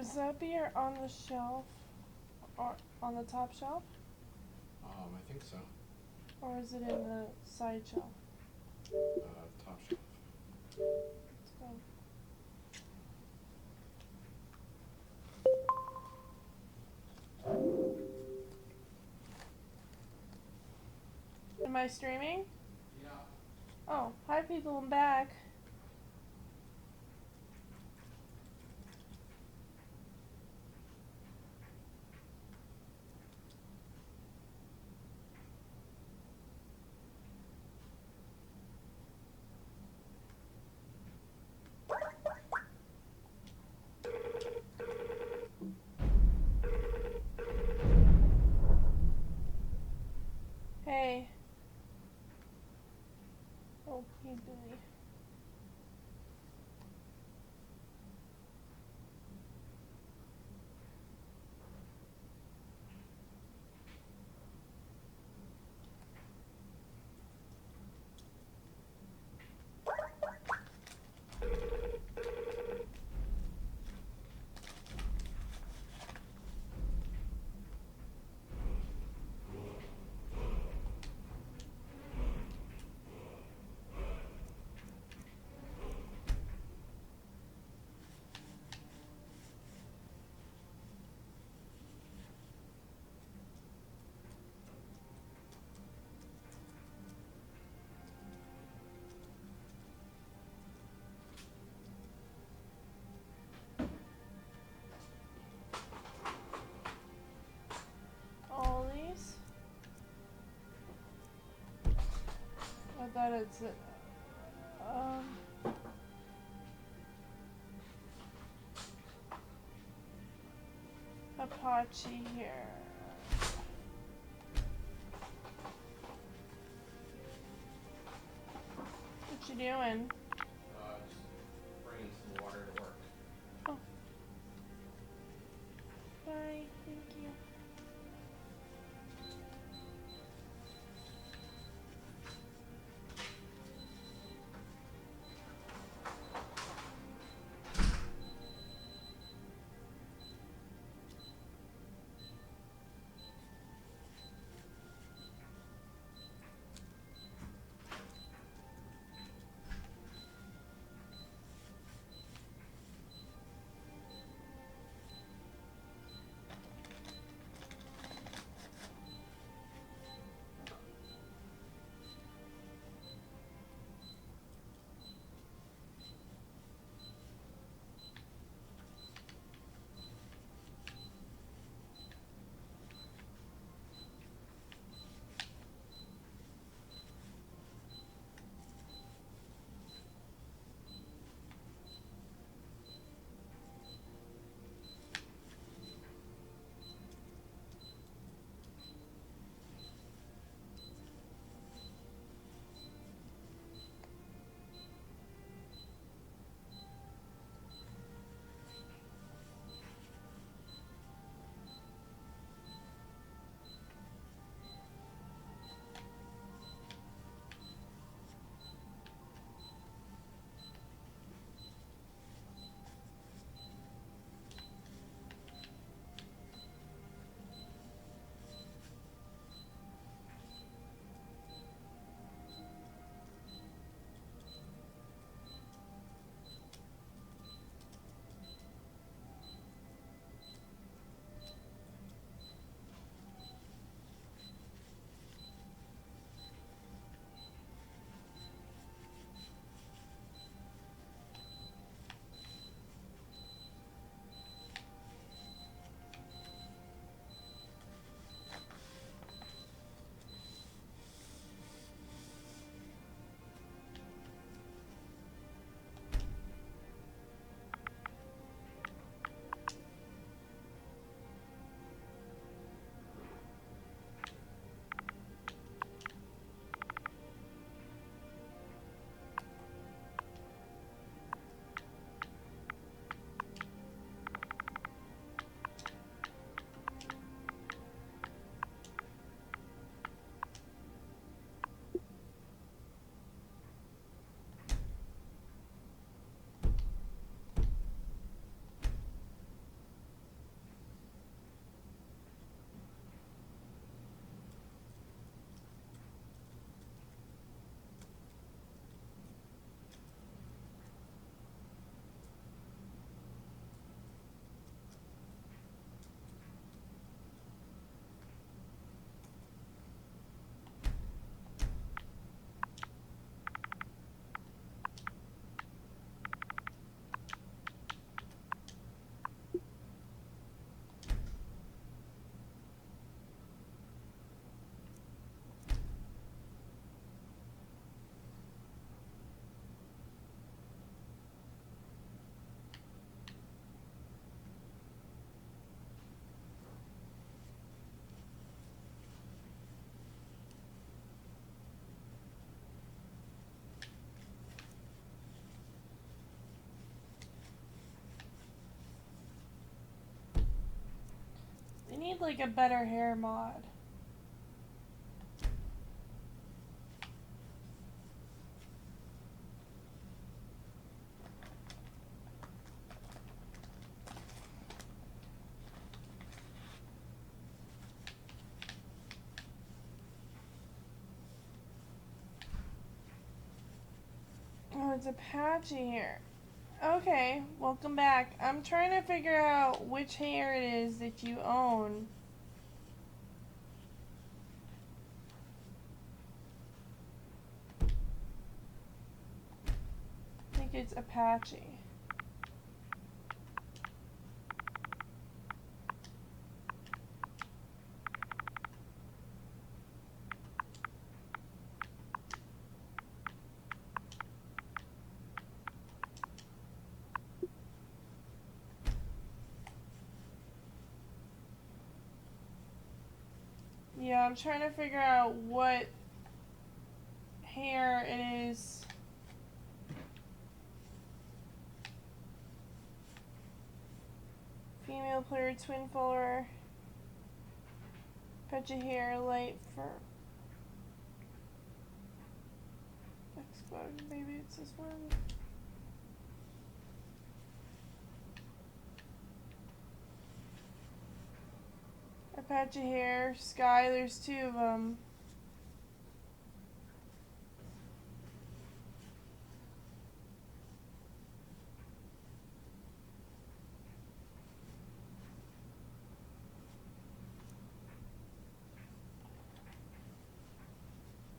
Is that beer on the shelf or on the top shelf? I think so. Or is it in the side shelf? Top shelf. Let's go. Am I streaming? Yeah. Oh, hi people, I'm back. Hey. Oh, hey Billy. All these? I thought it's Apache here. What you doing? Just bringing some water to work. Oh. Bye, thank you. need like a better hair mod. Oh, it's a patchy hair. Okay, welcome back. I'm trying to figure out which hair it is that you own. I think it's Apache. Yeah, I'm trying to figure out what hair it is. Female player, twin follower, Apache hair, light fur. Xbox, maybe it's this one. Apache hair, Sky, there's two of them.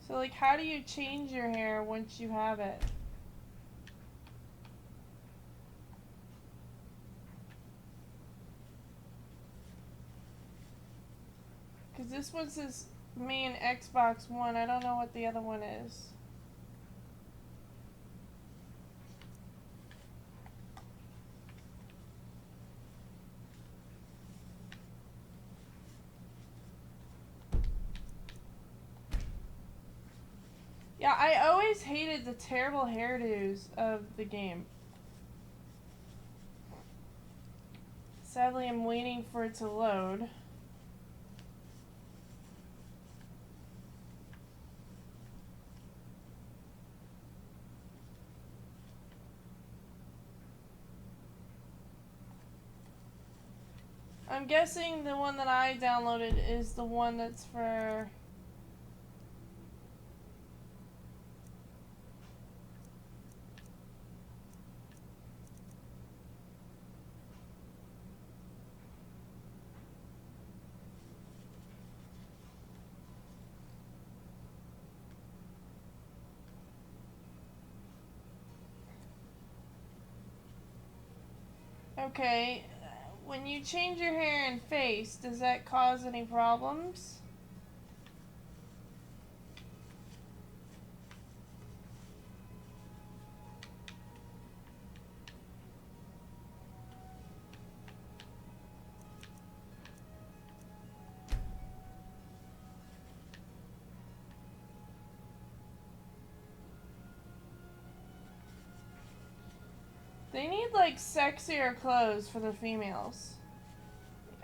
So, like, how do you change your hair once you have it? Because this one says main Xbox One. I don't know what the other one is. Yeah, I always hated the terrible hairdos of the game. Sadly, I'm waiting for it to load. I'm guessing the one that I downloaded is the one that's for... Okay, when you change your hair and face, does that cause any problems? They need, like, sexier clothes for the females.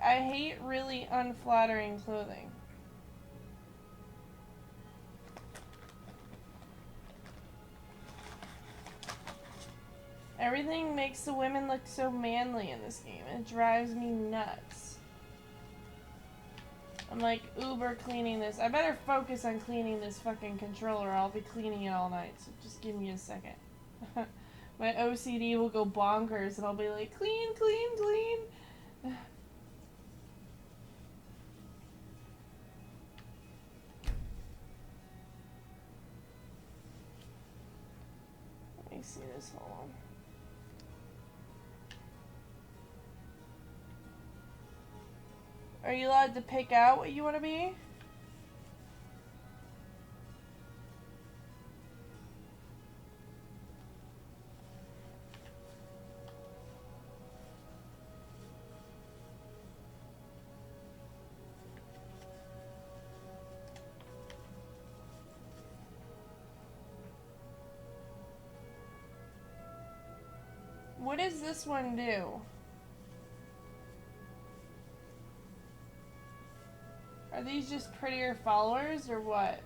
I hate really unflattering clothing. Everything makes the women look so manly in this game. It drives me nuts. I'm like uber cleaning this. I better focus on cleaning this fucking controller or I'll be cleaning it all night. So just give me a second. My OCD will go bonkers and I'll be like, clean, clean, clean. Let me see this whole. Are you allowed to pick out what you want to be? What does this one do? Are these just prettier followers or what?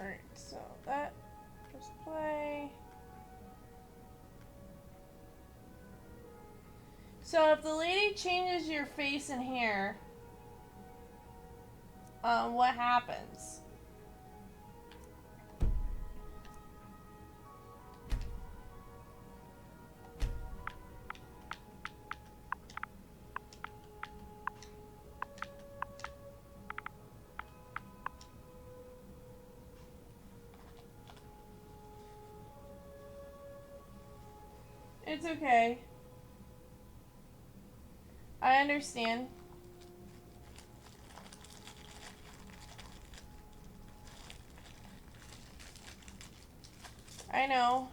Alright, so that, press play. So if the lady changes your face and hair, what happens? It's okay. I understand. I know.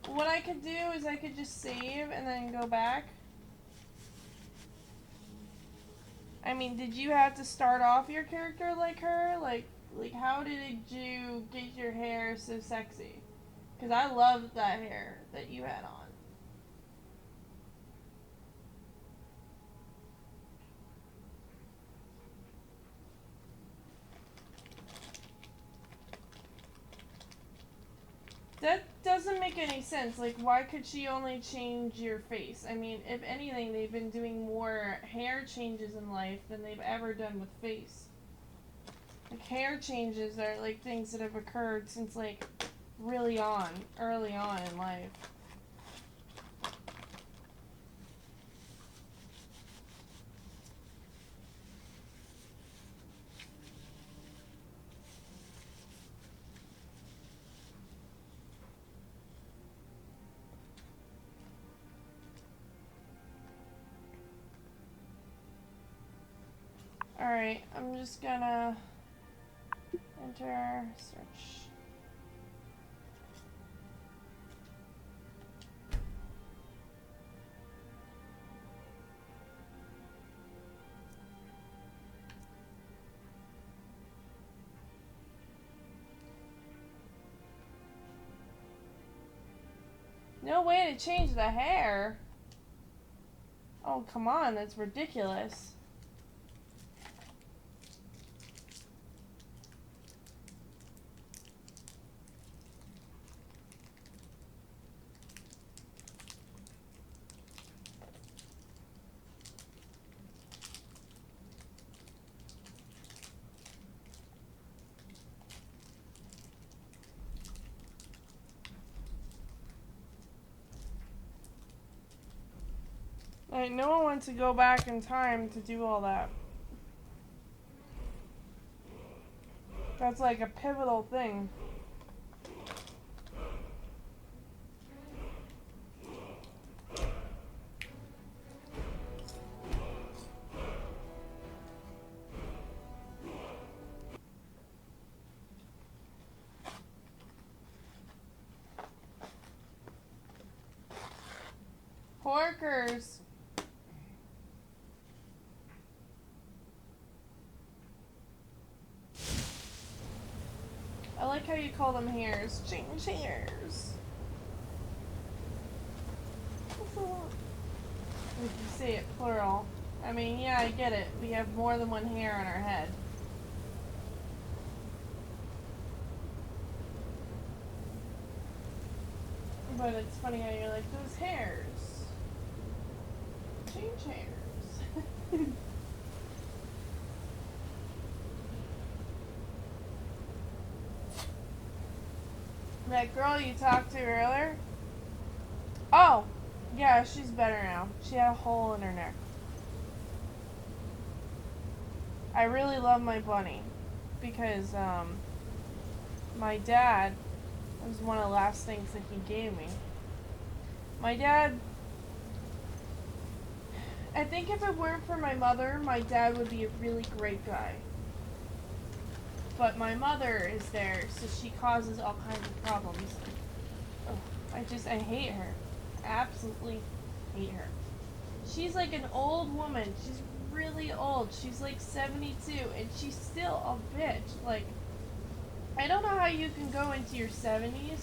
What I could do is I could just save and then go back. I mean, did you have to start off your character like her? Like how did you get your hair so sexy? Because I loved that hair that you had on. That doesn't make any sense. Like, why could she only change your face? I mean, if anything, they've been doing more hair changes in life than they've ever done with face. Like, hair changes are, like, things that have occurred since, like, early on in life. Alright, I'm just gonna enter, search. No way to change the hair. Oh, come on, that's ridiculous. Like, no one wants to go back in time to do all that. That's like a pivotal thing. Porkers. I like how you call them hairs. Change hairs. If you say it plural. I mean, yeah, I get it. We have more than one hair on our head. But it's funny how you're like, those hairs. Change hairs. That girl you talked to earlier? Oh, yeah, she's better now. She had a hole in her neck. I really love my bunny because my dad It was one of the last things that he gave me. My dad... I think if it weren't for my mother, my dad would be a really great guy. But my mother is there, so she causes all kinds of problems. Ugh, I hate her. I absolutely hate her. She's like an old woman. She's really old. She's like 72, and she's still a bitch. Like, I don't know how you can go into your 70s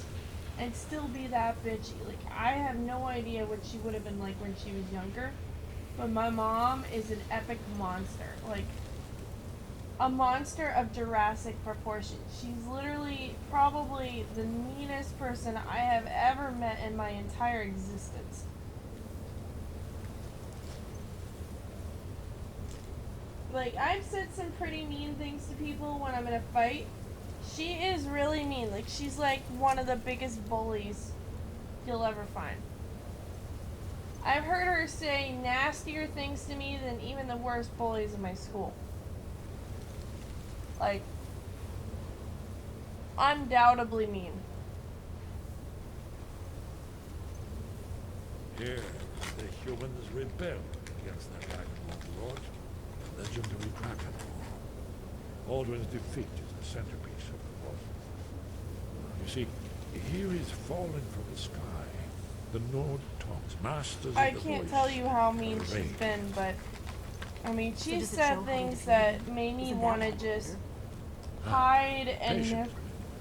and still be that bitchy. Like, I have no idea what she would have been like when she was younger. But my mom is an epic monster. Like, a monster of Jurassic proportions. She's literally probably the meanest person I have ever met in my entire existence. Like, I've said some pretty mean things to people when I'm in a fight. She is really mean. Like, she's like one of the biggest bullies you'll ever find. I've heard her say nastier things to me than even the worst bullies in my school. Like, undoubtedly mean. Here, the humans rebelled against their dragon lord, the legendary dragon. Alduin's defeat is the centerpiece of the war. You see, here he's fallen from the sky. The Nord talks, masters I of the can't voice, tell you how mean the she's rain. been, but I mean, So she does it show said how things they that defeated made me Isn't that want to what just we're- hide and Patient.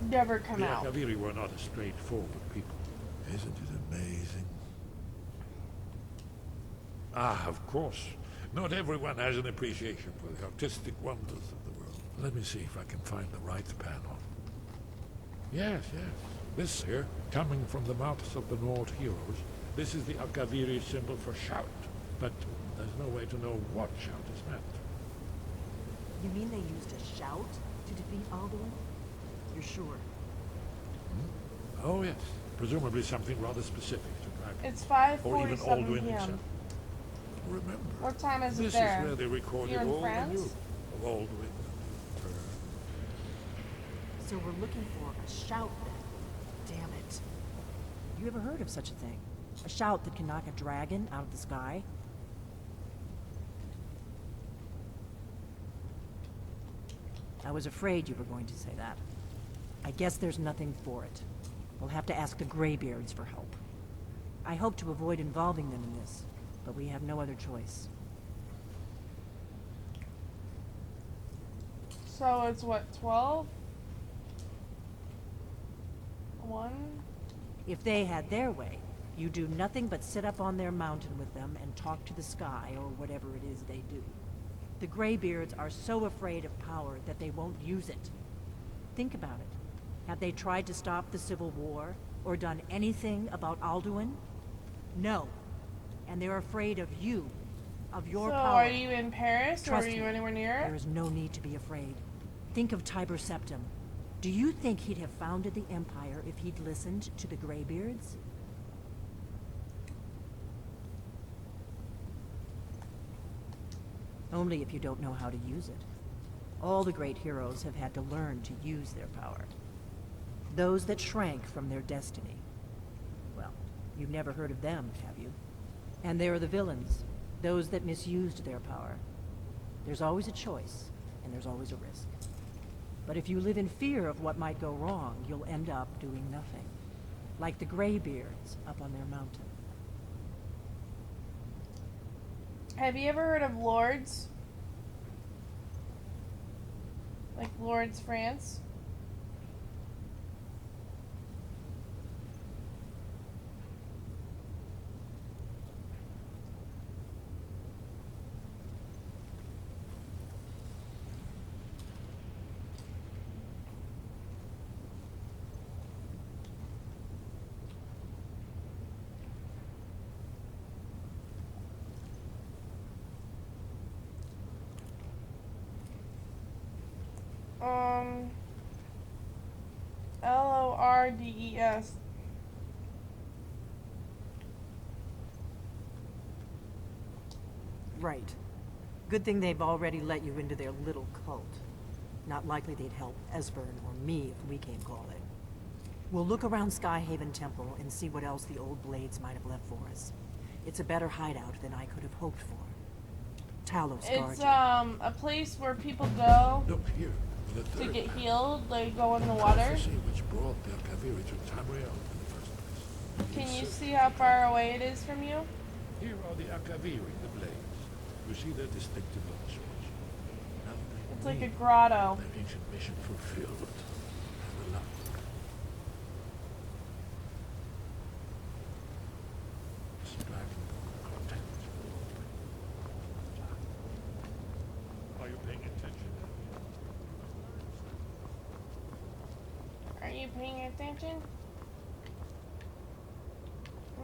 never come The out. Akaviri were not a straightforward people. Isn't it amazing? Ah, of course. Not everyone has an appreciation for the artistic wonders of the world. Let me see if I can find the right panel. Yes, yes. This here, coming from the mouths of the Nord heroes, this is the Akaviri symbol for shout. But there's no way to know what shout is meant. You mean they used a shout to defeat Alduin? You're sure? Oh, yes. Presumably something rather specific to dragons. It's Or even 5:47 Alduin p.m. himself. Remember, What time is it this there? is where they recorded You're in all France? the news of Alduin. So we're looking for a shout then. Damn it. You ever heard of such a thing? A shout that can knock a dragon out of the sky? I was afraid you were going to say that. I guess there's nothing for it. We'll have to ask the Greybeards for help. I hope to avoid involving them in this, but we have no other choice. So it's what, 12? 1? If they had their way, you do nothing but sit up on their mountain with them and talk to the sky, or whatever it is they do. The Greybeards are so afraid of power that they won't use it. Think about it. Have they tried to stop the Civil War, or done anything about Alduin? No. And they're afraid of you, of your So power. are you in Paris, or Trust are you me, anywhere near There it? is no need to be afraid. Think of Tiber Septim. Do you think he'd have founded the Empire if he'd listened to the Greybeards? Only if you don't know how to use it. All the great heroes have had to learn to use their power. Those that shrank from their destiny. Well, you've never heard of them, have you? And there are the villains, those that misused their power. There's always a choice, and there's always a risk. But if you live in fear of what might go wrong, you'll end up doing nothing. Like the Greybeards up on their mountain. Have you ever heard of Lords? Like Lords, France? Lordes. Right. Good thing they've already let you into their little cult. Not likely they'd help Esbern or me if we came calling. We'll look around Skyhaven Temple and see what else the old blades might have left for us. It's a better hideout than I could have hoped for. Talos It's guard you. a place where people go Look here. The to third get map. healed. They go in the To water. see which brought the Akaviri to Tamriel in the first place. Can you Yes, see how far away it is from you? here are the Akaviri, the blades. You see their distinctive long swords. Now they It's like a need grotto. their ancient mission fulfilled. And the luck. Dragonborn content. Are you paying attention? Are you paying attention?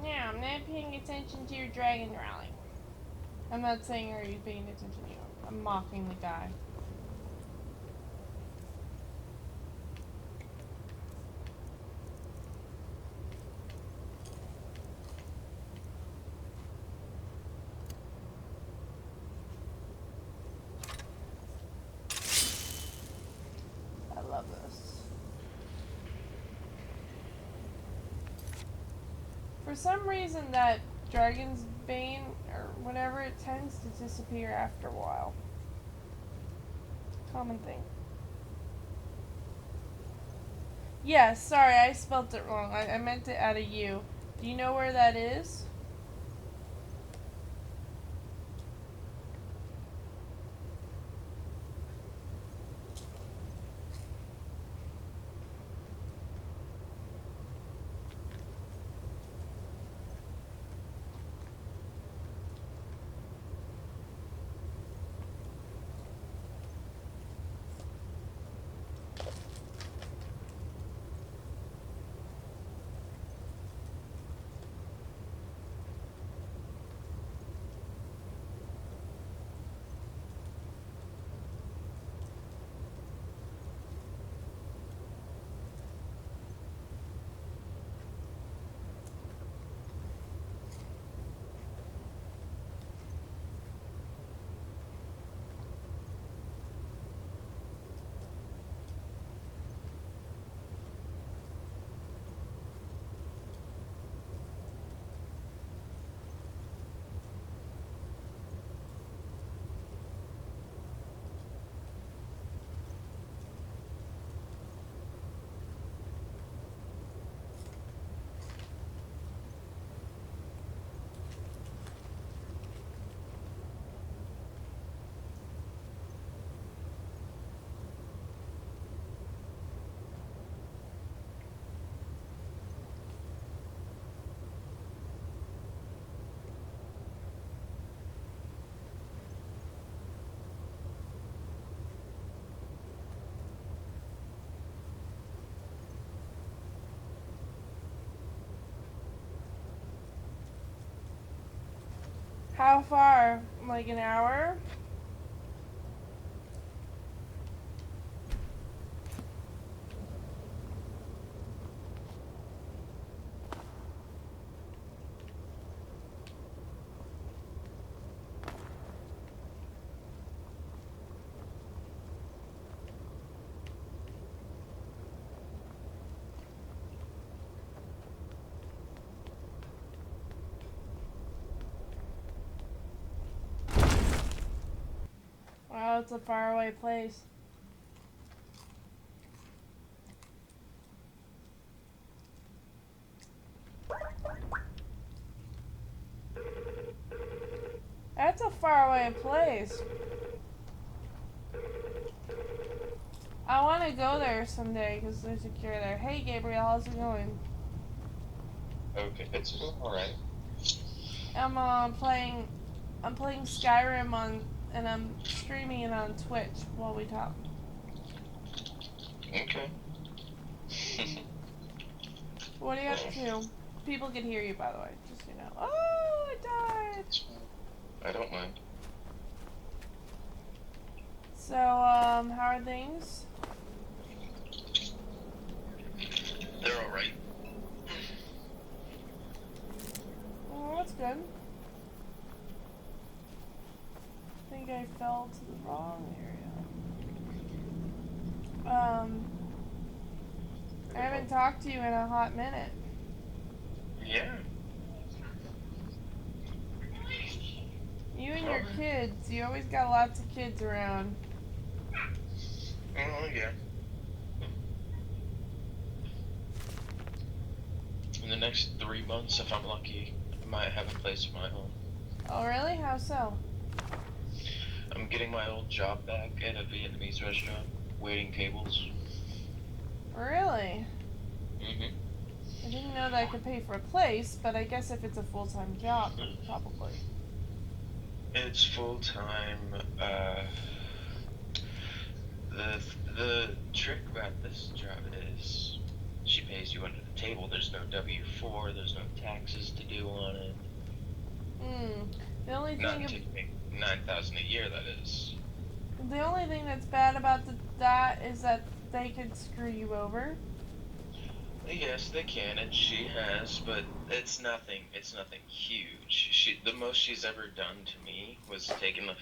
No, I'm not paying attention to your dragon rally. I'm not saying are you paying attention to you. I'm mocking the guy. I love this. For some reason that Dragon's Bane or whatever, it tends to disappear after a while. Common thing. Yes, sorry, I spelt it wrong. I meant to add a U. Do you know where that is? How far? Like an hour? Wow, it's a faraway place. That's a faraway place. I want to go there someday because they're secure there. Hey Gabriel, how's it going? Okay, it's going alright. I'm playing Skyrim and I'm streaming it on Twitch while we talk. Okay. What are you up to? People can hear you, by the way, just so you know. Oh, I died. I don't mind. So, how are things? They're alright. Oh, that's good. I think I fell to the wrong area. I haven't talked to you in a hot minute. Yeah. You and your kids. You always got lots of kids around. Oh, yeah. In the next 3 months, if I'm lucky, I might have a place of my own. Oh, really? How so? I'm getting my old job back at a Vietnamese restaurant, waiting tables. Really? Mm-hmm. I didn't know that I could pay for a place, but I guess if it's a full-time job, then probably. It's full-time. The trick about this job is she pays you under the table. There's no W-4. There's no taxes to do on it. The only Not thing. taking $9,000 a year. That is. The only thing that's bad about that is that they could screw you over. Yes, they can, and she has, but it's nothing. It's nothing huge. The most she's ever done to me was taking a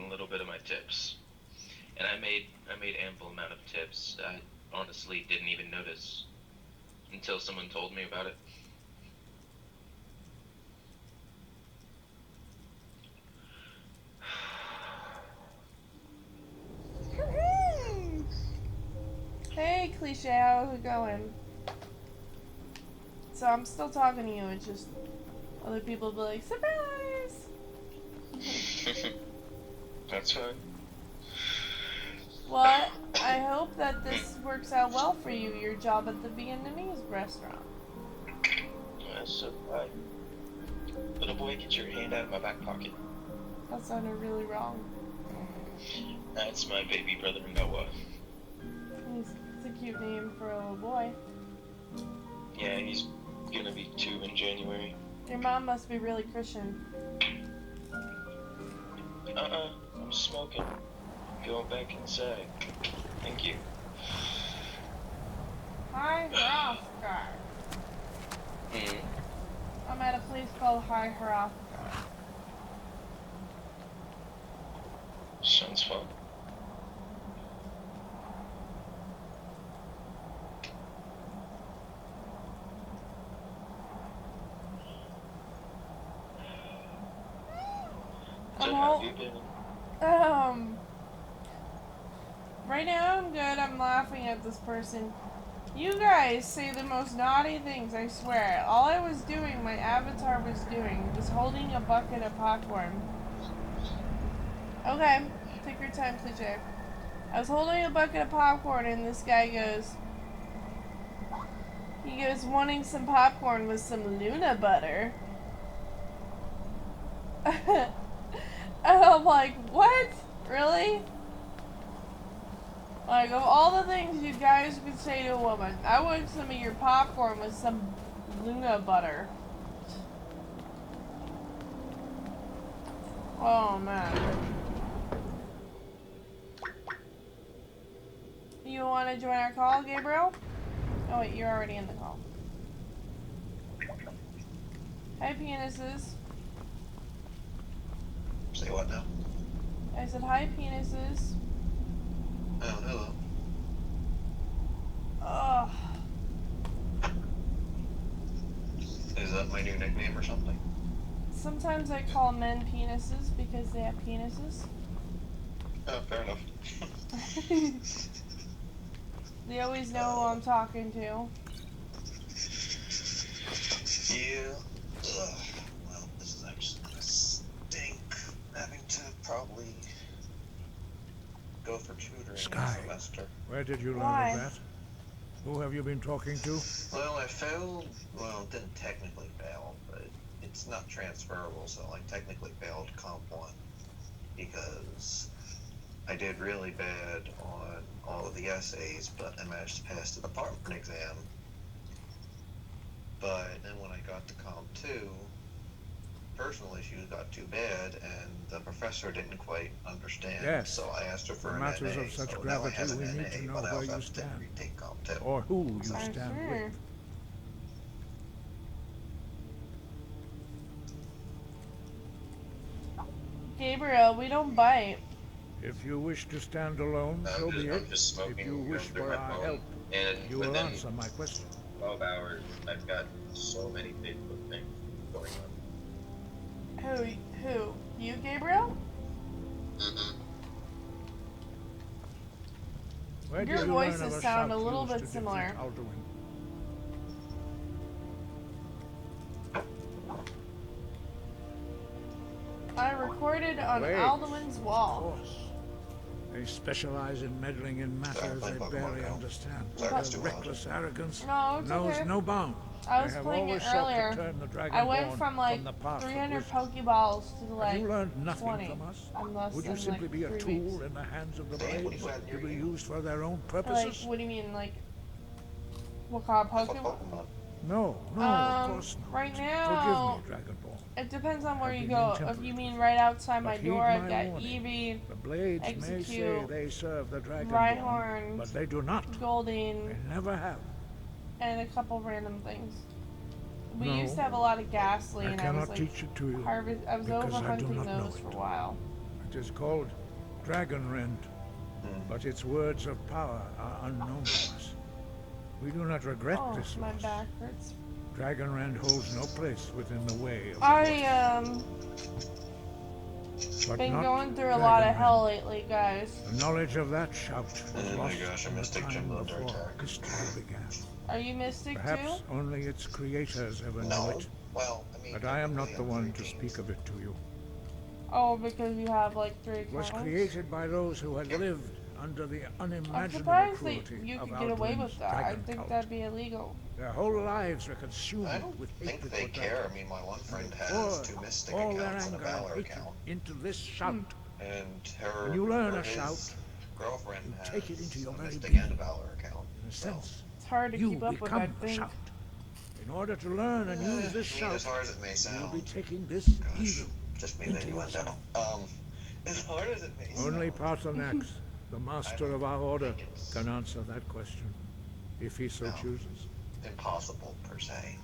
little bit of my tips, and I made ample amount of tips. I honestly didn't even notice until someone told me about it. Hey, Cliche, how's it going? So I'm still talking to you, it's just other people will be like, surprise! That's fine. Well, I hope that this works out well for you, your job at the Vietnamese restaurant. That's so fine. Little boy, get your hand out of my back pocket. That sounded really wrong. That's my baby brother Noah. It's a cute name for a little boy. Yeah, he's gonna be 2 in January. Your mom must be really Christian. I'm smoking. Going back inside. Thank you. Hi, Hrothgar. I'm at a place called High Hrothgar. Sounds fun. So how have you been? Right now I'm good. I'm laughing at this person. You guys say the most naughty things, I swear. All I was doing, my avatar was doing, was holding a bucket of popcorn. Okay, take your time, Cliche. I was holding a bucket of popcorn and this guy goes, wanting some popcorn with some Luna butter. And I'm like, what? Really? Like, of all the things you guys could say to a woman, I want some of your popcorn with some Luna butter. Oh, man. You want to join our call, Gabriel? Oh, wait, you're already in the call. Hi, penises. Say what now? I said, hi, penises. Oh, hello. Ugh. Is that my new nickname or something? Sometimes I call men penises because they have penises. Oh, fair enough. They always know who I'm talking to. Yeah. Ugh. Well, this is actually gonna stink. Having to probably go for tutoring Sky. this semester. Where did you learn Why? of that? Who have you been talking to? Well, I failed. Well, didn't technically fail, but it's not transferable, so I technically failed Comp 1 because I did really bad on all of the essays, but I managed to pass the department exam. But then when I got to Comp 2, personal issues got too bad, and the professor didn't quite understand. Yes. So I asked her for For an matters NA. of such so now I have gravity, an we NA, need to know but I where also you have to stand. retake Comp 2. Or who you I'm stand sure. with. Gabriel, we don't bite. If you wish to stand alone, I'm so just- be I'm it. just smoking If you wish through for my our phone. help, And You will within answer my question. 12 hours, I've got so many Facebook things going on. Who? You, Gabriel? Mm-hmm. Where Your did you voices learn of a sound a shout little used bit to defeat similar. Alduin? I recorded on Blades. Alduin's Of wall. course. They specialize in meddling in matters Sorry, they Pokemon barely Go. understand. Sorry, Their Mr. Rogers. reckless arrogance No, it's knows okay. no bounds. I They was have playing always it sought earlier. to turn the Dragonborn I went from like the path of 300 wisdom. Pokeballs to Have like you learned nothing 20 from us? in less Would you than simply like be a 3 tool weeks. in the hands of the Dan, what do blades you got to near be you? used for their own Like, purposes? what do you mean, like, what kind of That's a Pokemon? Pokemon. No, of course not. Right now, Forgive me, Dragonborn. it depends on where I've you been go. If intemperate. you mean right outside my But door, heed I've my got warning. Eevee, The blades may say Execute, they serve the Dragonborn, Rhyhorn, but they do not. They Golding, never have. and a couple random things. We No, used to have a lot of Ghastly, I and I was cannot like, teach it to you. I was because over I do hunting not know those it. for a while. It is called Dragon Rend, but its words of power are unknown to us. We do not regret Oh, this my loss. back hurts. Dragon Rend holds no place within the way of the but Been not going through a lot of Dragon hell Rend. lately, guys. The knowledge of that shout was Oh my lost gosh, a in the Mystic time Gym under before attack. history began. Are you Mystic Perhaps too? only its creators ever knew No. it, Well, I mean, but I am not technically the I'm one to 13. speak of it to you. Oh, because you have like 3 It was accounts? created by those who had lived under the I'm unimaginable surprised that cruelty you of could get away Alduin's with that. I dragon think cult. that'd be illegal. Their whole lives were consumed I don't with think hatred they for care. I dragons. mean, my one friend They has poured 2 Mystic all their accounts and a anger and Valor hatred account. into this shout. And her, When you learn or a his shout, girlfriend you has take it into your a very Mystic being. and a Valor account. In a So, sense, It's hard to you keep up with, become I the think. shout. In order to learn and use this I mean, as shout, hard as it may you will sound, be taking this gosh, evil just me into the innuendo. yourself. As hard as it may Only sound, Parthenax, the master of our order, can answer that question, if he so No. chooses. impossible per se.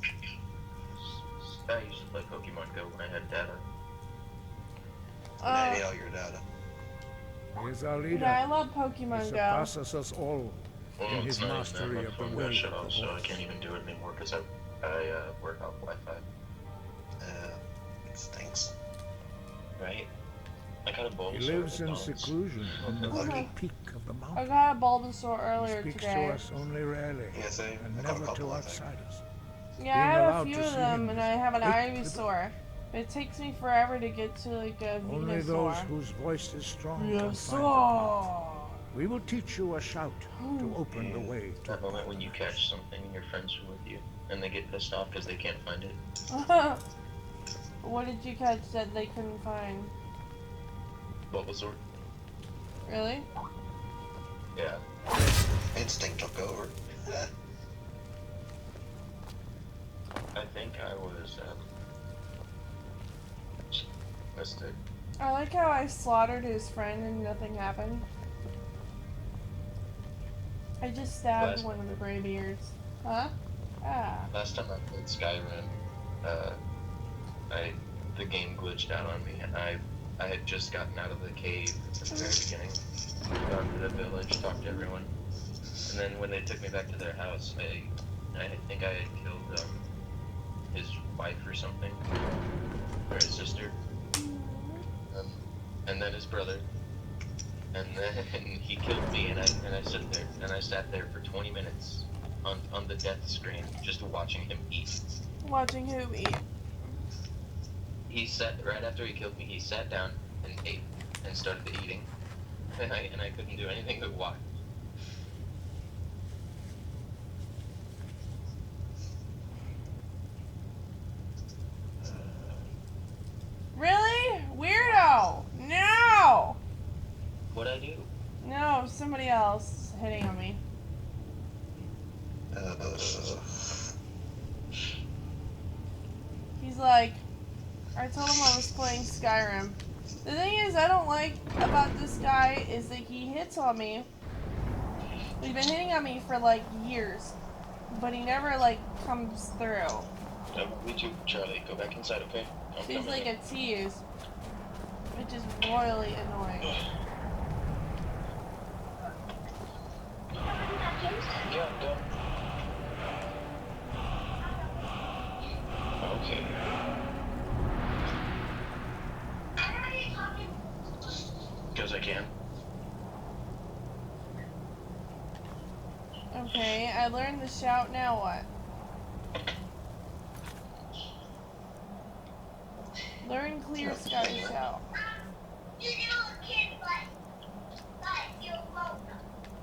I used to play Pokemon Go when I had data. And I hate all your data. He is our leader. Yeah, I love He Pokemon Go. surpasses us all Well, in his it's not even mastery that. My of the phone way got shut of off, the so I voice. can't even do it anymore because I work off Wi-Fi. It stinks. Right? I got a He Bulbasaur lives with in dogs. seclusion on the Okay. very peak of the I mountain. got a Bulbasaur He earlier speaks today. to us only rarely, Yes, I and got a never couple, to I think. outsiders. Yeah, I Being have a allowed few to of see them, him and is I have an great Ivysaur. But it takes me forever to get to like a Only those Venusaur. whose voice is strong can find the path. Venusaur! We will teach you a shout to open the way to That moment when you catch something and your friends are with you, and they get pissed off because they can't find it. What did you catch that they couldn't find? Bulbasaur. Really? Yeah. Instinct took over. I think I was Mystic. I like how I slaughtered his friend and nothing happened. I just stabbed Last- one of the Greybeards. Huh? Ah. Last time I played Skyrim, the game glitched out on me, and I had just gotten out of the cave at the very beginning, gone to the village, talked to everyone, and then when they took me back to their house, I think I had killed his wife or something, or his sister, and then his brother, and then he killed me, and I sat there for 20 minutes on the death screen, just watching him eat. Watching who eat. He sat right after he killed me. He sat down and ate and started eating, and I couldn't do anything but watch. Really? Weirdo! No! What'd I do? No, somebody else hitting on me. He's like, I told him I was playing Skyrim. The thing is, I don't like about this guy is that he hits on me. He's been hitting on me for like years, but he never like comes through. Me too, Charlie. Go back inside, okay? I'm He's coming like in. a tease, which is royally annoying. Yeah, I can. Okay, I learned the shout, now what? Learn clear sky shout.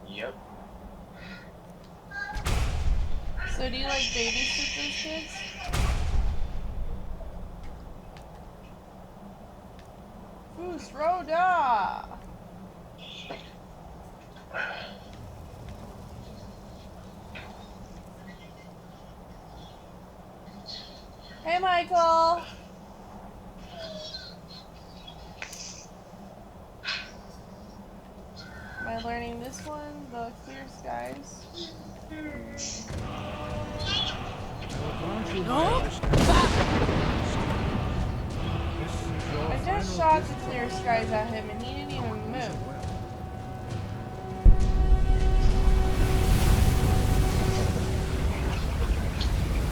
Yep. So do you like babysit those kids? Foos Roda! Hey Michael! Am I learning this one? The clear skies? I just shot the clear skies at him and he didn't even move.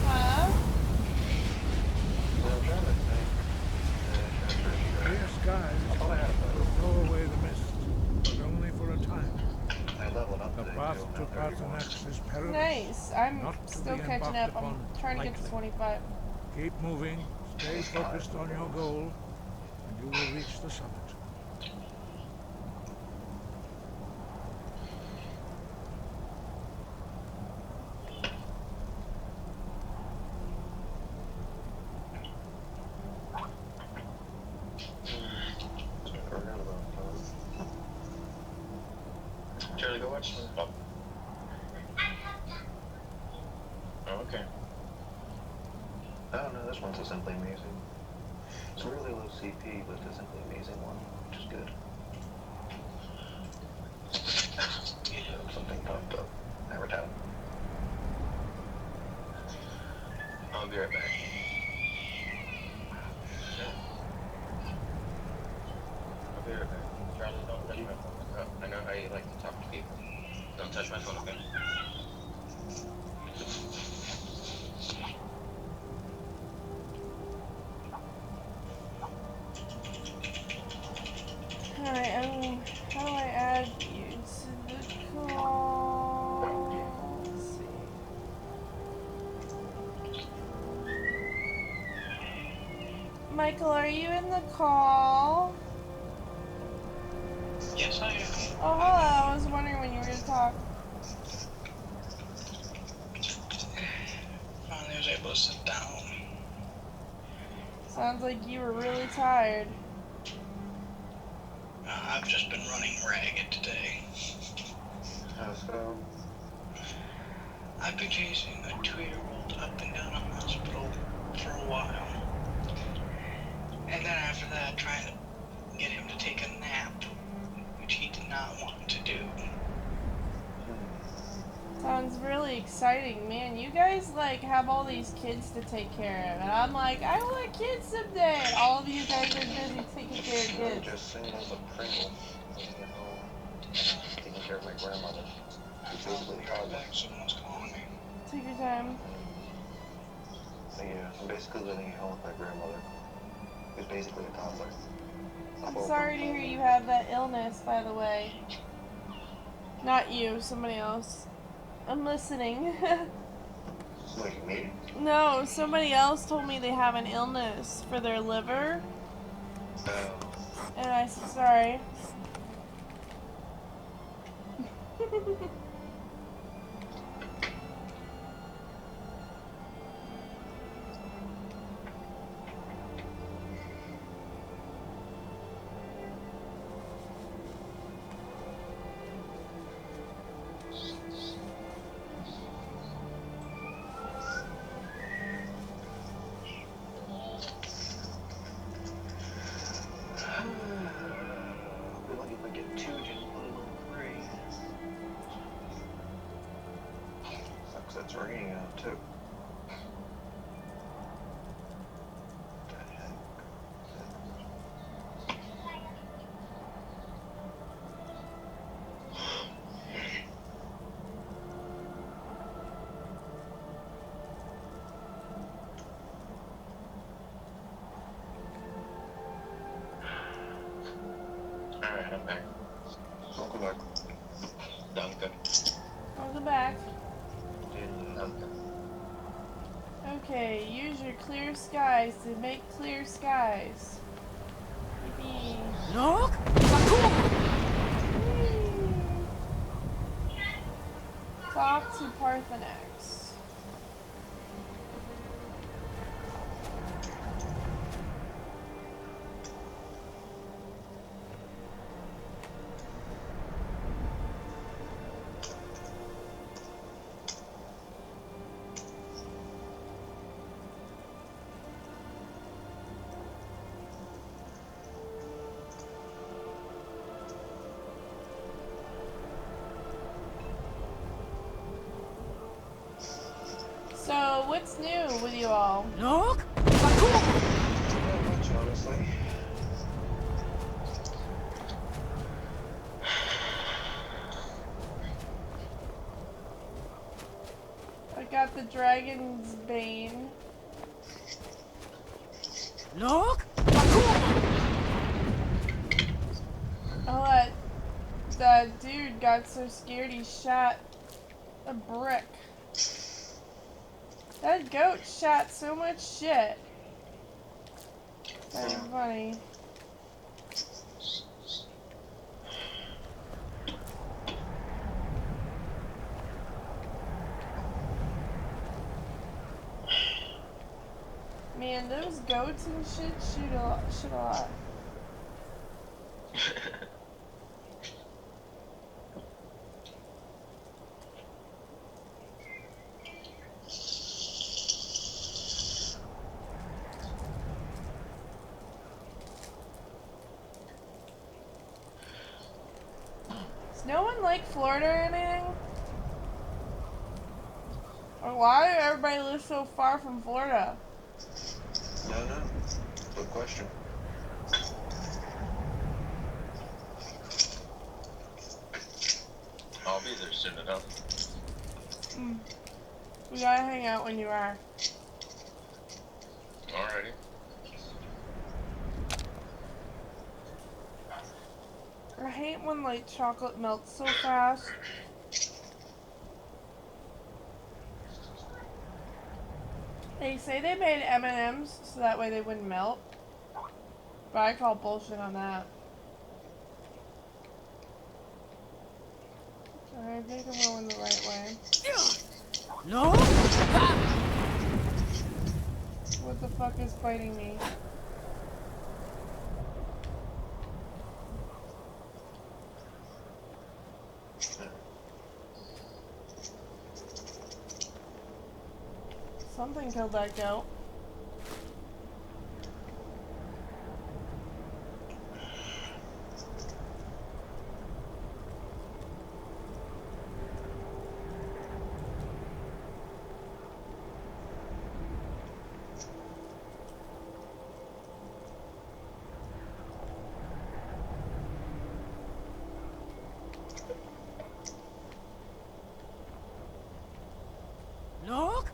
Huh? Clear skies will blow away the mist, but only for a time. I leveled up The today, path too. to I'm now 31. Pathanax is perilous. Nice. I'm Not to still be catching embarked up. I'm upon trying to get to lightly. 25. Keep moving, stay focused on your goal, and you will reach the summit. I forgot about Charlie, go watch SpongeBob. Oh, okay. Oh no, this one's a Simply Amazing. It's a really low CP, but it's a Simply Amazing one, which is good. Something popped up. Never down. I'll be right back. I'll be right back. Charlie, don't touch my phone. I know how you like to talk to people. Don't touch my phone, okay? Alright, how do I add you to the call? Let's see. Michael, are you in the call? Yes, I am. Oh, hello. I was wondering when you were going to talk. Finally was able to sit down. Sounds like you were really tired. I've just been running ragged today. How so? I've been chasing a 2-year-old up and down a hospital for a while. And then after that, trying to get him to take a nap, which he did not want to do. Sounds really exciting, man. You guys like have all these kids to take care of, and I'm like, I want kids someday. And all of you guys are busy taking care of I'm kids. just single as a Pringle. You know, taking care of my grandmother. Who's I'll basically be a right toddler. back, someone's calling me. Take your time. So yeah, I'm basically living at home with my grandmother. Who's basically a toddler. I'm sorry to hear you have that illness, by the way. Not you, somebody else. I'm listening. Wait, me? No, somebody else told me they have an illness for their liver, and I said sorry. I'll be lucky if I get 2 just put it on 3. Alright, I'm back. Welcome back. Duncan. Welcome back. Duncan. Okay, use your clear skies to make clear skies. Yippee. Look! Talk to Parthenax. So, what's new with you all? Look! Not much, honestly. I got the Dragon's Bane. Look! Oh, that dude got so scared he shot a brick. That goat shot so much shit. That's funny. Man, those goats and shit shoot a lot. Does no one like Florida or anything? Or why do everybody live so far from Florida? No. Good question. I'll be there soon enough. We gotta hang out when you are. Alrighty. I hate when like chocolate melts so fast. They say they made M&Ms so that way they wouldn't melt. But I call bullshit on that. I think I'm going the right way. No! What the fuck is biting me? Something killed that goat. Look!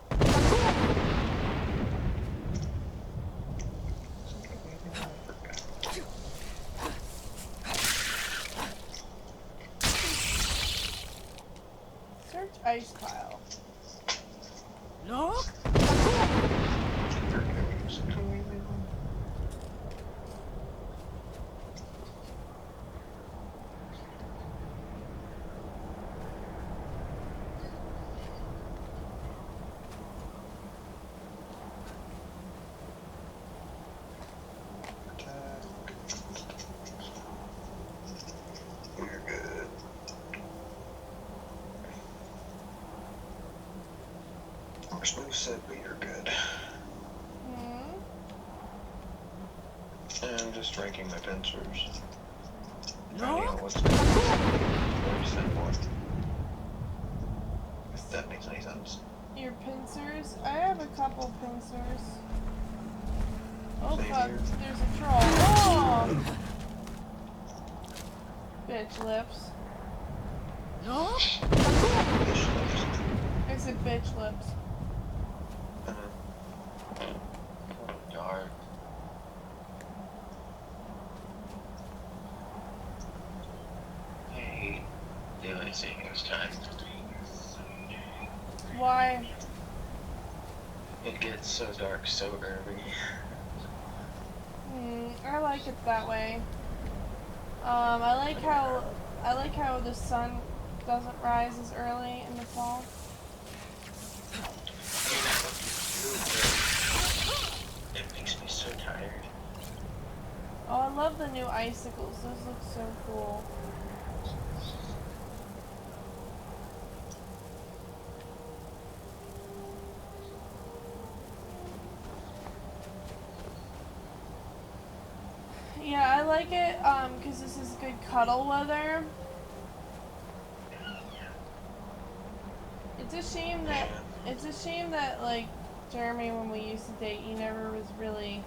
Search ice pile. Look! You're good. Smooth said, but you're good. And I'm just ranking my pincers. Finding out what's good. Where to send what. If that makes any sense. Your pincers? I have a couple pincers. Oh Same fuck, here. there's a troll. Oh! Bitch lips. Look! Fish lips. I said bitch lips. Dark. next time. Why? It gets so dark so early. I like it that way. I like how the sun doesn't rise as early in the fall. It makes me so tired. Oh, I love the new icicles. Those look so cool. Yeah, I like it, because this is good cuddle weather. It's a shame that, like, Jeremy, when we used to date, he never was really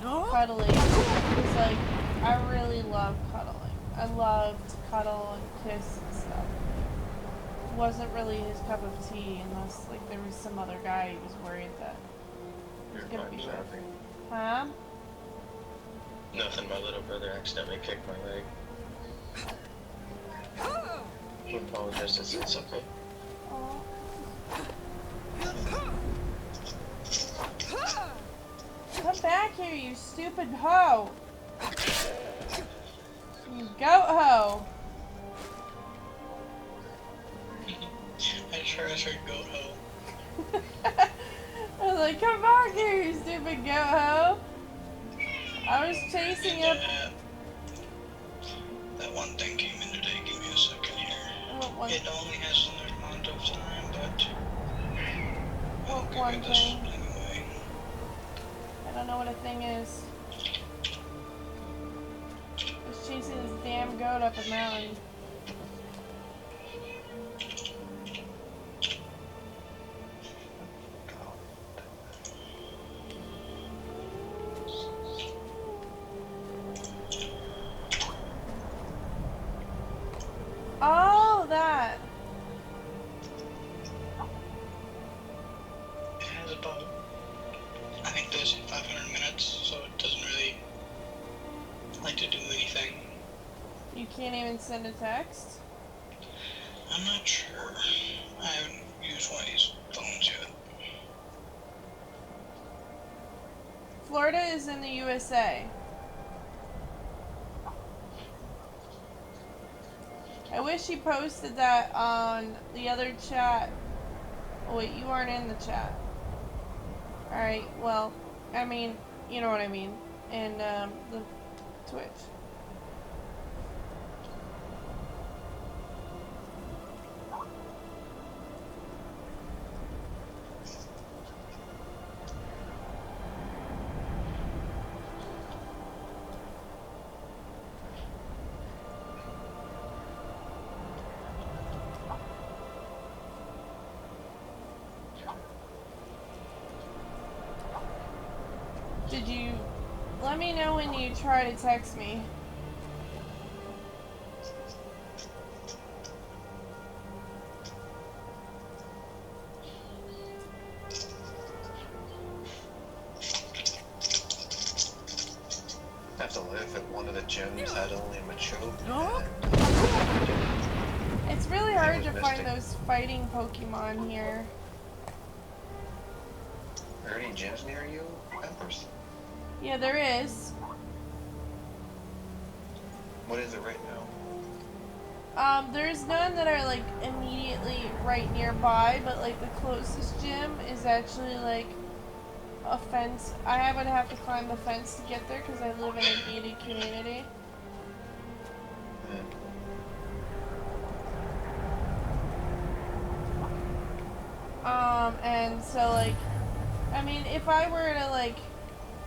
cuddly. Because, like, I really love cuddling. I love to cuddle and kiss and stuff. It wasn't really his cup of tea unless, like, there was some other guy he was worried that was gonna be rough. Huh? Nothing, my little brother accidentally kicked my leg. He apologized, it's okay. Aw. Come back here, you stupid hoe! You goat hoe! I sure as heard goat hoe. I was like, come back here, you stupid goat hoe! I was chasing you. That one thing came in today. Give me a second here. What one? It only has an amount of time, but What I'll one give you this thing? anyway. I don't know what a thing is. I was chasing this damn goat up a mountain. Oh, that! It has about, I think this 500 minutes, so it doesn't really like to do anything. You can't even send a text? I'm not sure. I haven't used one of these phones yet. Florida is in the USA. I wish he posted that on the other chat. Oh wait, you aren't in the chat. Alright, well, I mean, you know what I mean. In the Twitch. Did you... Let me know when you try to text me. I have to live if one of the gems had only a Machoke. It's really hard to was find Mystic. those fighting Pokemon here. Are there any gems near you, Peppers? Yeah, there is. What is it right now? There's none that are like immediately right nearby, but like the closest gym is actually like a fence. I would have to climb the fence to get there because I live in a gated community. And so like, I mean, if I were to like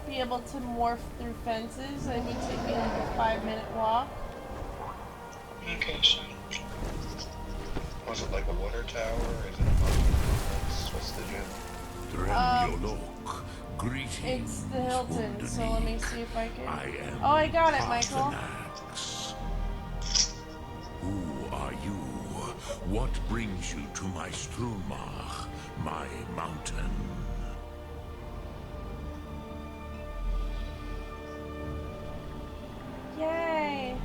be able to morph through fences, it would take me like a 5-minute walk. Okay, so Was it like a water tower? Is it a mountain? What's the gym? Tremulok, greetings. It's the Hilton, so let me see if I can. I am Oh, I got it, Michael. Pasternax. Who are you? What brings you to my Strumach, my mountain? Yay!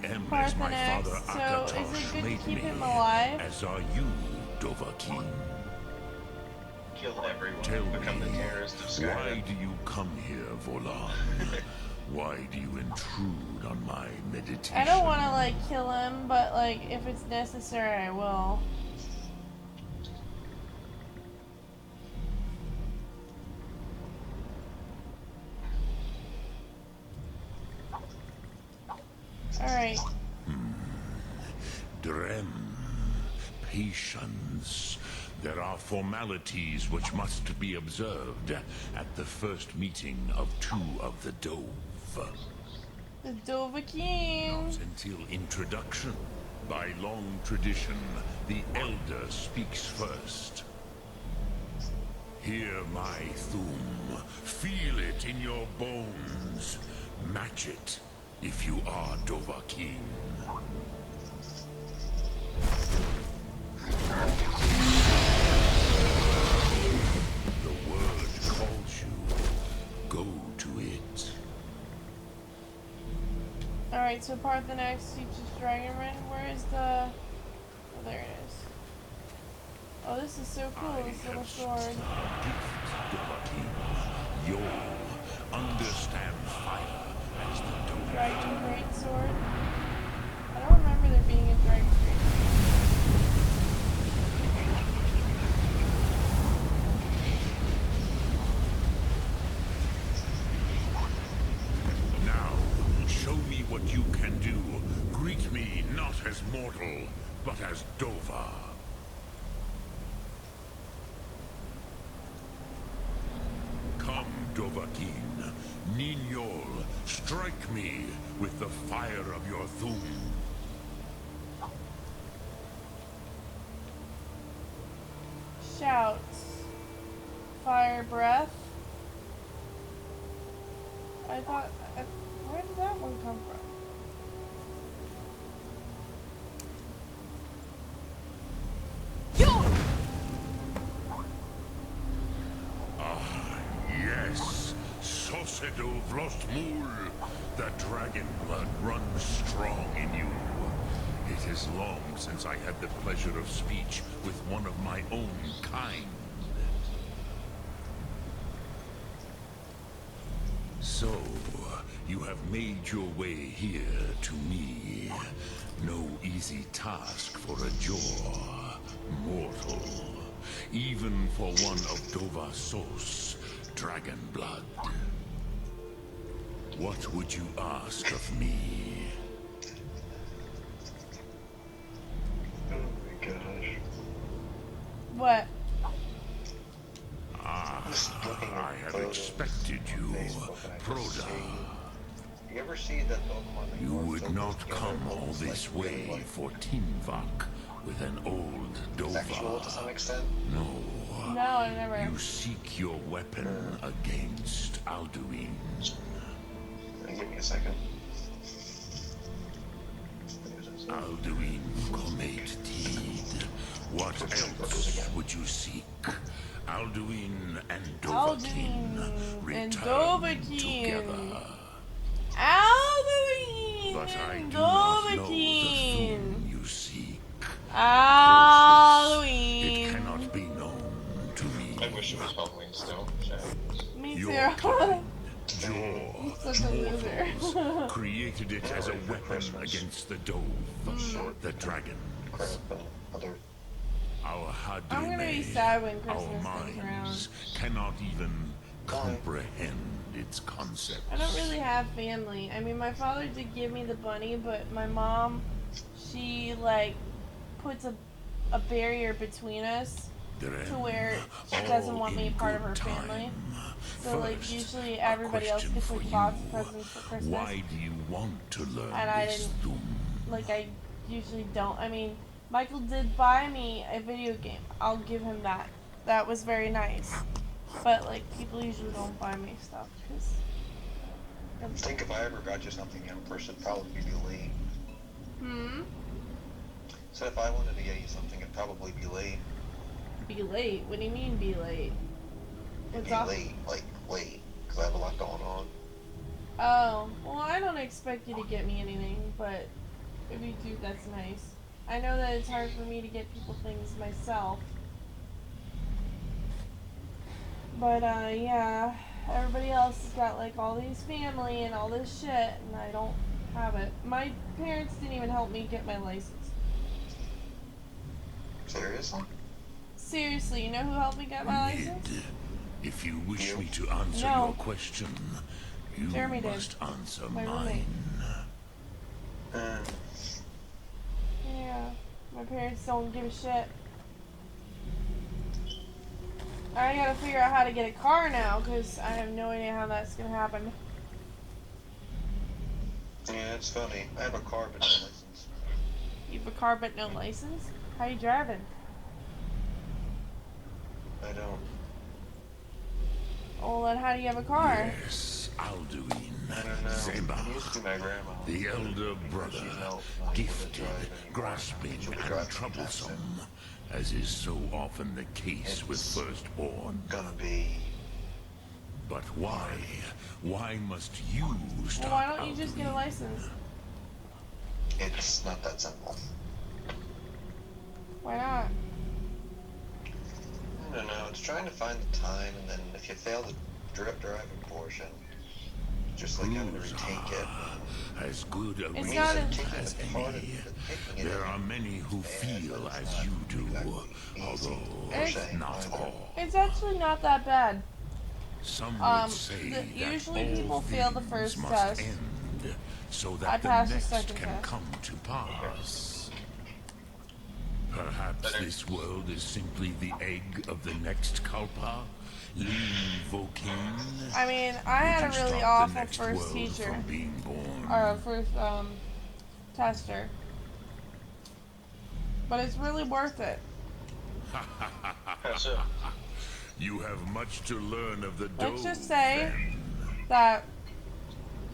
am as my Parthenax, father so is it Akatosh good to made keep me, him alive? as are you, Dovahkiin. Kill everyone. Tell Become the me, terrorist of why Skyrim. do you come here, Volan? Why do you intrude on my meditation? I don't want to like kill him, but like if it's necessary, I will. Alright. Drem, patience. There are formalities which must be observed at the first meeting of two of the Dove. The Dovahkiin. Not until introduction. By long tradition, the Elder speaks first. Hear my Thum. Feel it in your bones. Match it if you are Dovahkiin. The word calls you. Go to it. Alright, so Parthenax teaches Dragonrend. Where is the... Oh, there it is. Oh, this is so cool, this little sword. You'll understand fire as the Dove. Dragon Greatsword. I don't remember there being a Dragon Greatsword. Now, show me what you can do. Greet me not as mortal, but as Dova. Come, Dovahkiin. Ninyol, strike me with the fire of your Thum. Shouts. Fire breath. I thought... where did that one come from? Yes, Sosedo Vlostmul. The dragon blood runs strong in you. It is long since I had the pleasure of speech with one of my own kind. So, you have made your way here to me. No easy task for a Jor, mortal. Even for one of Dova Sos, dragon blood. What would you ask of me? Oh my gosh. What? Just looking at I had photos expected on you, Facebook, and I just Proda. see- You ever see that Pokemon that You go would filters not together, come all looks this like really, way like, for Tinvak with an old sexual to some Dova. extent? No. No, I never. You seek your weapon against Alduin. Give me a second. Alduin Comet Teed. What else would you seek? Alduin and Dovahkiin Alduin and return Dovahkiin. together. Alduin But I and do not know the Dovahkiin. Thum you seek. Halloween. It cannot be known to me. I wish it was Halloween still. Shit. Me Your too. kind, Jor, Such a loser. mortals, created it as a weapon against the Dove, the dragon. Crap and other. Our Hadime, I'm gonna be sad when our Christmas comes around. minds cannot even comprehend its concepts. I don't really have family. I mean, my father did give me the bunny, but my mom, she like puts a barrier between us to where she doesn't want me a part of her family. So like First, usually a everybody else question gets for like box you. presents for Christmas. Why do you want to learn And I this didn't- Thum? Like I usually don't. I mean, Michael did buy me a video game. I'll give him that. That was very nice. But like people usually don't buy me stuff because. I think if I ever got you something, young person, probably be late. So if I wanted to get you something, it'd probably be late. Be late? What do you mean be late? It'd What's be up? late, like late, because I have a lot going on. Oh, well, I don't expect you to get me anything, but If you do, that's nice. I know that it's hard for me to get people things myself. But, yeah. Everybody else has got, like, all these family and all this shit, and I don't have it. My parents didn't even help me get my license. Seriously? Seriously, you know who helped me get my license? If you wish You? me to answer No. your question, you Jeremy did. must answer My mine. roommate. Uh, Yeah. My parents don't give a shit. I gotta figure out how to get a car now, because I have no idea how that's gonna happen. yeah, it's funny. I have a car but no license. You have a car but no license? How you driving? I don't. Well, then how do you have a car? Yes, Alduin, I don't know. Zeba, It used to be my grandma. the elder Because brother, she's not able to gifted, drive anymore. grasping, She'll be and driving troublesome, as is so often the case with It's firstborn. Gonna be. But why? Why must you stop Well, why don't you just get a Alduin? license? It's not that simple. Why not? I don't know. It's trying to find the time, and then if you fail the driving portion, just like having to Crews retake it. are as good a It's reason not a- as Taking it apart any. and taking it There in are many who bad, feel but it's as not you do, exactly easy although per se not either. all. It's actually not that bad. Some Um, would say the- that usually all people fail the things first must test. end, so I that the passed the next second can test. come to pass. Perhaps this world is simply the egg of the next Kalpa, Lean Vokane. I mean, I had to a really stop the awful next first world teacher. from being born. Or first, tester. But it's really worth it. How so? You have much to learn of the Let's Dove, just say then. that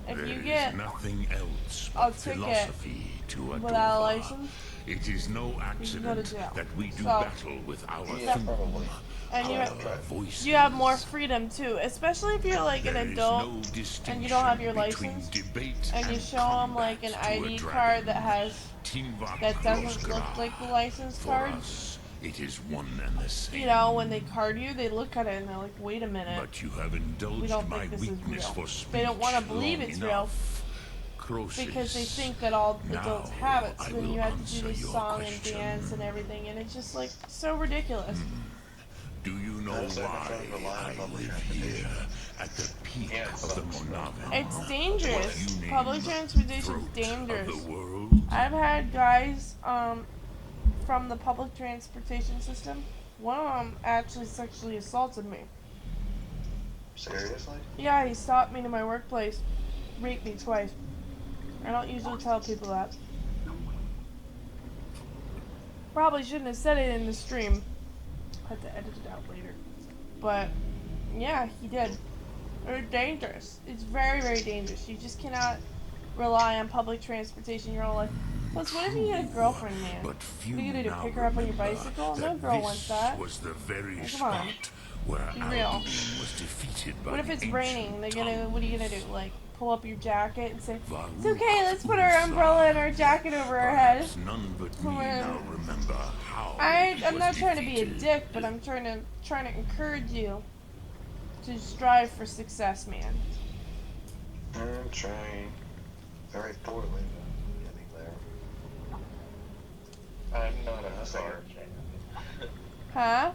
if There you is get nothing else a but ticket philosophy to a without a Dova. license, It is no you can go to accident jail. that we do So- battle with our Yeah, thumb, probably. and you our have, voices. you have more freedom too, especially if you're like an There is adult no distinction and you don't have your between license, debate and you show them like an combat to a ID dragon. card that has Tinvak that doesn't look Roskra. like the license For card. us, it is one and the same. You know, when they card you, they look at it and they're like, "Wait a minute, But you have we indulged don't my think this is weakness real." for speech They don't want to believe long it's enough. Croesus. because they think that all adults Now have it. So I then will you have to answer do this your song question. and dance and everything, and it's just like so ridiculous. Do you know How does that why affect reliable I public live here transportation? at the peak Yeah, it of the sucks. Monavan? It's dangerous. What you Public name transportation's throat dangerous. Of the world? I've had guys from the public transportation system. One of them actually sexually assaulted me. Seriously? Yeah, he stopped me to my workplace, raped me twice. I don't usually tell people that. Probably shouldn't have said it in the stream. Have to edit it out later. But yeah, he did. They're dangerous. It's very, very dangerous. You just cannot rely on public transportation your whole life. Plus, what if you get a girlfriend, man? But few What are you gonna do? now Pick her up on your remember bicycle? No that girl this wants that. was the very Like, come on. spot where Be real. Alduin was defeated by What if the it's ancient raining? What are you gonna do? Like, pull up your jacket and say, Varuk "It's okay, let's put our Uza. umbrella and our jacket over our head." Perhaps none but me Come on. now remember how I'm he was not trying to be a defeated. dick, but I'm trying to encourage you to strive for success, man. I'm trying very poorly, but getting there. I'm not a car fan. Huh?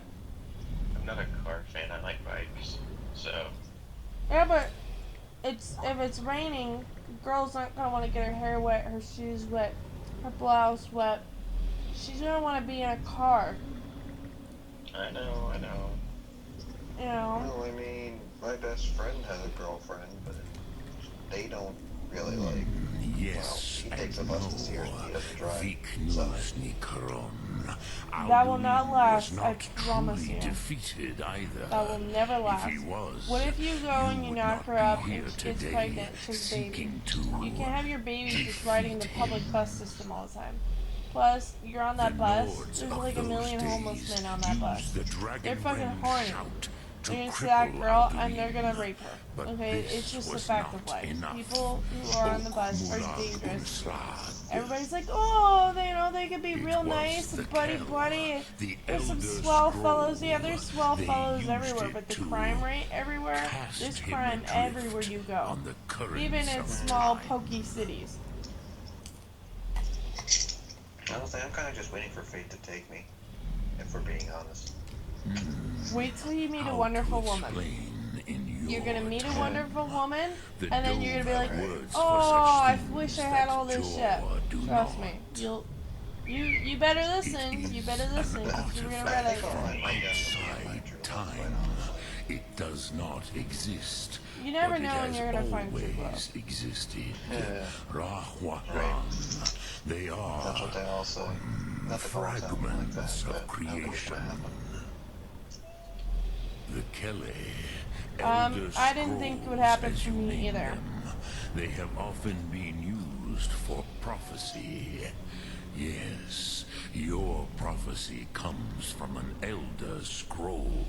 I'm not a car fan. I like bikes. So, Yeah, but if it's raining, the girl's not gonna want to get her hair wet, her shoes wet, her blouse wet. She's gonna want to be in a car. I know. You know. Well, I mean, my best friend has a girlfriend, but they don't really like. Yes, Well, he takes and a bus to see her, he doesn't drive, Viknusni Karon. That will not Alduin last, was I not promise truly you. defeated either. That will never last. If he was, What if you go and you would knock not her be up here and she gets today pregnant, she's a baby? seeking to You can't have your baby just riding the defeat public him. bus system all the time. Plus, you're on that The bus, lords there's of like a those million days homeless men on that used bus. the dragon They're fucking ring horny. shout to they're gonna see that cripple girl Alduin, and they're gonna rape her. but Okay, this it's just a was fact of not life. enough. People who are on the bus are Okmula dangerous. Gunslag. Everybody's like, oh, they, you know, they could be It real was nice, the buddy, Kell, buddy. the There's some Elder swell fellows. Yeah, Scroll. there's swell They fellows used everywhere, it but the to crime rate everywhere, cast there's him crime adrift everywhere you go. on the currents Even in of small, time. pokey cities. Honestly, I'm kind of just waiting for fate to take me, if we're being honest. Wait till you meet a How wonderful to woman. explain in You're gonna your meet a tongue wonderful woman, the and then you're gonna be like, dove words for oh, such I things wish I that had all this shit. Jor do Trust not. me. You better listen. You better listen, because you're gonna I read think I'll it. find my destiny in my Outside true love, time, quite honestly. it does not exist. You never but know it when has you're gonna find true love. always existed. Yeah. Rahwaran. They are That's what they all say. Not the girls sound like that, fragments but of I don't think it's creation. gonna happen. The Kele. I didn't think it would happen to me either. They have often been used for prophecy. Yes, your prophecy comes from an Elder Scroll.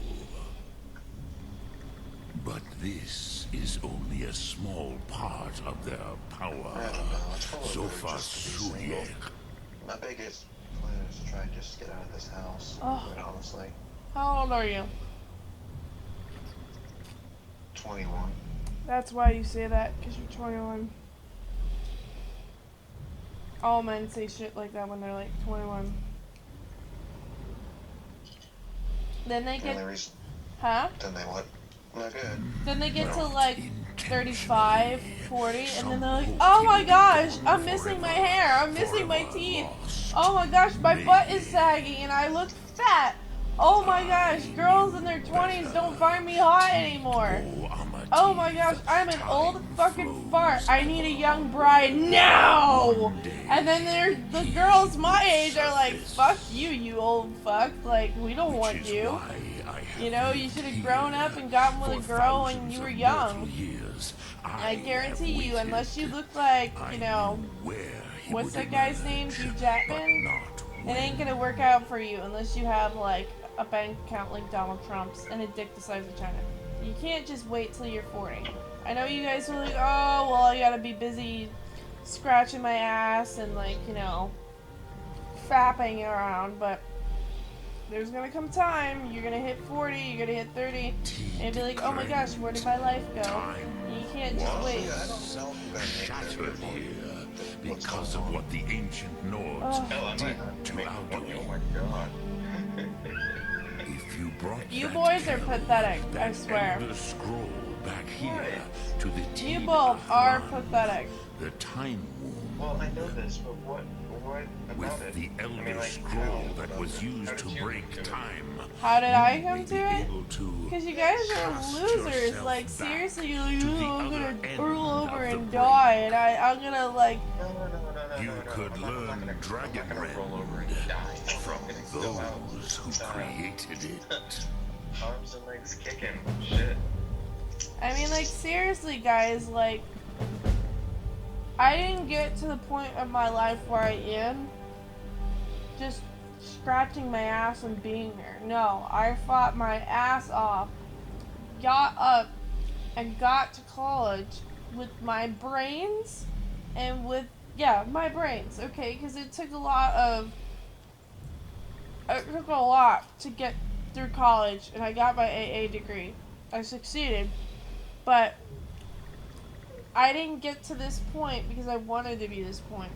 But this is only a small part of their power. I don't know. It's probably So better far, just to be single. Suryek. My biggest plan is to try and just get out of this house. Oh. Quite honestly, How old are you? 21. That's why you say that, because you're 21. All men say shit like that when they're like 21. Then they The only get, reason. huh? Then they what? Not good. Then they get to Not like intentionally. 35, 40, and Some then they're like, hope oh my you gosh, become I'm missing my forever, hair, I'm missing my forever teeth. lost. Oh my gosh, my butt is Maybe. saggy and I look fat. Oh my gosh, girls in their 20s don't find me hot anymore. Oh my gosh, I'm an old fucking fart. I need a young bride now! And then the girls my age are like, fuck you, you old fuck. Like, we don't want you. You know, you should have grown up and gotten with a girl when you were young. I guarantee you, unless you look like, you know, what's that guy's name? Hugh Jackman? It ain't gonna work out for you unless you have, like, a bank account like Donald Trump's and a dick the size of China. You can't just wait till you're 40. I know you guys are like, oh, well, I gotta be busy scratching my ass and, like, you know, fapping around, but there's gonna come time, you're gonna hit 40, you're gonna hit 30, and be like, oh my gosh, where did my life go? You can't just wait. Yeah, I don't know if I'm Shattered gonna make here it. because of what the ancient Nords Oh. Hell, I might did not to make one. Oh Alduin. my god. If you brought You that boys are Kell, pathetic, I that swear. Elder Scroll back here to the You Team both of are Ran, pathetic. the time womb, Well, I know this, but what about with it? the Elder I mean, like, Scroll how- that was how used did to you break do it? time. How did I you come may to be it? able to Because you guys are cast losers. yourself Like, back seriously, you're to like, the "Oh, I'm other gonna end roll of over the and break. die, and I'm gonna, like, No. You could I'm not learn gonna, Dragon I'm not gonna roll over Rend and die. from I'm gonna go out, those who created it. arms and legs kicking. Shit. I mean, like, seriously, guys, like, I didn't get to the point of my life where I am just scratching my ass and being there. No, I fought my ass off, got up, and got to college with my brains and with, yeah, my brains, okay? Because it took a lot to get through college, and I got my AA degree. I succeeded, but I didn't get to this point because I wanted to be this point.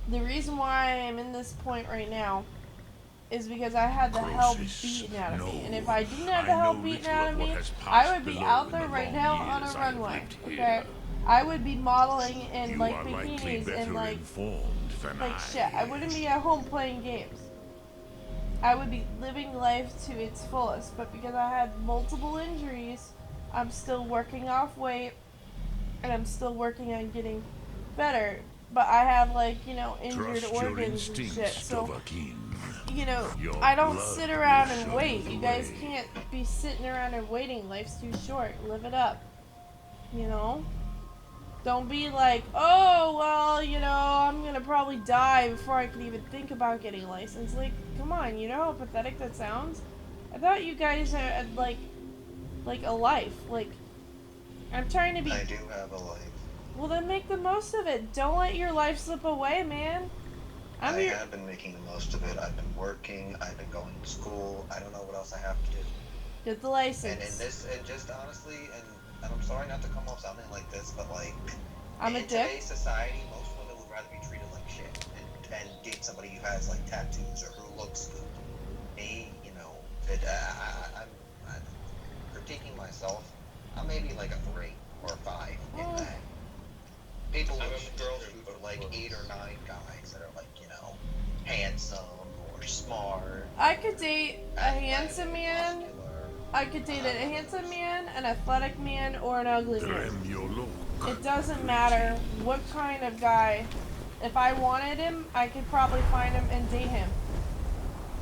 The reason why I am in this point right now is because I had the hell Croesus, beaten out of me. no. And if I didn't have the I hell know beaten little out of of what me, has I passed would be below out in there the right long now on a years I have runway. lived Okay? here. I would be modeling in You like are likely bikinis better and like informed than shit. I wouldn't be at home playing games. I would be living life to its fullest, but because I had multiple injuries, I'm still working off weight, and I'm still working on getting better. But I have, like, you know, injured Trust your organs and shit, instincts, so, Dovahkiin. you know, Your I don't blood sit will around show and you wait. the You guys way. can't be sitting around and waiting. Life's too short. Live it up. You know? Don't be like, oh, well, you know, I'm gonna probably die before I can even think about getting a license. Like, come on, you know how pathetic that sounds? I thought you guys had like a life. Like, I'm trying to be. I do have a life. Well, then make the most of it. Don't let your life slip away, man. I have been making the most of it. I've been working. I've been going to school. I don't know what else I have to do. Get the license. And in this, and just honestly, and I'm sorry not to come off sounding like this, but like, I'm a in dick. today's society, most women would rather be treated like shit and date somebody who has like tattoos or who looks good. Me, you know, I'm critiquing myself. I'm maybe like a 3 or a 5 in that. People with girls who are like 8 or 9 guys that are like, you know, handsome or smart. I could date a handsome man. Muscular. I could date a handsome man, an athletic man, or an ugly man. It doesn't matter what kind of guy. If I wanted him, I could probably find him and date him.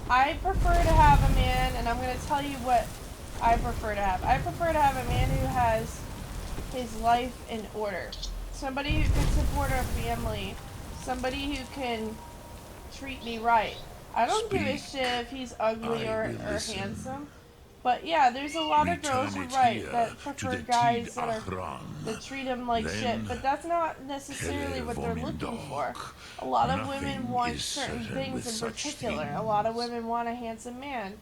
I prefer to have a man, and I'm going to tell you what I prefer to have. I prefer to have a man who has his life in order. Somebody who can support our family. Somebody who can treat me right. I don't give a shit if he's ugly or handsome. But yeah, there's a lot of girls, you're right, that prefer guys that treat them like shit. But that's not necessarily what they're looking for. A lot of women want certain things in particular. A lot of women want a handsome man.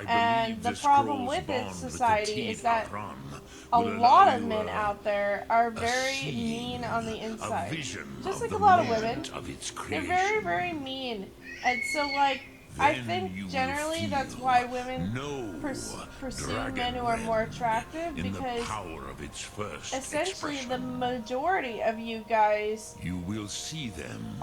And the problem with this society is that a lot of men out there are very mean on the inside. Just like a lot of women. They're very, very mean. And so, like, I think generally that's why women pursue men who are more attractive, because essentially the majority of you guys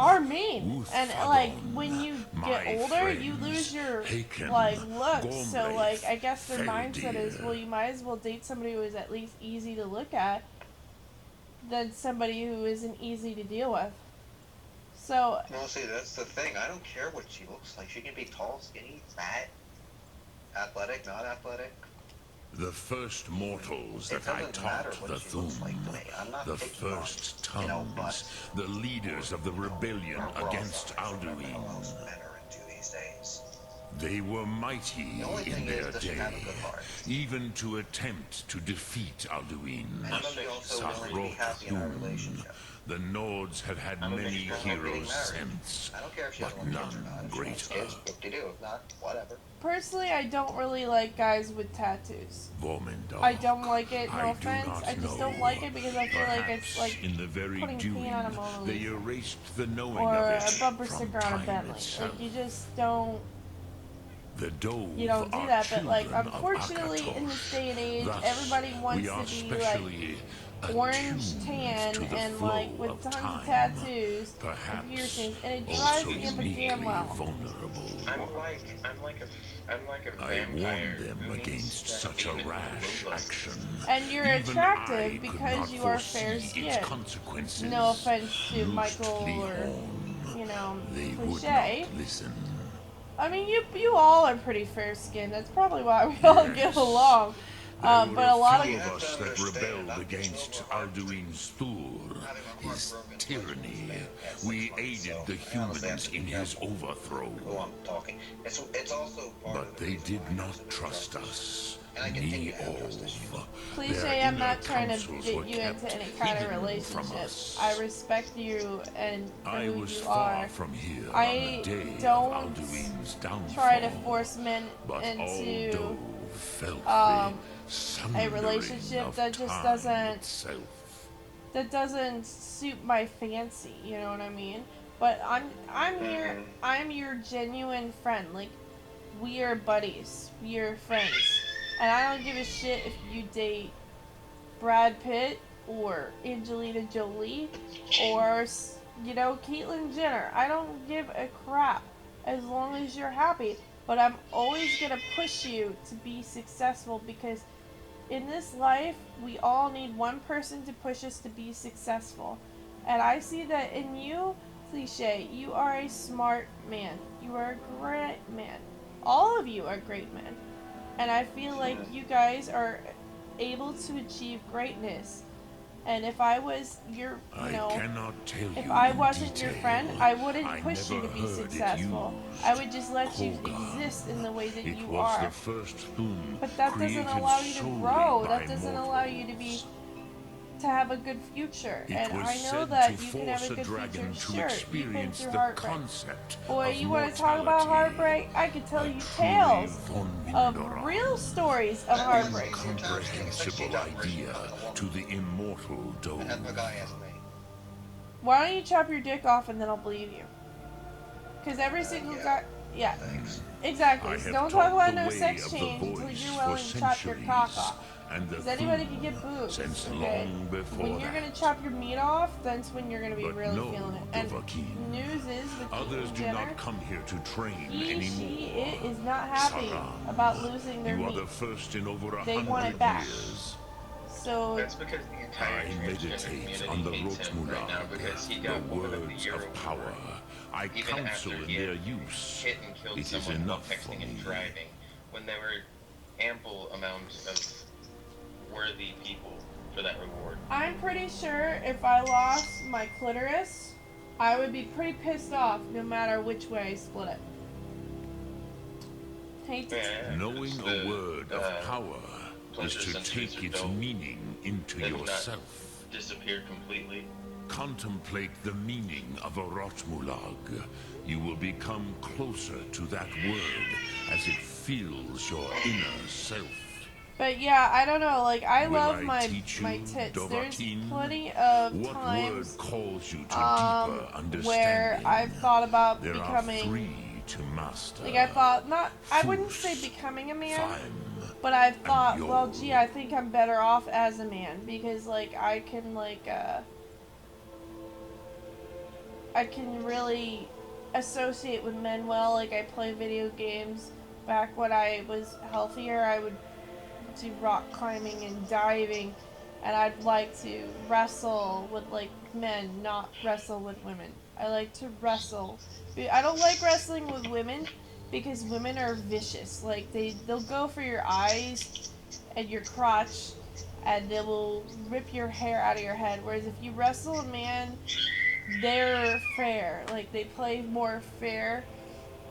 are mean. And like when you get older, you lose your like looks. So like I guess their mindset is, well, you might as well date somebody who is at least easy to look at than somebody who isn't easy to deal with. So, well, see, that's the thing. I don't care what she looks like. She can be tall, skinny, fat, athletic, not athletic. The first mortals that I taught the Thum, the first tongues, the leaders of the rebellion against Alduin. They were mighty in their day, even to attempt to defeat Alduin. The Nords have had many heroes since, but none greater. Personally, I don't really like guys with tattoos. I don't like it, no offense. I just don't like it because I feel like it's like putting paint on a Mona Lisa. Or a bumper sticker on a Bentley. Like, you just don't... You don't do that, but like, unfortunately, in this day and age, everybody wants to be like orange tan and like with tons of tattoos and piercings, and it drives me up a damn well. I'm like a vampire. I warned them against such a rash action. And you're attractive because you are fair-skinned. No offense to Michael or, you know, Cliche. I mean, you all are pretty fair-skinned. That's probably why we all get along. But a lot of us that rebelled against Alduin's Thur, his tyranny. We aided the humans in his overthrow. But they did not trust us. Cliche, I'm not trying to get you into any kind of relationship. I respect you and who you are. I don't try to force men into a relationship that just doesn't suit my fancy, you know what I mean? But I'm your genuine friend. Like, we are buddies, we are friends. And I don't give a shit if you date Brad Pitt or Angelina Jolie or, you know, Caitlyn Jenner. I don't give a crap as long as you're happy. But I'm always gonna push you to be successful, because in this life, we all need one person to push us to be successful. And I see that in you, Cliche. You are a smart man. You are a great man. All of you are great men. And I feel like you guys are able to achieve greatness And if I was your, I cannot tell you if I in wasn't your detail. friend, I wouldn't I push you never to be heard it successful. used. I would just let you Koga. exist in the way that It you was are. the first boon But that doesn't created allow you to solely grow. by That doesn't allow you to be, mortals. to have a good future. It And was I know said that to you can have force a a good dragon future. to Sure, you've been experience through the heartbreak. concept Boy, of you want to talk about mortality. heartbreak? I could tell A you truly tales von of Mindoran. real stories of That was heartbreak. a few times taking Incomprehensible 16 operations idea on the wall. to the immortal I had the dome. guy ask me. Why don't you chop your dick off and then I'll believe you? Because every single Yeah. guy, yeah, Thanks. exactly. I So have don't talk taught about the no way sex of the change until voice you're for willing to chop your cock centuries, off. and the Because anybody can food get boobs. since Okay? long before When you're gonna that. chop your meat off, that's when you're gonna be But really no, feeling it. And Dovahkiin. news is with Others Caitlyn do Jenner, not come here to train he, anymore. she, it is not happy Saran, about losing their you are meat. the first in over They want it 100 back. years. So That's because the entire I transgender meditate community on the hates him right now because he Rotmulag, got the Woman of the words Year of award, power. I even counsel after in he their had use. hit and killed It is someone while enough for texting me. and driving, when there were ample amounts of worthy people for that reward. I'm pretty sure if I lost my clitoris, I would be pretty pissed off no matter which way I split it. Hate to Yeah, Knowing it's a the, word of power is pleasure to sensors take its don't- meaning into they have not yourself. disappeared completely. Contemplate the meaning of a Rotmulag. You will become closer to that word as it fills your inner self. But yeah, I don't know. Like I Will love I my teach my you, tits. There's Dovahkiin? plenty of What times word calls you to deeper understanding? where I've thought about There becoming. are 3 to master. Like I thought, not. I wouldn't say Fus, becoming a man, Fime, but I've thought, well, Yol. gee, I think I'm better off as a man because like I can I can really associate with men well. Like I play video games. Back when I was healthier, I would do rock climbing and diving, and I'd like to wrestle with like men, not wrestle with women. I like to wrestle. I don't like wrestling with women because women are vicious. Like they'll go for your eyes and your crotch, and they will rip your hair out of your head. Whereas if you wrestle a man, they're fair. Like they play more fair,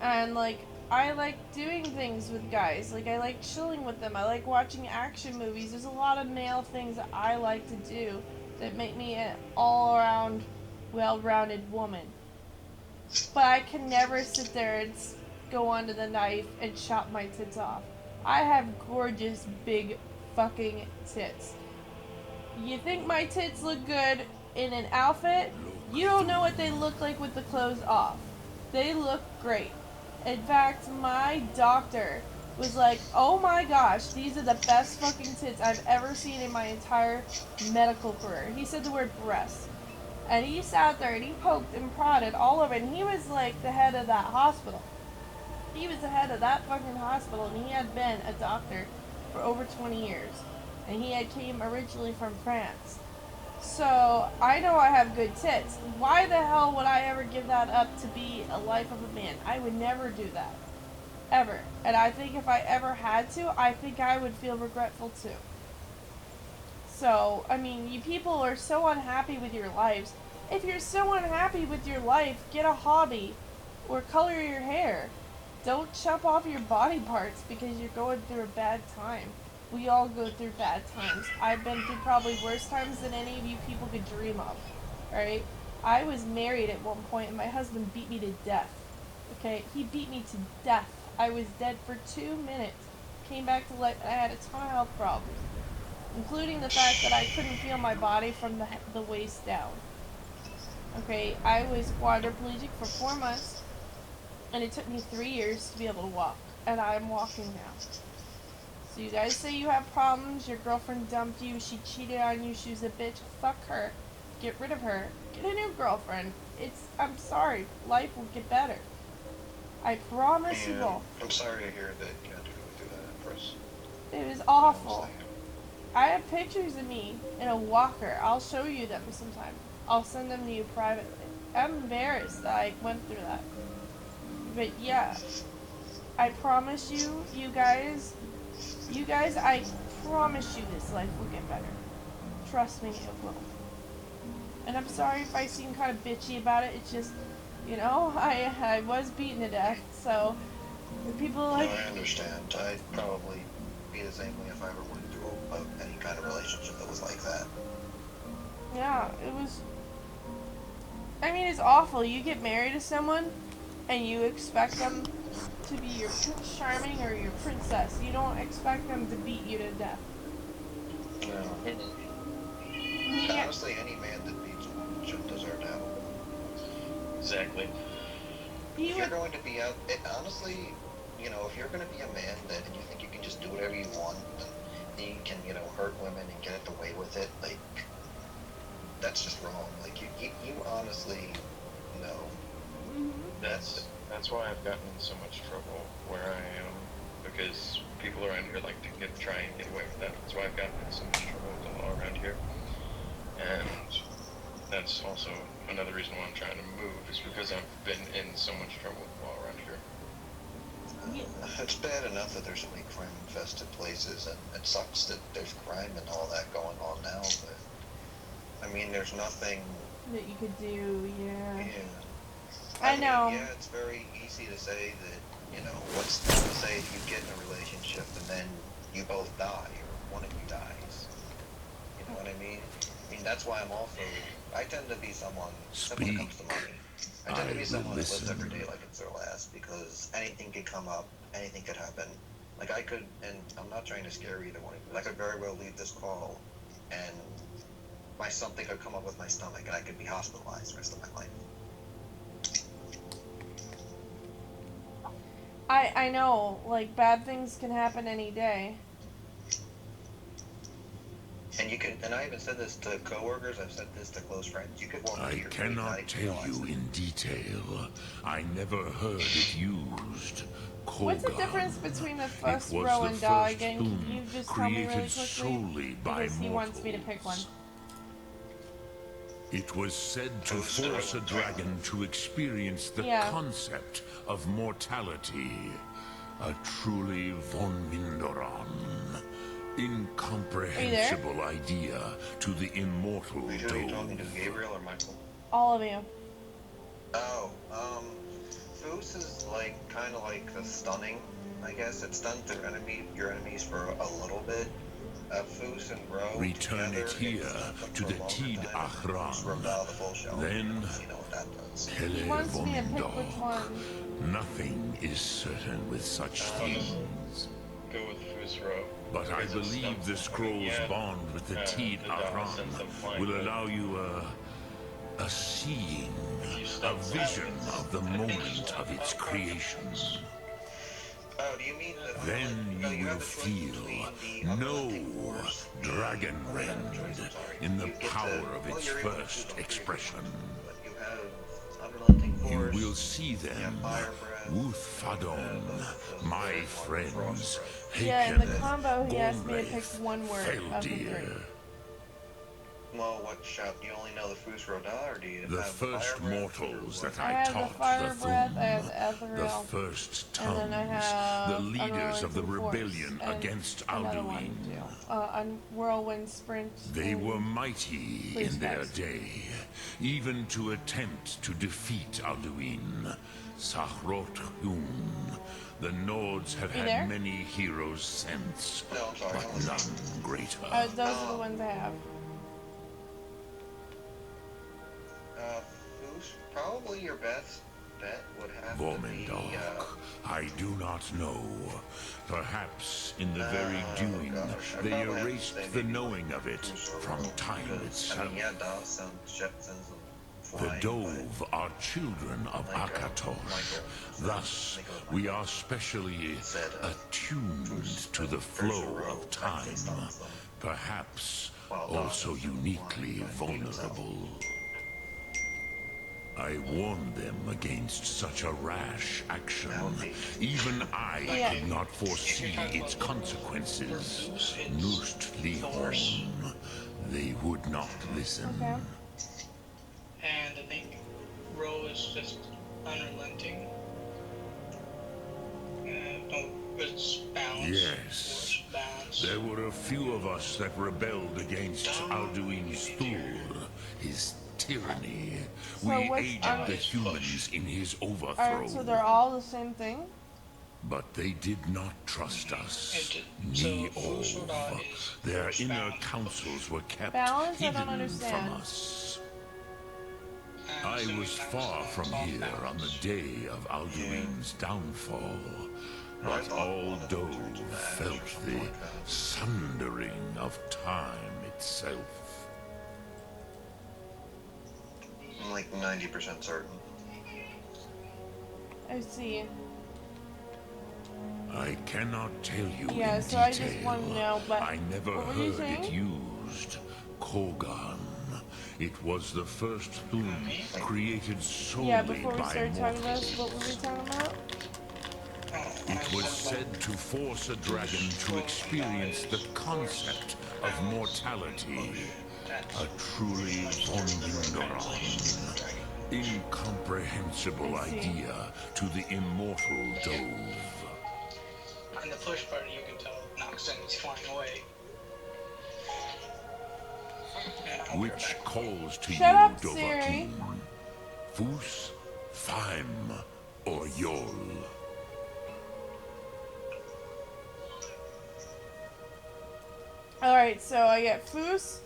and like I like doing things with guys. Like I like chilling with them. I like watching action movies. There's a lot of male things that I like to do that make me an all-around, well-rounded woman. But I can never sit there and go onto the knife and chop my tits off. I have gorgeous, big, fucking tits. You think my tits look good in an outfit? You don't know what they look like with the clothes off. They look great. In fact, my doctor was like, oh my gosh, these are the best fucking tits I've ever seen in my entire medical career. He said the word breast. And he sat there and he poked and prodded all over, and he was like the head of that hospital. He was the head of that fucking hospital, and he had been a doctor for over 20 years. And he had came originally from France. So, I know I have good tits. Why the hell would I ever give that up to be a life of a man? I would never do that. Ever. And I think if I ever had to, I think I would feel regretful too. So, I mean, you people are so unhappy with your lives. If you're so unhappy with your life, get a hobby or color your hair. Don't chop off your body parts because you're going through a bad time. We all go through bad times. I've been through probably worse times than any of you people could dream of. Alright? I was married at one point and my husband beat me to death. Okay? He beat me to death. I was dead for 2 minutes. Came back to life and I had a ton of health problems. Including the fact that I couldn't feel my body from the waist down. Okay? I was quadriplegic for 4 months. And it took me 3 years to be able to walk. And I'm walking now. So you guys say you have problems, your girlfriend dumped you, she cheated on you, she was a bitch, fuck her. Get rid of her. Get a new girlfriend. I'm sorry, life will get better. I promise you will. I'm sorry to hear that you had to go through that, Empress. It was I awful. understand. I have pictures of me in a walker. I'll show you them sometime. I'll send them to you privately. I'm embarrassed that I went through that. But yeah, I promise you, you guys, I promise you this life will get better. trust me, it will. And I'm sorry if I seem kind of bitchy about it. It's just, you know, I was beaten to death, so people like. No, I understand. I'd probably be the same way if I ever went through any kind of relationship that was like that. Yeah, it was. I mean, it's awful. You get married to someone, and you expect them to be your Prince Charming or your princess. You don't expect them to beat you to death. No. Yeah. Honestly, any man that beats a woman should deserve to have a woman. Exactly. If you're going to be out, honestly, you know, if you're going to be a man that you think you can just do whatever you want, and you can, you know, hurt women and get away with it, like, that's just wrong. Like, you honestly know. That's why I've gotten in so much trouble where I am, because people around here like to try and get away with that. That's why I've gotten in so much trouble with the law around here, and that's also another reason why I'm trying to move, is because I've been in so much trouble with the law around here. It's bad enough that there's so many crime-infested places, and it sucks that there's crime and all that going on now, but, I mean, there's nothing that you could do, yeah. I know. Yeah, it's very easy to say that, you know, what's to say if you get in a relationship and then you both die, or one of you dies. You know what I mean? I mean, that's why I tend to be someone, when it comes to money, I tend to be someone that lives every day like it's their last, because anything could come up, anything could happen. Like, I could, and I'm not trying to scare either one of you, but I could very well leave this call, and something could come up with my stomach, and I could be hospitalized the rest of my life. I know, like, bad things can happen any day. And you can, and I even said this to coworkers, I've said this to close friends, you could walk into I your cannot tell you in detail. I never heard it used. What's the Kogan. difference between the It first was row the and Daw first again? tomb Can you just tell me really created quickly? solely by Because he wants me to pick one. mortals. It was said to force a dragon to experience the concept of mortality. A truly von Mindoran, incomprehensible idea to the immortal Are you talking to dove. Gabriel or Michael? All of you. Oh, Foos is like, kind of like the stunning, I guess. It stuns your enemies for a little bit. Foos and Ro Return it here to the Tid Achran. Then, you know what that does. He wants me to pick which one. Nothing is certain with such things. Go with Fusro. But I believe the scroll's bond with the Tid Achran will allow you a seeing, a vision of the moment of its creation. Oh, do you mean that? Then you will feel, know, Dragon Rend in the power of its first expression. You have unrelenting You force. will see them, Uthfadon, my friends, Yeah, in the Haken, combo he asked me to pick Gormlaith, one word of the three. Feldir. Well, what shop? Do you only know the Foos Roda, or do you The have first Fire Breath, mortals or that I I have the taught fire the breath, I have Thum, the the ethereal, first and tongues, then I have the leaders of the unrelenting force, rebellion and against another Alduin. one too. Whirlwind sprint. They and were mighty Please in their next. day, even to attempt to defeat Alduin. Sahrot Hun. The Nords have You had there? many heroes since, No, I'm sorry, but none greater. Those are the ones I have. Foos, probably your best bet would have to be, Vormendok, I do not know. Perhaps in the very doing, gosh, I they probably have to erased say the maybe knowing of it Foos or from Ro, time because, itself. I mean, yeah, Daw sends them The flying, Dove are children of Like, Akatosh. Michael Thus, we are specially said, attuned Foos, to the there's a flow Ro of that time. stuns them. Perhaps Well, Daw also sends them uniquely flying, but vulnerable. I warned them against such a rash action. Even I could not foresee its consequences. Nust Lihorn. They would not listen. Okay. And I think Ro is just unrelenting. It's balance. Yes. Balance. There were a few of us that rebelled against Alduin's Thul, his tyranny. So We what's aided the humans in his overthrow. Alright, so they're all the same thing? But they did not trust us, So me or Fusora is their force inner bound. counsels were kept Balance? I don't hidden understand. from us. I'm I assuming was that far was from off here on the balance. day of Alduin's downfall, but all Dove felt the sundering of time itself. I'm like 90% certain. I see. I cannot tell you Yeah, in so I detail. just want to know, but I never what were you heard it saying? used. Kogan. It was the first Thum created solely Yeah, before we by started talking about mortals. this, what were we talking about? It was said to force a dragon to experience the concept of mortality. A truly von Wunderung. Incomprehensible I see. idea to the immortal Dove. On the push button, you can tell Noxen's flying away. Yeah, I'll be right Which back. calls to Shut you, up, Siri. Dovahkiin? Fus, Faim, or Yol? Alright, so I get Foos,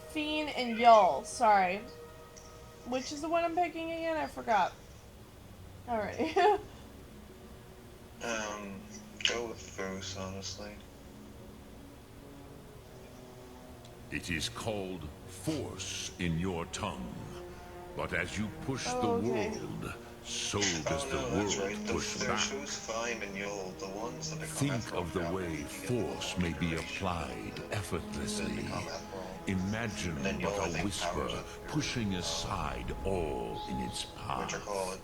Fiend, and Yul. Sorry. Which is the one I'm picking again? I forgot. Alright. Go with Foos, honestly. It is called force in your tongue. But as you push the okay. world, so does the that's world right. push There's back. Foos, Faim, and Yul, the ones that are Think of the way force may be applied effortlessly. Imagine And then but Yul, I a think, whisper powers up your, pushing aside all in its what you path. call it,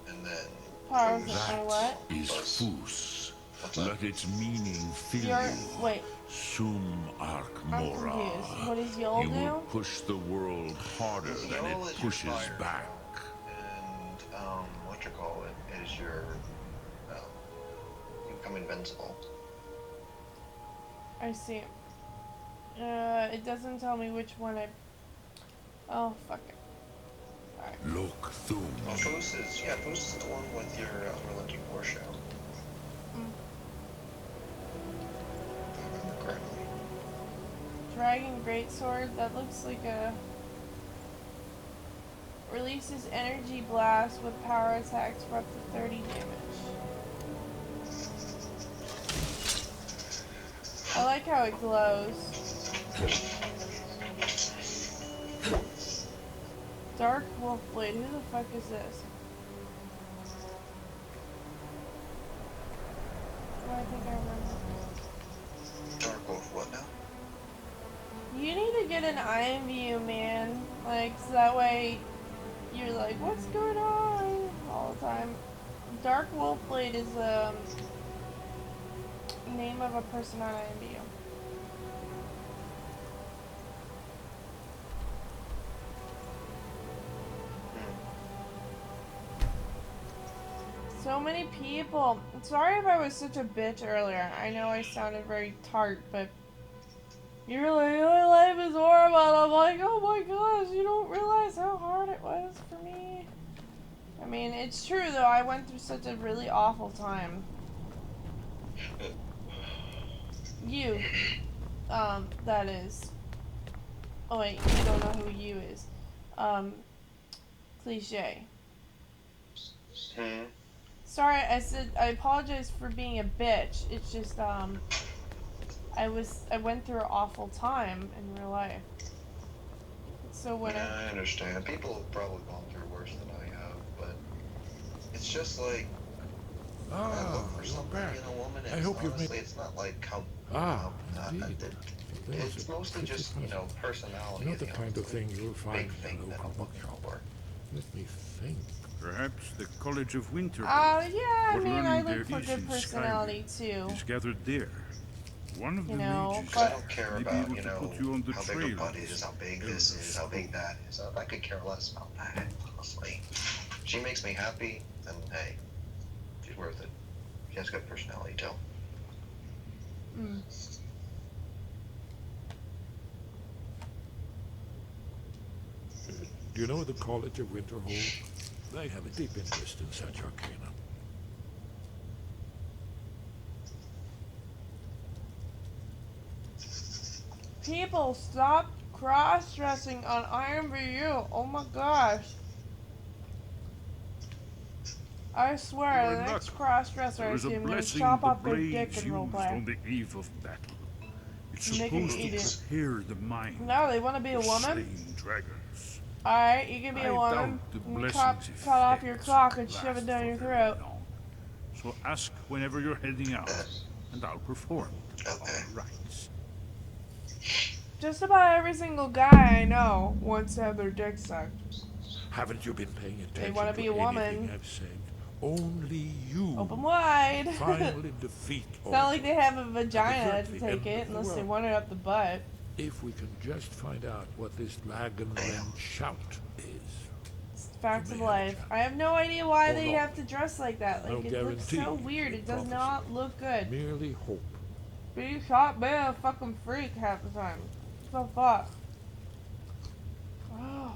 and then Powers Foos. up my That what? is Fus. What's that? Let its meaning fill You're, you. wait, Sum arc I'm mora. confused. What does Yul You do? will push the world harder than Yul it is your pushes fire back. And what you call it is your you become invincible. I see. It doesn't tell me which one I... Oh, fuck it. Alright. Look Thum. Well, Foos is the one with your unrelenting war show. If I remember correctly. Dragon Greatsword, that looks like a... Releases energy blast with power attacks for up to 30 damage. I like how it glows. Dark Wolf Blade, who the fuck is this? Oh, I think I remember. Dark Wolf, what now? You need to get an eye view, man. Like, so that way you're like, what's going on? All the time. Dark Wolf Blade is name of a person on IMVU. So many people. Sorry if I was such a bitch earlier. I know I sounded very tart, but you were like, your life is horrible. I'm like, oh my gosh, you don't realize how hard it was for me. I mean, it's true though. I went through such a really awful time. You, that is. Oh wait, you don't know who you is. Cliche. Sorry, I apologize for being a bitch. It's just, I went through an awful time in real life. So when I understand. People have probably gone through worse than I have, but it's just like I look for you're something back. in a woman. I And hope you've honestly, made... it's not like how indeed. it's mostly just personality. Not the kind of thing you'll find big thing in a that local I'm looking bookshop. for. Let me think. Perhaps the College of Winter yeah, I what mean, I learning there look for is good in personality Skyrim too. is gathered there. One of You the know, mages I don't care may be about, able you to know, put you on the how big a trail butt of is, how big Elder this is, how big Scroll. that is. I could care less about that, honestly. She makes me happy, then hey, she's worth it. She has good personality too. Do you know the College of Winterhold? They have a deep interest in such arcana. People, stop cross-dressing on IMVU. Oh my gosh. I swear, You're the in next luck. cross-dresser There I is see, a I'm gonna blessing chop the off their blades dick and used roleplay. on the eve of battle. It's Make an supposed to idiot. prepare the mind No, they want to be a for woman? slaying dragons. Alright, you can be I a woman. doubt the You can blessing's cut off your effects cock and last shove it down for your very throat. long. So ask whenever you're heading out, and I'll perform all Okay. rites. Just about every single guy I know wants to have their dick sucked. Haven't you been paying attention wanna to be a anything woman. I've said? Only you Open wide. finally defeat It's not like they have a and vagina avert to the take end it of the unless they world. want it up the butt. If we can just find out what this dragon-rend shout is. It's facts of You may have a life. chance. I have no idea why Or they not. have to dress like that. No Like, it looks so guarantee weird. in It does prophecy. not look good. Merely hope. Be shot by a fucking freak half the time. What the fuck? Oh.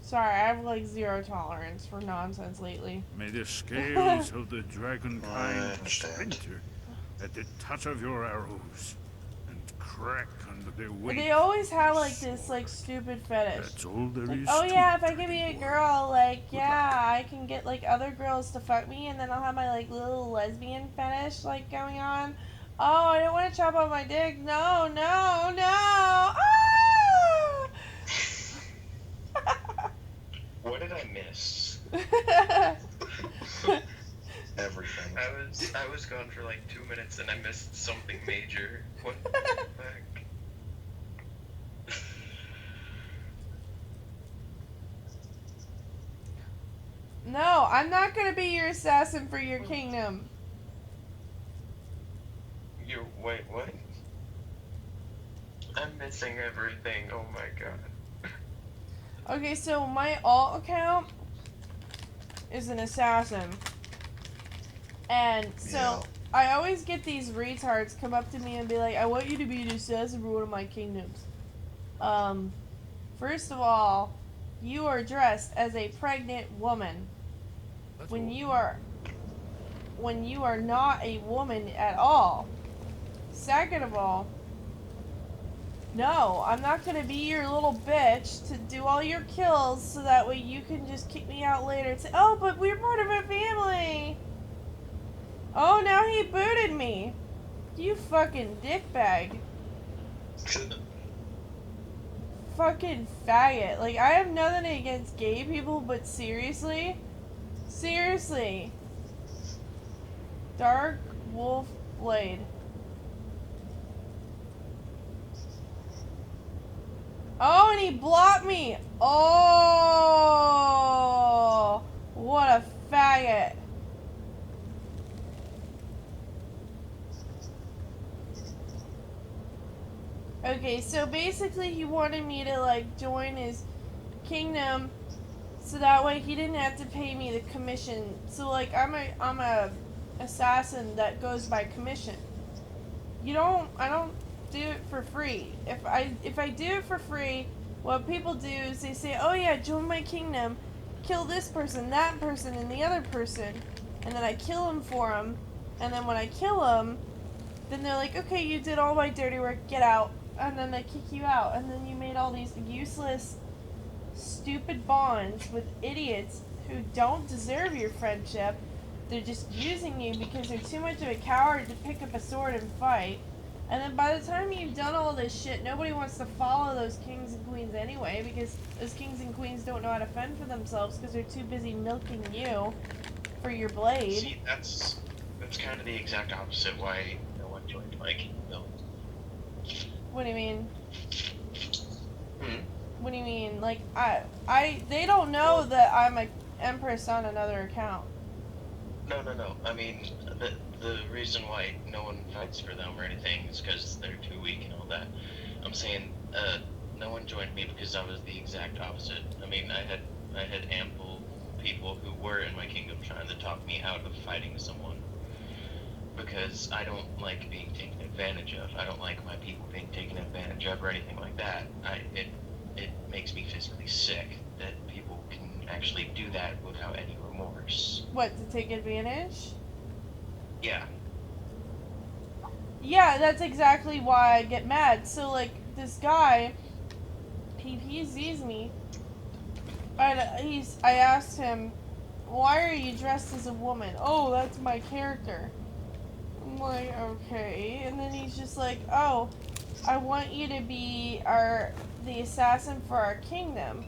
Sorry, I have like zero tolerance for nonsense lately. May the scales of the I dragonkind understand. splinter at the touch of your arrows and crack under their weight. They always have like this like stupid fetish. That's all there Like, is oh to yeah, it, if I can be a dragonborn. girl, like, Good yeah, luck. I can get like other girls to fuck me, and then I'll have my like little lesbian fetish like going on. Oh, I don't want to chop off my dick. No, no, no. Ah! What did I miss? Everything. I was gone for like 2 minutes and I missed something major. What the fuck? No, I'm not gonna be your assassin for your kingdom. Wait, what? I'm missing everything. Oh my god. Okay, so my alt account is an assassin. And so Yeah. I always get these retards come up to me and be like, I want you to be an assassin for one of my kingdoms. First of all, you are dressed as a pregnant woman. That's When all. you are not a woman at all. Second of all, no, I'm not gonna be your little bitch to do all your kills so that way you can just kick me out later and say, oh, but we're part of a family. Oh, now he booted me. You fucking dickbag. Fucking faggot. Like, I have nothing against gay people, but seriously? Seriously. Dark Wolf Blade. Oh, and he blocked me. Oh, what a faggot. Okay, so basically he wanted me to like join his kingdom so that way he didn't have to pay me the commission. So like I'm a assassin that goes by commission. I don't do it for free. If I do it for free, what people do is they say, "Oh yeah, join my kingdom, kill this person, that person, and the other person," and then I kill them for them. And then when I kill them, then they're like, "Okay, you did all my dirty work. Get out." And then they kick you out, and then you made all these useless, stupid bonds with idiots who don't deserve your friendship. They're just using you because they're too much of a coward to pick up a sword and fight. And then by the time you've done all this shit, nobody wants to follow those kings and queens anyway, because those kings and queens don't know how to fend for themselves because they're too busy milking you for your blade. See, that's kind of the exact opposite why no one joined my kingdom. What do you mean? Hmm? What do you mean? Like, they don't know that I'm a empress on another account. No. I mean, the reason why no one fights for them or anything is because they're too weak and all that. I'm saying, no one joined me because I was the exact opposite. I mean, I had ample people who were in my kingdom trying to talk me out of fighting someone. Because I don't like being taken advantage of. I don't like my people being taken advantage of or anything like that. It makes me physically sick that people actually do that without any remorse. What, to take advantage? Yeah. Yeah, that's exactly why I get mad. So, like, this guy, he sees me, and I asked him, why are you dressed as a woman? Oh, that's my character. I'm like, okay. And then he's just like, oh, I want you to be the assassin for our kingdom.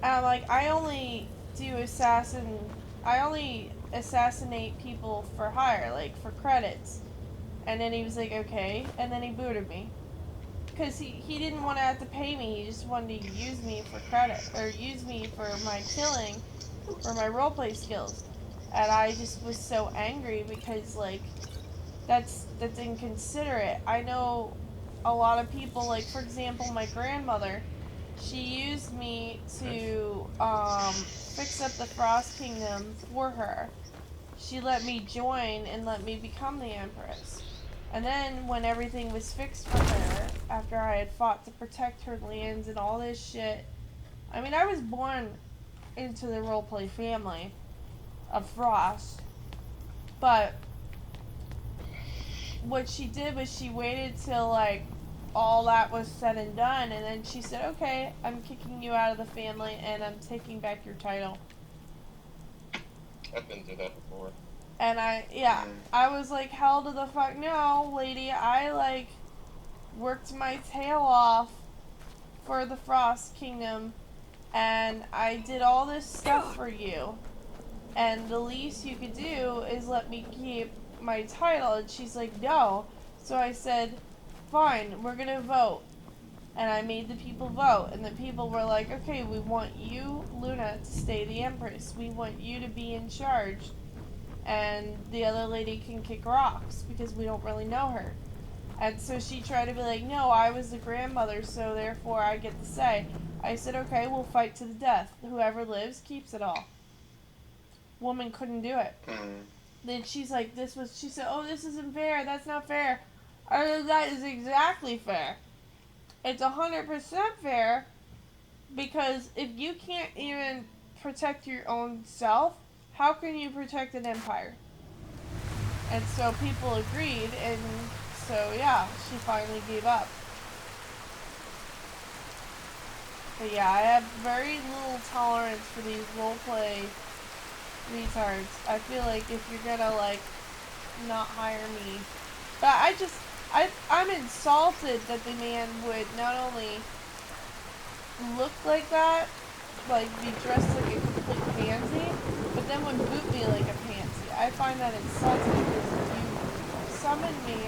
And I'm like, I only assassinate people for hire, like, for credits. And then he was like, okay. And then he booted me. Because he didn't want to have to pay me. He just wanted to use me for credit. Or use me for my killing. For my roleplay skills. And I just was so angry because, like, that's inconsiderate. I know a lot of people, like, for example, my grandmother. She used me to fix up the Frost Kingdom for her. She let me join and let me become the Empress. And then when everything was fixed for her, after I had fought to protect her lands and all this shit, I mean, I was born into the roleplay family of Frost, but what she did was she waited till, like, all that was said and done, and then she said, okay, I'm kicking you out of the family and I'm taking back your title. I've been through that before. And I was like, hell to the fuck no, lady. I, like, worked my tail off for the Frost Kingdom, and I did all this stuff for you, and the least you could do is let me keep my title. And she's like, no. So I said, fine, we're gonna vote. And I made the people vote, and the people were like, okay, we want you, Luna, to stay the Empress. We want you to be in charge. And the other lady can kick rocks because we don't really know her. And so she tried to be like, no, I was the grandmother, so therefore I get to say. I said, okay, we'll fight to the death. Whoever lives keeps it all. Woman couldn't do it. Then she's like, she said, oh, this isn't fair. That's not fair. I said, that is exactly fair. It's 100% fair, because if you can't even protect your own self, how can you protect an empire? And so people agreed, and so yeah, she finally gave up. But yeah, I have very little tolerance for these roleplay retards. I feel like if you're gonna, like, not hire me, but I'm insulted that the man would not only look like that, like be dressed like a complete pansy, but then would boot me like a pansy. I find that insulting because you summoned me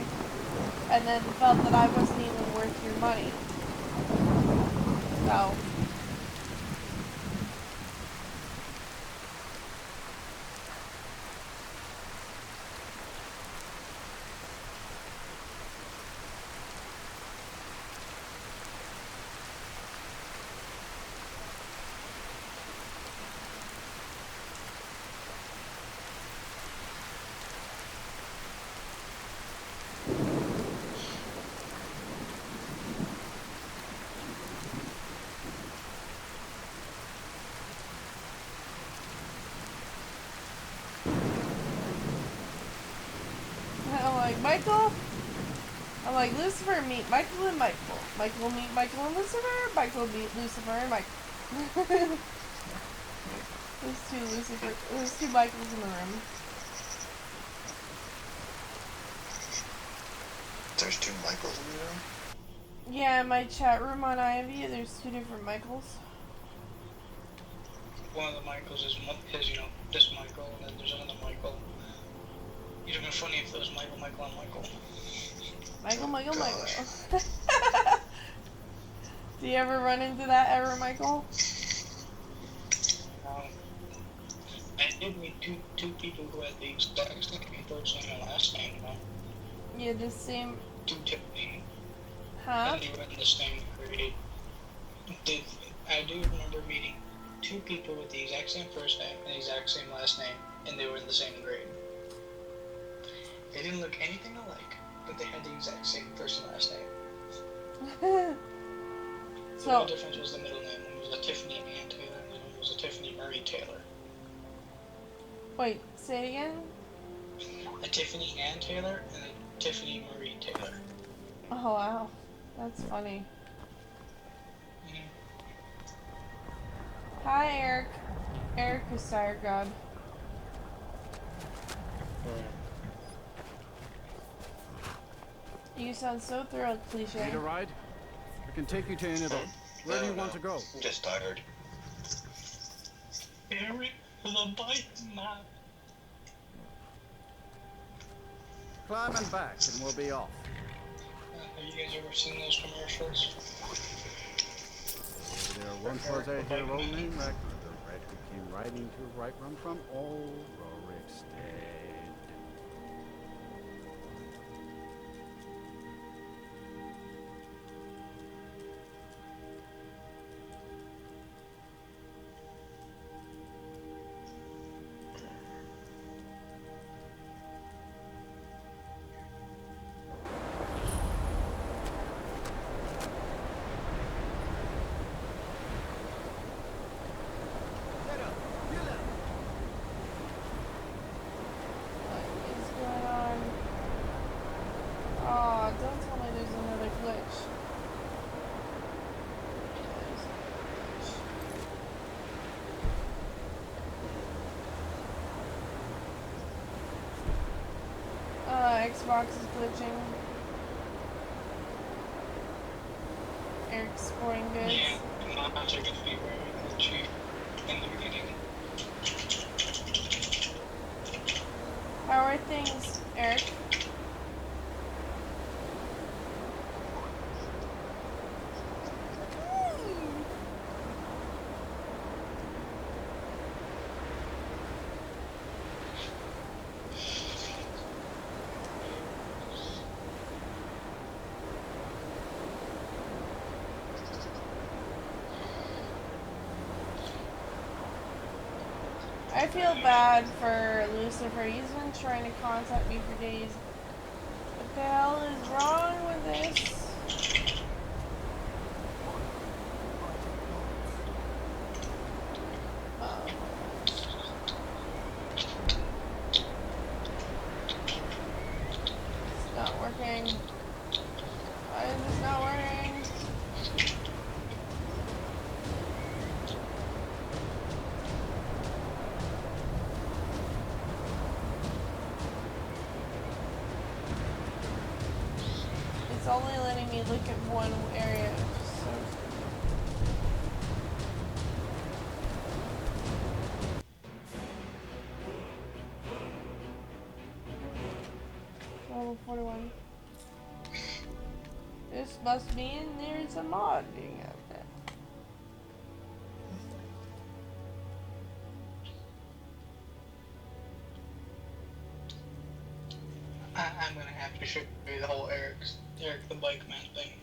and then felt that I wasn't even worth your money. So. Michael? I'm like, Lucifer meet Michael and Michael. Michael meet Michael and Lucifer. Michael meet Lucifer and Michael. There's two Michaels in the room. There's two Michaels in the room? Yeah, in my chat room on Ivy, there's two different Michaels. One of the Michaels is, you know, this Michael, and then there's another Michael. It would have been funny if it was Michael, Michael, and Michael. Michael. Do you ever run into that ever, Michael? I did meet two people who had the exact same first name and last name, though. Yeah, the same. Two Tiffany. Huh? And they were in the same grade. I do remember meeting two people with the exact same first name and the exact same last name, and they were in the same grade. They didn't look anything alike, but they had the exact same first and last name. So the difference was the middle name. One was a Tiffany and Taylor, and the other one was a Tiffany Marie Taylor. Wait, say it again? A Tiffany Ann Taylor and a Tiffany Marie Taylor. Oh wow, that's funny. Hi, Eric. Eric is Sire God. You sound so thrilled, cliche. Need a ride? I can take you to any of those. Where do you want to go? I'm just tired. Eric, the bike map. Climb and back, and we'll be off. Have you guys ever seen those commercials? There once was a hero named Ragnar the Red who came riding to right run from old Rorikstead. What is going on? Aw, don't tell me there's another glitch. There's a glitch. Xbox is glitching. Eric's sporting goods. Yeah, mods are gonna be very glitchy in the beginning. How are things, Eric? I feel bad for Lucifer. He's been trying to contact me for days. What the hell is wrong with this? It's not working. Why is this not working? It's only letting me look at one area. So level 41. This must mean there's a mod being out there. I'm gonna have to show you the whole Eric the bike man thing.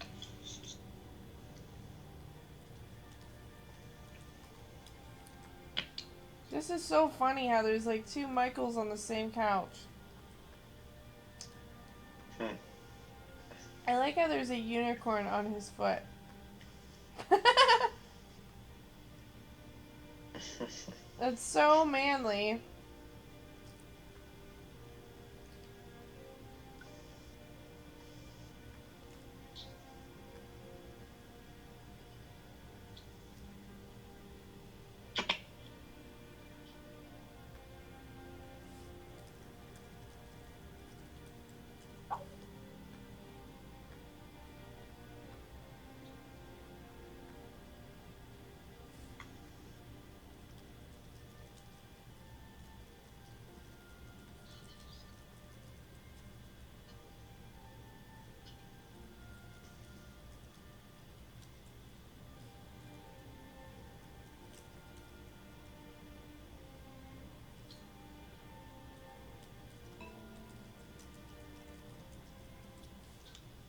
This is so funny how there's like two Michaels on the same couch. I like how there's a unicorn on his foot. That's so manly.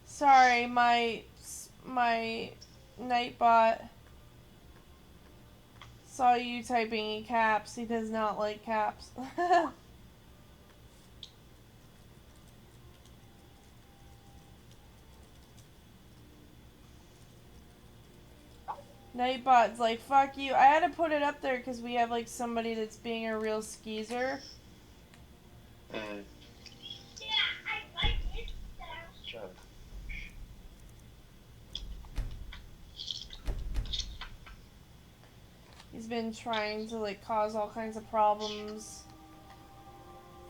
Sorry, my Nightbot saw you typing in caps. He does not like caps. Nightbot's like, fuck you. I had to put it up there because we have like somebody that's being a real skeezer. Mm. Sure. He's been trying to like cause all kinds of problems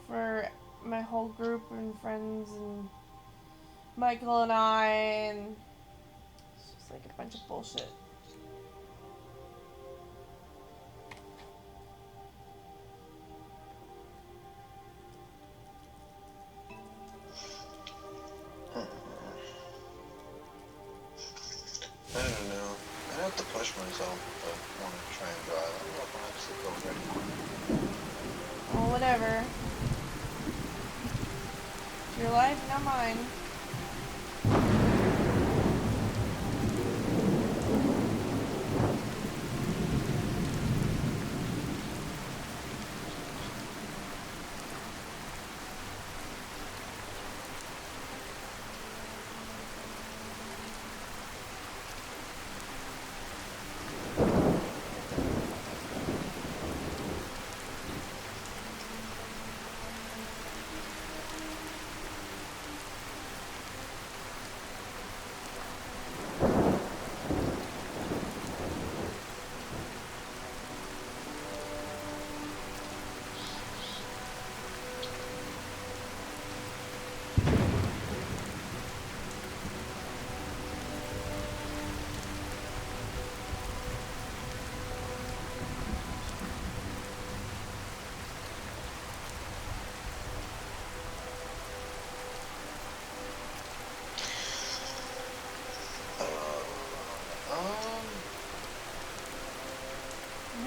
for my whole group and friends and Michael and I, and it's just like a bunch of bullshit. I don't know. I have to push myself if I want to try and drive. I don't know if I'm actually go ready. Well, whatever. It's your life, not mine.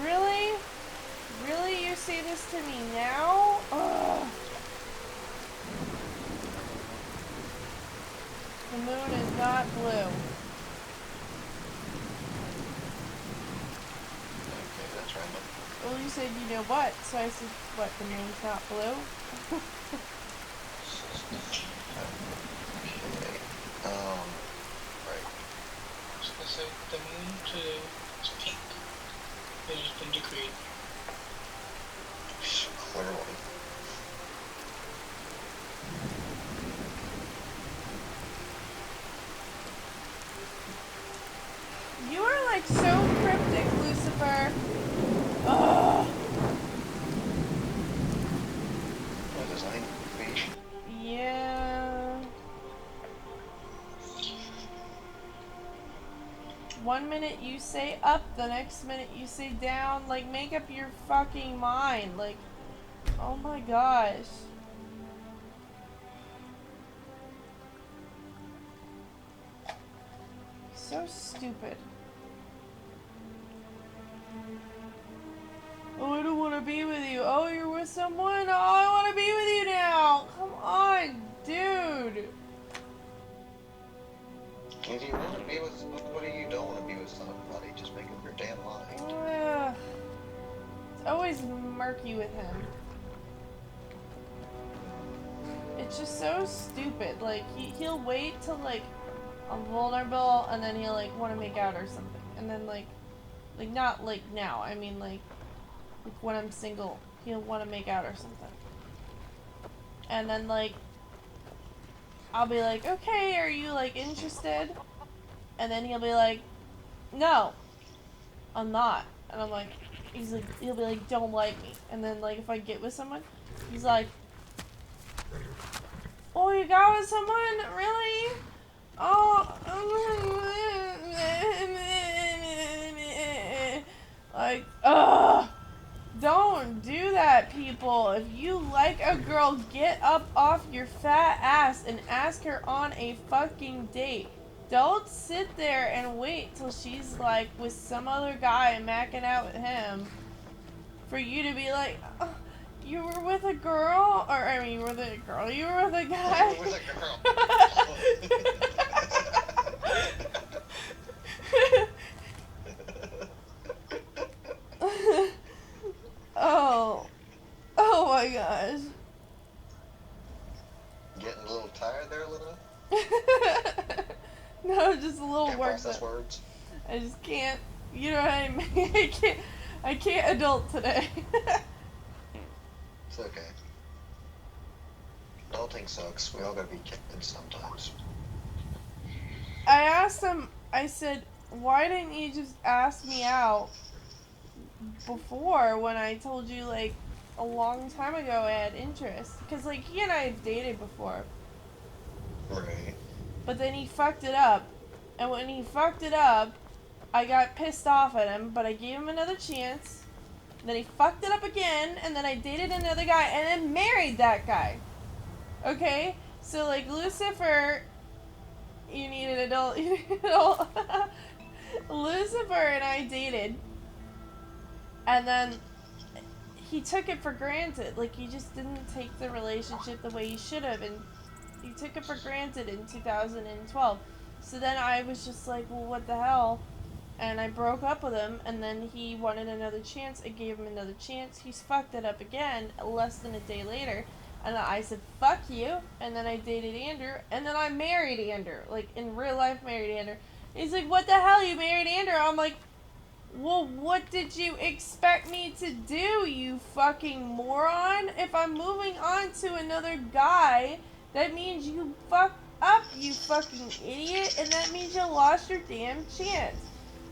Really? Really? You say this to me now? Ugh. The moon is not blue. Okay, that's random. Well, you said you know what, so I said, what, the moon's not blue? Okay. Right. I was gonna say, the moon today is pink. It has been decreed. Clearly. You are like so cryptic, Lucifer. Ugh. What is I be? Yeah. 1 minute you say up, the next minute you say down. Like, make up your fucking mind. Like, oh my gosh. So stupid. Oh, I don't want to be with you. Oh, you're with someone? Oh, I want to be with you now. Come on, dude. If you want to be with somebody, you don't want to be with somebody. Just make up your damn mind. Ugh. It's always murky with him. It's just so stupid. Like, he'll wait till, like, I'm vulnerable, and then he'll, like, want to make out or something. And then, like, not, like, now. I mean, like when I'm single, he'll want to make out or something. And then, like, I'll be like, okay, are you, like, interested? And then he'll be like, no, I'm not. And I'm like, he'll be like, don't like me. And then, like, if I get with someone, he's like, oh, you got with someone? Really? Oh, like, ugh. Don't do that, people. If you like a girl, get up off your fat ass and ask her on a fucking date. Don't sit there and wait till she's like with some other guy and macking out with him for you to be like, oh, you were with a girl? Or, I mean, you were with a girl. You were with a guy? You were with a girl. Oh my gosh. Getting a little tired there, Luna? No, just a little Can't worked process up. words. I just can't. You know what I mean? I can't adult today. It's okay. Adulting sucks. We all gotta be kids sometimes. I asked him, I said, why didn't you just ask me out before when I told you, like, a long time ago I had interest? Because, like, he and I have dated before. Right. But then he fucked it up. And when he fucked it up, I got pissed off at him, but I gave him another chance. Then he fucked it up again, and then I dated another guy, and then married that guy. Okay? So, like, Lucifer, you need an adult. You need an adult. Lucifer and I dated, and then he took it for granted. Like, he just didn't take the relationship the way he should have, and he took it for granted in 2012. So then I was just like, well, what the hell? And I broke up with him, and then he wanted another chance. I gave him another chance. He's fucked it up again less than a day later. And I said, fuck you. And then I dated Andrew, and then I married Andrew. Like, in real life, married Andrew. He's like, what the hell, you married Andrew? I'm like, well, what did you expect me to do, you fucking moron? If I'm moving on to another guy, that means you fucked up, you fucking idiot, and that means you lost your damn chance.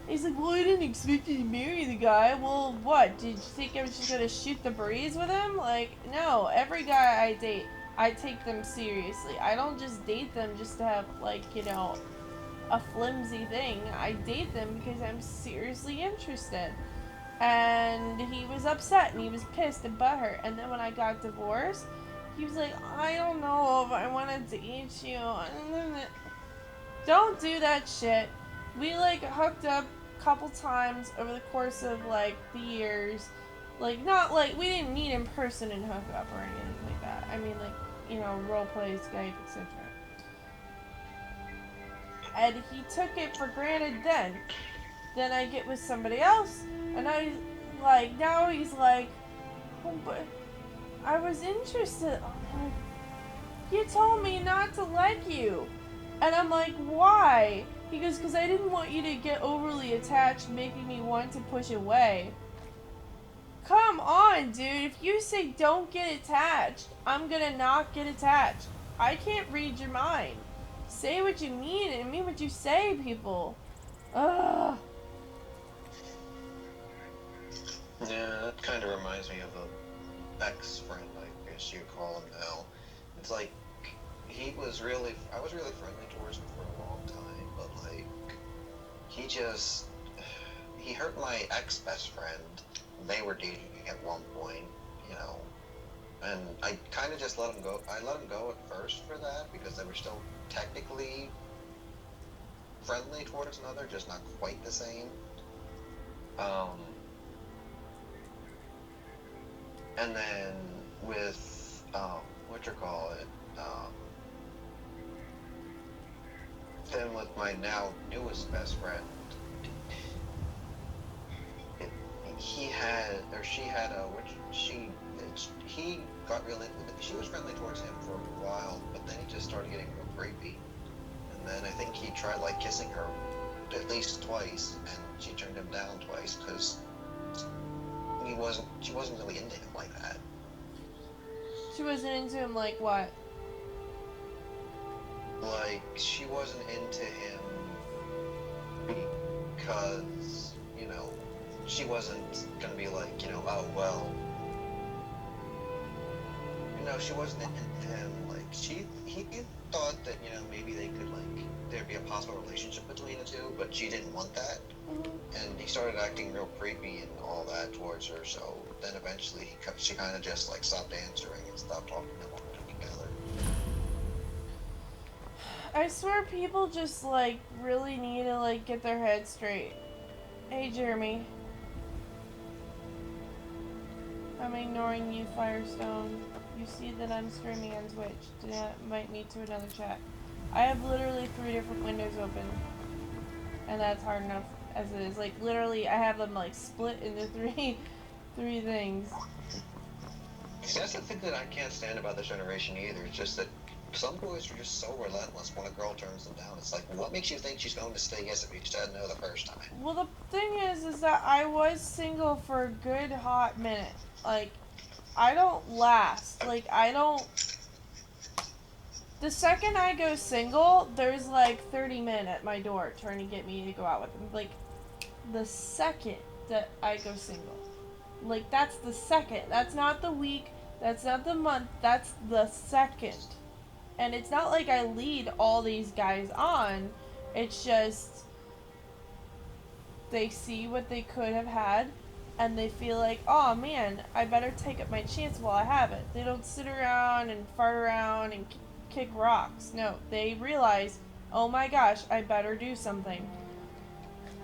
He's like, well, I didn't expect you to marry the guy. Well, what? Did you think I was just gonna shoot the breeze with him? Like, no. Every guy I date, I take them seriously. I don't just date them just to have, like, you know, a flimsy thing. I date them because I'm seriously interested. And he was upset, and he was pissed and butthurt. And then when I got divorced, he was like, I don't know if I want to date you. Don't do that shit. We, like, hooked up a couple times over the course of, like, the years. Like, not, like, we didn't meet in person and hook up or anything like that. I mean, like, you know, roleplay, Skype, etc. And he took it for granted then. Then I get with somebody else, and I, like, now he's like, oh, but I was interested. I'm like, you told me not to like you. And I'm like, why? He goes, because I didn't want you to get overly attached, making me want to push away. Come on, dude. If you say don't get attached, I'm gonna not get attached. I can't read your mind. Say what you mean and mean what you say, people. Ugh. Yeah, that kind of reminds me of a ex-friend, I guess you call him now. It's like, I was really friendly towards him for a long time, but, like, he hurt my ex-best friend. They were dating at one point, you know, and I kind of just let him go. I let him go at first for that, because they were still technically friendly towards another, just not quite the same. And then with, then with my now newest best friend, he was friendly towards him for a while, but then he just started getting real creepy. And then I think he tried, like, kissing her at least twice, and she turned him down twice, because she wasn't really into him like that. She wasn't into him like what? Like, she wasn't into him because, you know, she wasn't gonna be like, you know, oh, well. You know, she wasn't into him, like, he thought that, you know, maybe they could, like, there'd be a possible relationship between the two, but she didn't want that. And he started acting real creepy and all that towards her, so then eventually she kind of just, like, stopped answering and stopped talking to them together. I swear people just, like, really need to, like, get their head straight. Hey, Jeremy. I'm ignoring you, Firestone. You see that I'm streaming on Twitch. Do not invite me to another chat. I have literally 3 different windows open. And that's hard enough as it is. Like, literally, I have them, like, split into three things. See, that's the thing that I can't stand about this generation either. It's just that some boys are just so relentless when a girl turns them down. It's like, what makes you think she's going to say yes if you said no the first time? Well, the thing is that I was single for a good hot minute. Like, I don't last. Like, I don't... The second I go single, there's like 30 men at my door trying to get me to go out with them. Like, the second that I go single. Like, that's the second. That's not the week. That's not the month. That's the second. And it's not like I lead all these guys on. It's just... They see what they could have had, and they feel like, oh man, I better take up my chance while I have it. They don't sit around and fart around and kick rocks. No, they realize, oh my gosh, I better do something.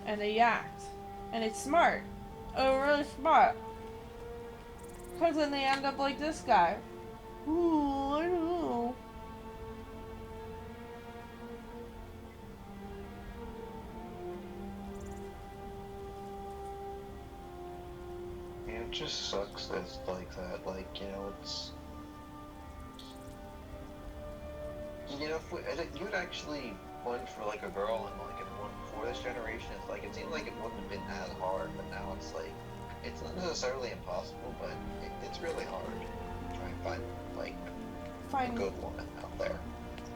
And they act. And it's smart. Oh, really smart. Because then they end up like this guy. Ooh, I don't know. Yeah, it just sucks that it's like that. Like, you know, it's... You know, if you would actually went for like a girl and like one before this generation, it's like, it seemed like it wouldn't have been as hard, but now it's like, it's not necessarily impossible, but it's really hard to try and find a good woman out there.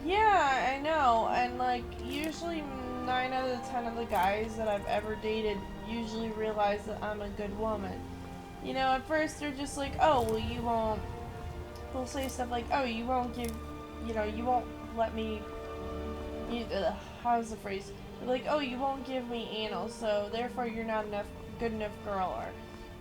Yeah, I know, and like, usually 9 out of 10 of the guys that I've ever dated usually realize that I'm a good woman. You know, at first they're just like, oh, well, you won't, they'll say stuff like, oh, you won't give, you know, you won't let me, how's the phrase? They're like, oh, you won't give me anal, so therefore you're not good enough girl, or,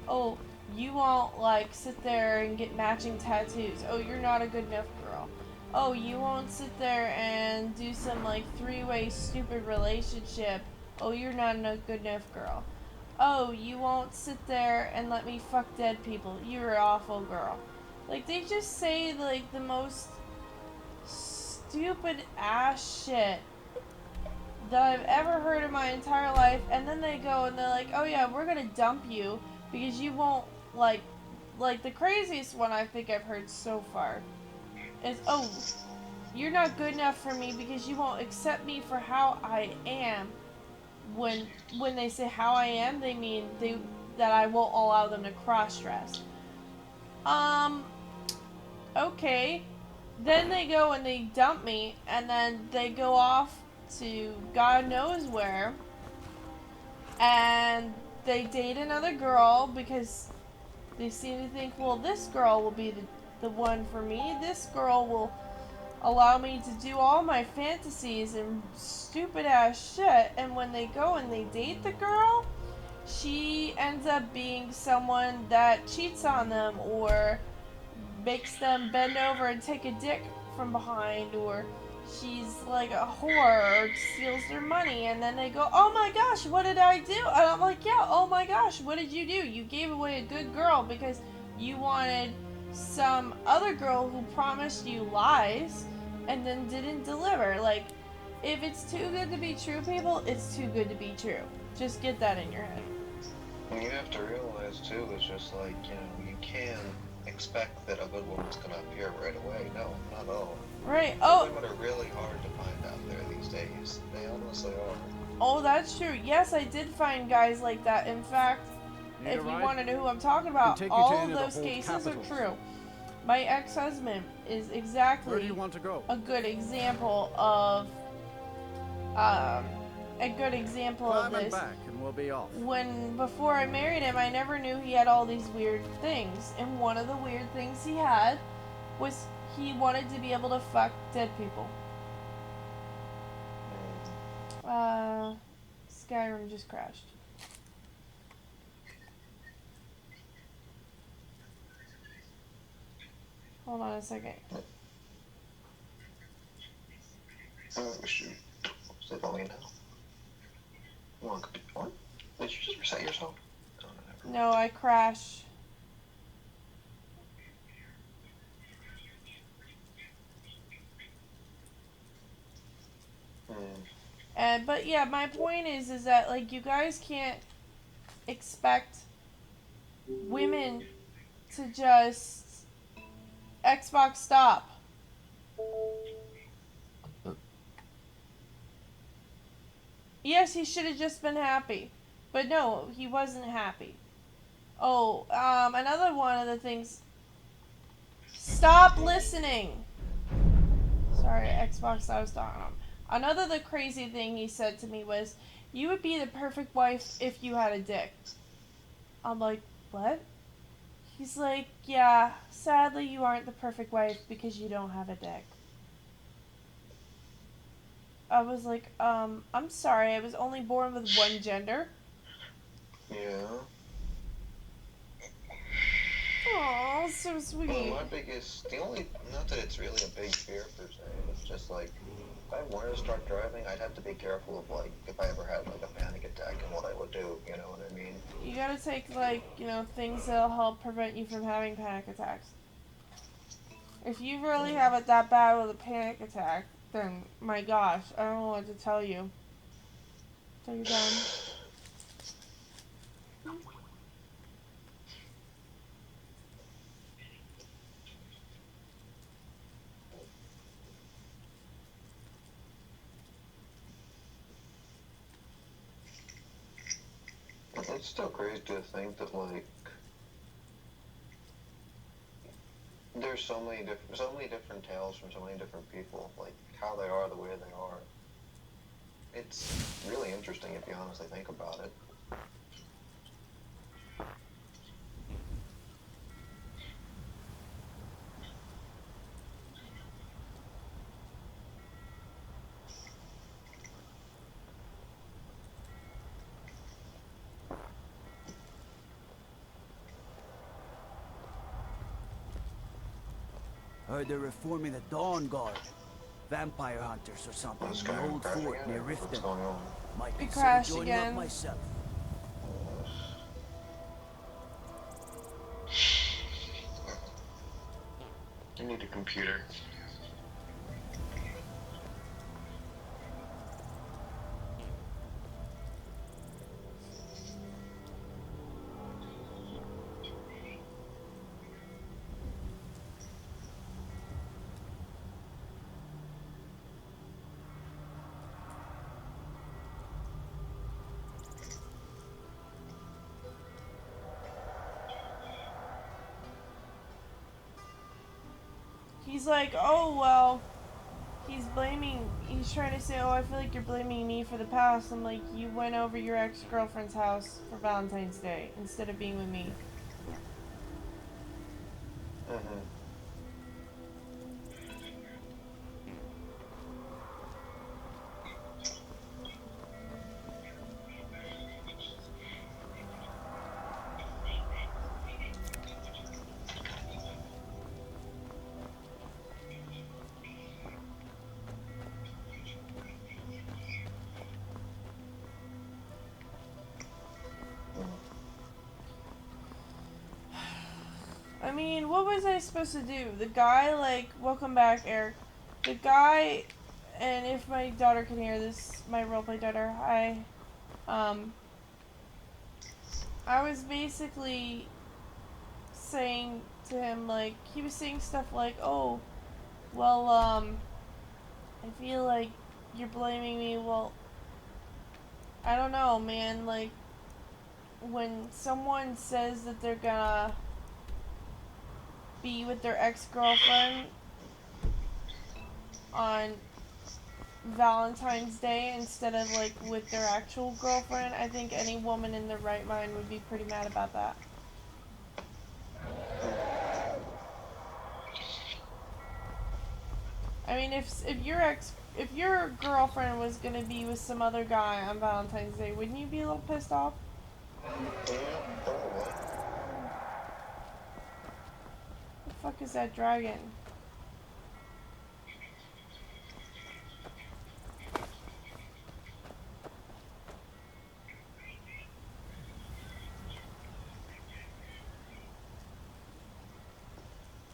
oh, you won't, like, sit there and get matching tattoos, oh, you're not a good enough girl. Oh, you won't sit there and do some, like, 3-way stupid relationship, oh, you're not a good enough girl. Oh, you won't sit there and let me fuck dead people, you're an awful girl. Like, they just say, like, the most stupid ass shit that I've ever heard in my entire life, and then they go and they're like, oh yeah, we're gonna dump you because you won't, like the craziest one I think I've heard so far is, oh, you're not good enough for me because you won't accept me for how I am. When they say how I am, they mean that I won't allow them to cross-dress. Okay. Then they go and they dump me, and then they go off to God knows where, and they date another girl because they seem to think, well, this girl will be the one for me. This girl will allow me to do all my fantasies and stupid ass shit. And when they go and they date the girl, she ends up being someone that cheats on them, or makes them bend over and take a dick from behind, or she's like a whore, or steals their money, and then they go, oh my gosh, what did I do? And I'm like, yeah, oh my gosh, what did you do? You gave away a good girl because you wanted some other girl who promised you lies and then didn't deliver. Like, if it's too good to be true, people, it's too good to be true. Just get that in your head. And you have to realize too, it's just like, you know, you can expect that a good woman's gonna appear right away. No, not at all. Right. Oh, women are really hard to find out there these days. They honestly are. Oh, that's true. Yes, I did find guys like that. In fact, if you want to know who I'm talking about, all of those cases are true. My ex-husband is exactly Where do you want to go? a good example of this. Back and we'll be off. Before I married him, I never knew he had all these weird things, and one of the weird things he had was he wanted to be able to fuck dead people. Skyrim just crashed. Hold on a second. Oh, shoot. What's it going now? What? Did you just reset yourself? No, I crashed. But yeah, my point is that, like, you guys can't expect women to just Xbox stop. Yes, he should have just been happy. But no, he wasn't happy. Oh, another one of the things... Stop listening! Sorry, Xbox, I was talking to him. Another the crazy thing he said to me was, you would be the perfect wife if you had a dick. I'm like, what? He's like, yeah, sadly you aren't the perfect wife because you don't have a dick. I was like, I'm sorry, I was only born with one gender. Yeah. Aw, so sweet. Well, my biggest, not that it's really a big fear per se, it's just like, if I wanted to start driving, I'd have to be careful of, like, if I ever had, like, a panic attack and what I would do, you know what I mean? You gotta take, like, things that'll help prevent you from having panic attacks. If you really have it that bad with a panic attack, then, my gosh, I don't know what to tell you. Till you're done. It's still crazy to think that, like, there's so many different tales from so many different people, like, how they are the way they are. It's really interesting if you honestly think about it. Heard they're reforming the Dawn Guard. Vampire hunters or something in the old fort near Riften. Might It consider crashed joining up again. myself. I need a computer. He's like, oh, well, he's trying to say, oh, I feel like you're blaming me for the past. I'm like, you went over your ex-girlfriend's house for Valentine's Day instead of being with me. Mm-hmm. I mean, what was I supposed to do? The guy, like, welcome back, Eric. The guy, and if my daughter can hear this, my roleplay daughter, I was basically saying to him, like, he was saying stuff like, oh, well, I feel like you're blaming me. Well, I don't know, man, like, when someone says that they're gonna be with their ex-girlfriend on Valentine's Day instead of, like, with their actual girlfriend, I think any woman in their right mind would be pretty mad about that. I mean, if your girlfriend was gonna be with some other guy on Valentine's Day, wouldn't you be a little pissed off? Yeah, probably. The fuck is that dragon?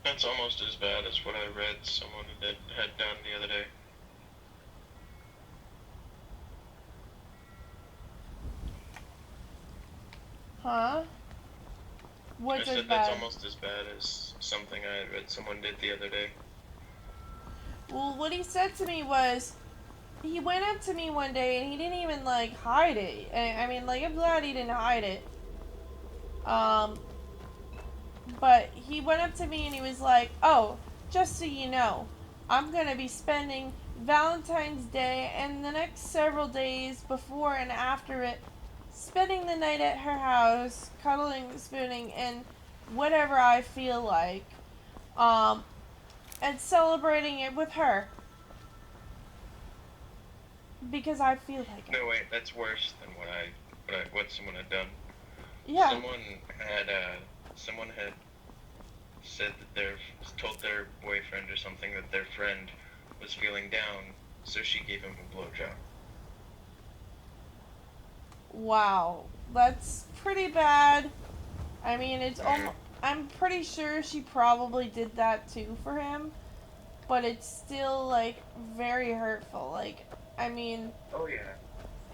That's almost as bad as what I read someone had done the other day. Huh? I What's as said bad? that's almost as bad as something I had read someone did the other day. Well, what he said to me was, he went up to me one day and he didn't even like hide it. I mean, like, I'm glad he didn't hide it. But he went up to me and he was like, "Oh, just so you know, I'm gonna be spending Valentine's Day and the next several days before and after it, spending the night at her house, cuddling, spooning, and whatever I feel like, and celebrating it with her. Because I feel like it." No, wait, that's worse than what someone had done. Yeah. Someone had said that told their boyfriend or something that their friend was feeling down, so she gave him a blowjob. Wow. That's pretty bad. I mean, it's almost... I'm pretty sure she probably did that too for him. But it's still, like, very hurtful. Like, I mean... Oh, yeah.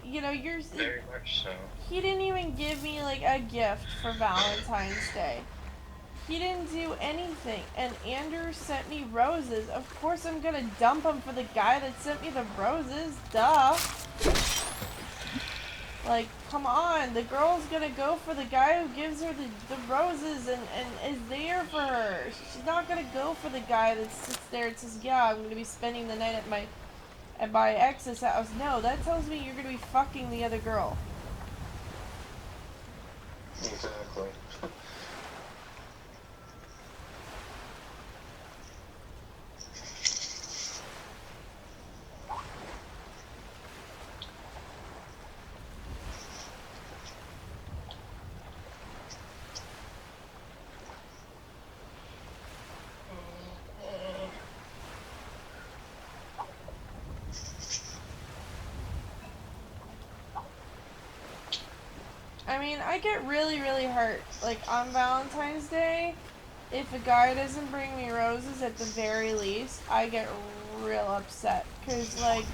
You know, you're... Very much so. He didn't even give me, like, a gift for Valentine's Day. He didn't do anything. And Andrew sent me roses. Of course I'm gonna dump him for the guy that sent me the roses. Duh. Like, come on. The girl's gonna go for the guy who gives her the roses and is there for her. She's not gonna go for the guy that sits there and says, "Yeah, I'm gonna be spending the night at my ex's house." No, that tells me you're gonna be fucking the other girl. Exactly. I mean, I get really, really hurt. Like, on Valentine's Day, if a guy doesn't bring me roses at the very least, I get real upset. Because, like,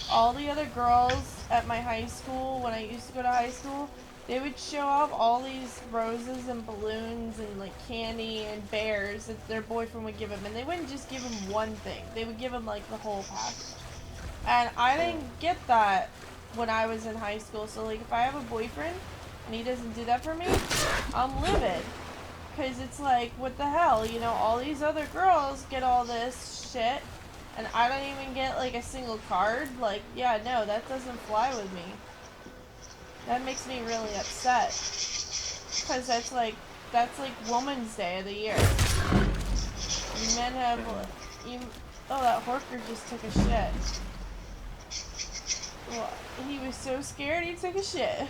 all the other girls at my high school, when I used to go to high school, they would show off all these roses and balloons and, like, candy and bears that their boyfriend would give them. And they wouldn't just give them one thing. They would give them, like, the whole package. And I didn't get that when I was in high school. So, like, if I have a boyfriend and he doesn't do that for me, I'm livid. Because it's like, what the hell? You know, all these other girls get all this shit and I don't even get, like, a single card. Like, yeah, no, that doesn't fly with me. That makes me really upset. Because that's like Woman's Day of the year. You men have... Oh, that Horker just took a shit. Well, he was so scared he took a shit.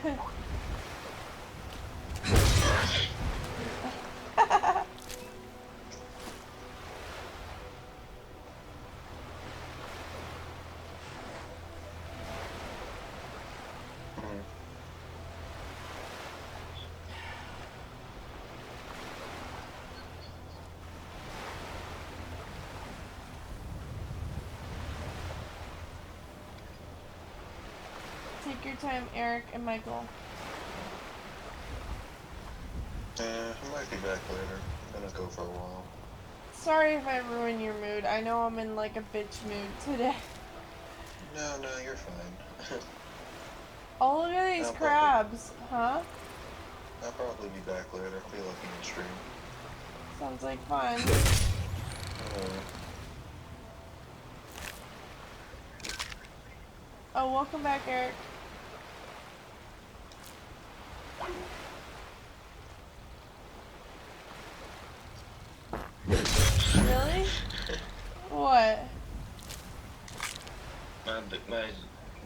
Take your time, Eric and Michael. I might be back later. I'm gonna go for a while. Sorry if I ruin your mood. I know I'm in like a bitch mood today. No, you're fine. Oh, look at these crabs, huh? I'll probably be back later. I'll be looking at stream. Sounds like fun. Oh, welcome back, Eric. Really? What? My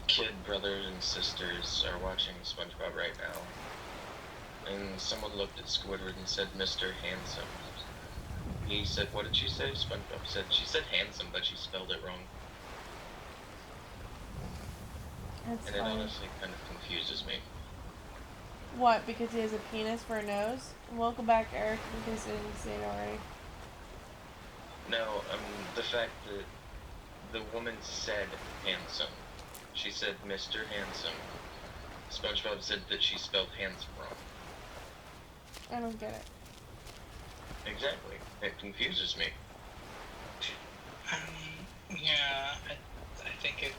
kid brothers and sisters are watching SpongeBob right now. And someone looked at Squidward and said, "Mr. Handsome." He said, "What did she say?" SpongeBob said, "She said handsome, but she spelled it wrong." That's and funny. It honestly kind of confuses me. What, because he has a penis for a nose? Welcome back, Eric, in case I didn't say it already. No, the fact that the woman said handsome. She said Mr. Handsome. SpongeBob said that she spelled handsome wrong. I don't get it. Exactly. It confuses me. Yeah, I think it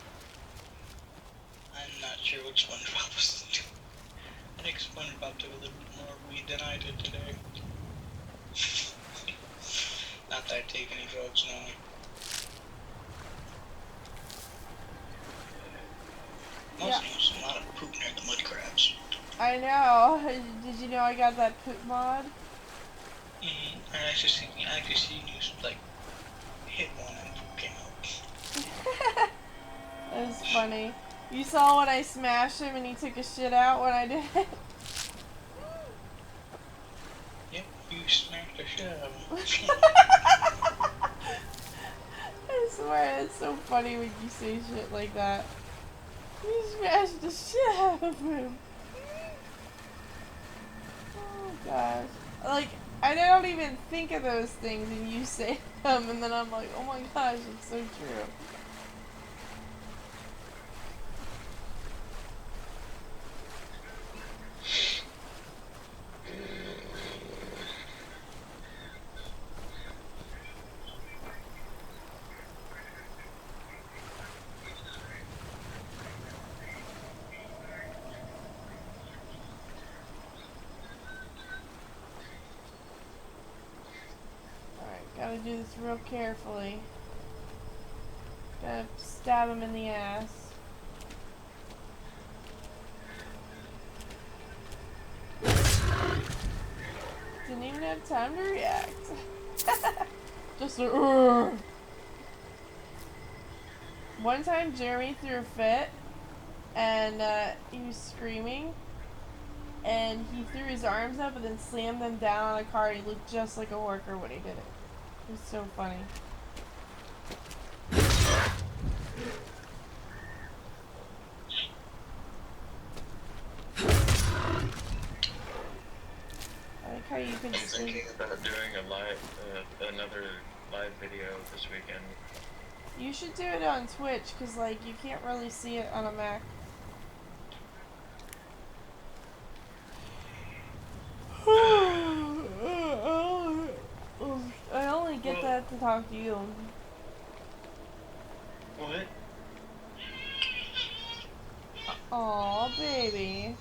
sure what SpongeBob was doing. I think SpongeBob took a little bit more weed than I did today. Not that I take any drugs, no. Also, there's a lot of poop near the mud crabs. I know. Did you know I got that poop mod? I actually seen you like hit one and poop came out. That was funny. You saw when I smashed him and he took a shit out when I did it? Yep, you smacked the shit out of him. I swear, it's so funny when you say shit like that. You smashed the shit out of him. Oh gosh. Like, I don't even think of those things and you say them and then I'm like, oh my gosh, it's so true. Gotta do this real carefully. Gotta stab him in the ass. Didn't even have time to react. Just a One time Jeremy threw a fit and he was screaming and he threw his arms up and then slammed them down on a car. He looked just like a worker when he did it. It was so funny. I like how you can I'm thinking about doing a live, another live video this weekend. You should do it on Twitch, cause like you can't really see it on a Mac. I only get that to talk to you. What? Aw, baby.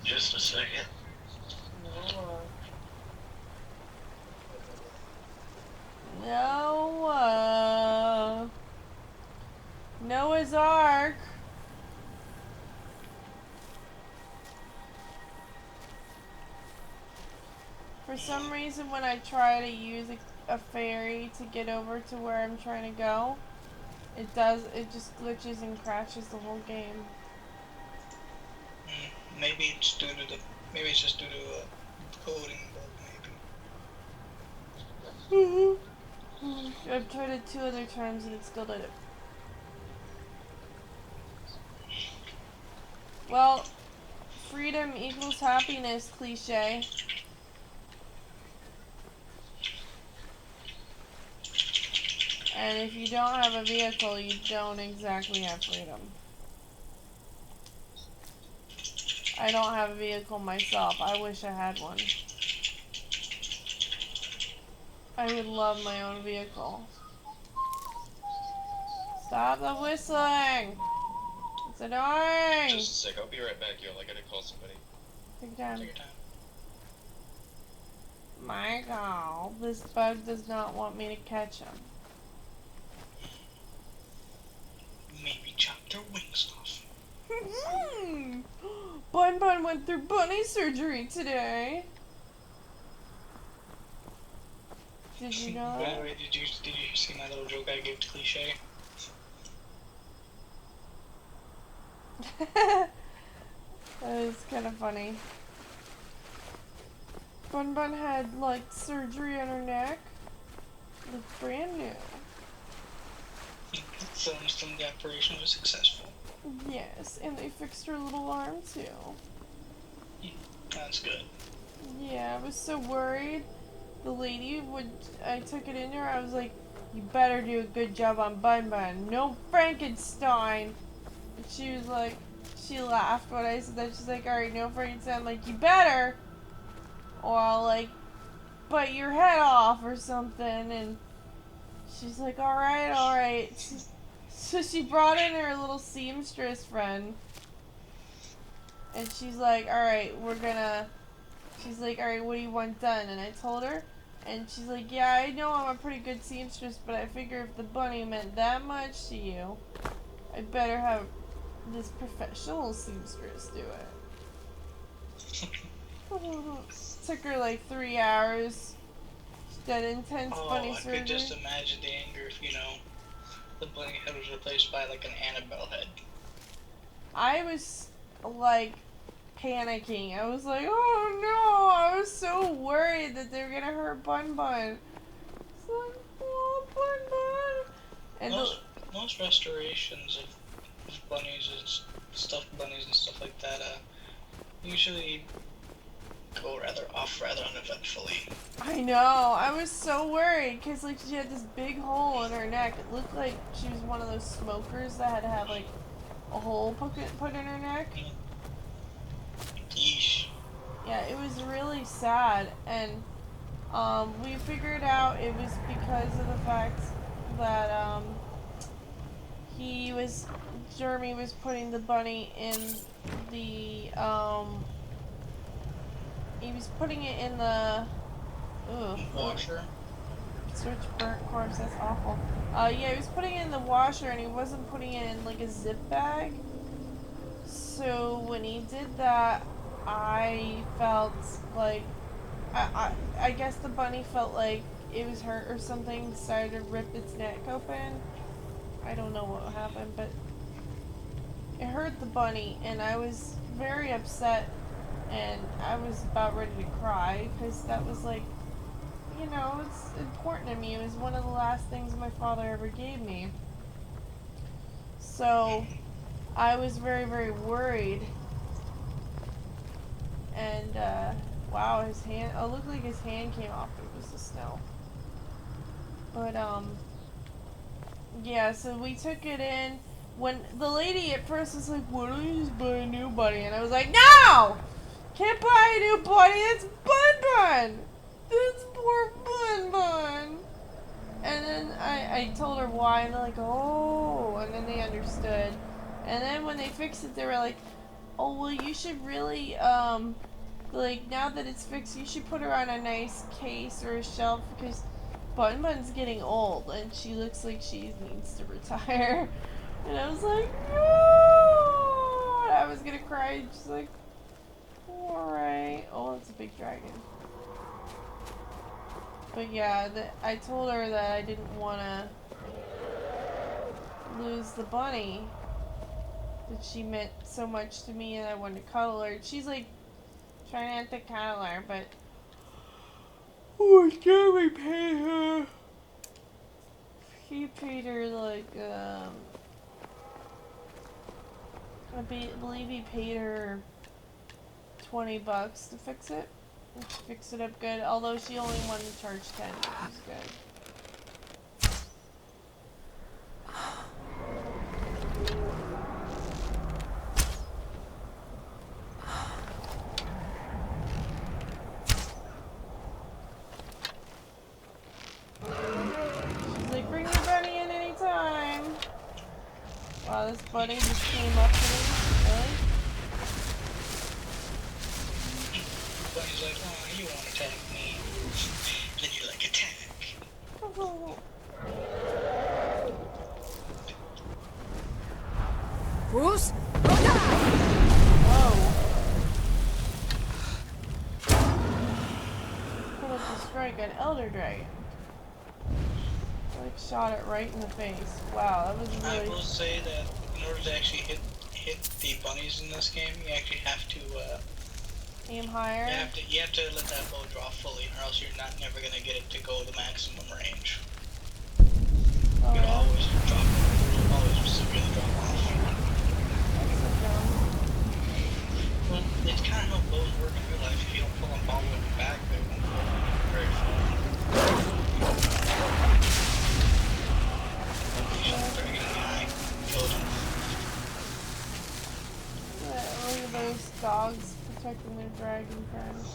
Just a second. Noah's Ark. For some reason, when I try to use a ferry to get over to where I'm trying to go, it just glitches and crashes the whole game. Maybe it's just due to a coding bug, maybe. I've tried it 2 other times and it still did it. Well, freedom equals happiness cliche. And if you don't have a vehicle, you don't exactly have freedom. I don't have a vehicle myself. I wish I had one. I would love my own vehicle. Stop the whistling! It's annoying! Just a sec, I'll be right back, y'all. I gotta call somebody. Take your time. Take your time. Michael, this bug does not want me to catch him. Maybe chop their wings off. Bun Bun went through bunny surgery today. Did you know By that? the way, did you see my little joke I gave to Cliche? That is kind of funny. Bun Bun had like surgery on her neck. Looked brand new. So the operation was successful. Yes, and they fixed her little arm too. That's good. Yeah, I was so worried. The lady I took it in her, I was like, you better do a good job on Bun Bun. No Frankenstein! And she was like, she laughed when I said that. She's like, alright, no Frankenstein. I'm like, you better! Or I'll like, bite your head off or something. And she's like, alright, alright. So she brought in her little seamstress friend. And she's like, alright, she's like, alright, what do you want done? And I told her. And she's like, yeah, I know I'm a pretty good seamstress, but I figure if the bunny meant that much to you, I better have this professional seamstress do it. Took her like 3 hours. She did intense bunny I surgery. could just imagine the anger if, the bunny head was replaced by like an Annabelle head. I was like panicking. I was like, oh no! I was so worried that they were gonna hurt Bun Bun. It's like, oh, Bun Bun! And most restorations of bunnies and stuffed bunnies and stuff like that usually go rather uneventfully. I know. I was so worried because like she had this big hole in her neck. It looked like she was one of those smokers that had to have like a hole put in her neck. Yeesh. Yeah, it was really sad, and we figured out it was because of the fact that Jeremy was putting the bunny in the he was putting it in the washer. Switch burnt corpse, that's awful. Yeah, he was putting it in the washer and he wasn't putting it in like a zip bag. So when he did that, I felt like I guess the bunny felt like it was hurt or something, decided to rip its neck open. I don't know what happened, but it hurt the bunny and I was very upset and I was about ready to cry because that was like, it's important to me. It was one of the last things my father ever gave me. So I was very, very worried. And, wow, his hand, it looked like his hand came off. It was the snow. But, yeah, so we took it in. When the lady at first was like, why don't you just buy a new bunny? And I was like, no! Can't buy a new bunny, it's Bun Bun! That's poor Bun Bun! And then I told her why, and they're like, oh, and then they understood. And then when they fixed it, they were like, oh, well, you should really, like, now that it's fixed, you should put her on a nice case or a shelf, because Bun Bun's getting old, and she looks like she needs to retire. And I was like, no! And I was gonna cry, and she's like, alright. Oh, it's a big dragon. But yeah, I told her that I didn't want to lose the bunny. That she meant so much to me and I wanted to cuddle her. She's like, trying not to cuddle her, but oh, I can't repay her. He paid her like, I believe he paid her $20 to fix it. Fix it up good, although she only wanted to charge 10, which is good. She's like, bring your bunny in anytime. Wow, this bunny just came up to me. Really? Bunny's like, oh, you won't attack me. Then you're like, attack. Oh. Bruce? Whoa. Put up to strike an elder dragon. Like shot it right in the face. Wow, that was really. I will say that in order to actually hit the bunnies in this game, you actually have to Aim higher. you have to let that bow draw fully, or else you're never gonna get it to go the maximum range. Oh, You yeah? always severely drop off. That's so dumb. Well, it's kind of how bows work in real life. If you don't pull them all the way back, they won't go very far. You shot the dragon in the eye, killed him. Yeah, look at those dogs protecting their dragon friends.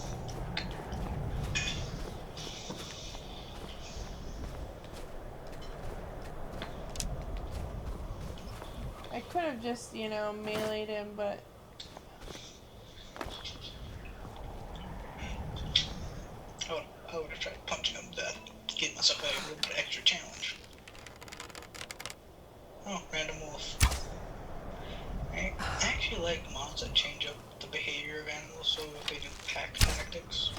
could have just, you know, meleeed him, but... I would have tried punching him to death, give myself a little bit extra challenge. Oh, random wolf. I actually like mods that change up the behavior of animals, so if they do pack tactics.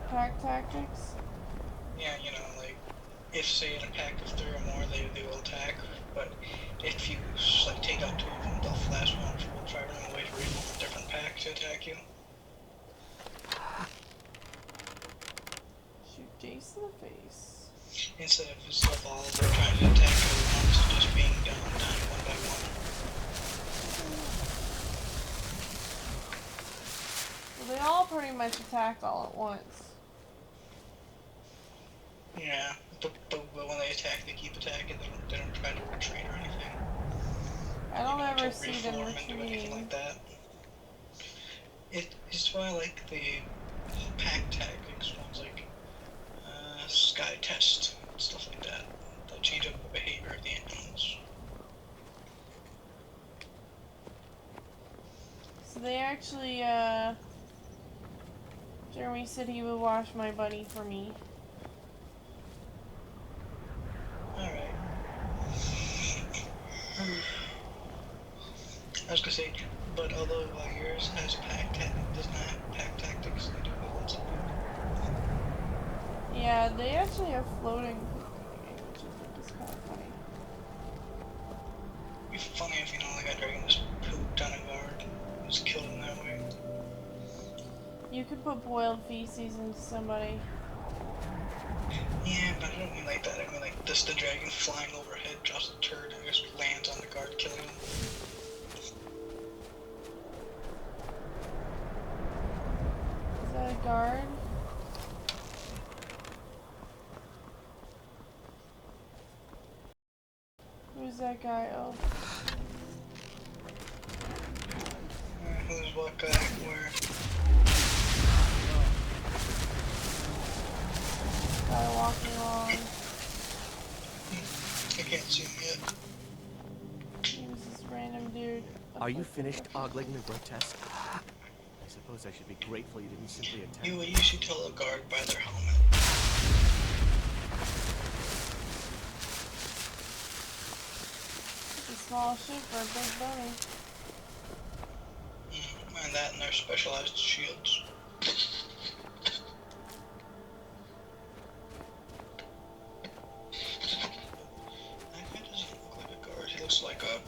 Pack tactics? Yeah, you know, like, if say in a pack of 3 or more, they will attack, but if you like take out 2 of them, they'll flash one for will try running away to reform a different pack to attack you. Shoot Jace in the face. Instead of all of them trying to attack you at once, just being dying one by one. Well, they all pretty much attacked all at once. Yeah, but when they attack, they keep attacking. They don't try to retreat or anything. I don't ever to see them reform and do anything retreating. like that. It's why I like the pack tactics ones, like Sky Test, stuff like that. That change up the behavior of the animals. So they actually, Jeremy said he would wash my bunny for me. Alright. I was gonna say, but although yours has does not have pack tactics, they do have lots of food. Yeah, they actually have floating food cooking, which I think is kind of funny. It'd be funny if, you know, like a dragon just pooped on a guard and just killed him that way. You could put boiled feces into somebody. Yeah, but I don't mean like that. I mean like just the dragon flying overhead, drops a turd, and just lands on the guard, killing him. Is that a guard? Who's that guy? Oh. Who's what guy? Where? Guy walking along. I can't see him yet. He was this random dude. Are you finished ogling the grotesque? I suppose I should be grateful you didn't simply attack. You should tell a guard by their helmet. It's a small ship for a big bunny. And that and their specialized shields. That guy doesn't look like a guard. He looks like a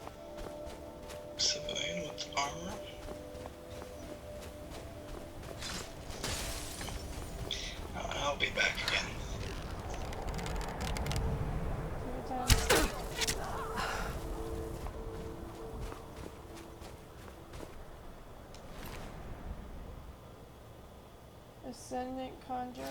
civilian with armor. I'll be back again. Ascendant Conjurer.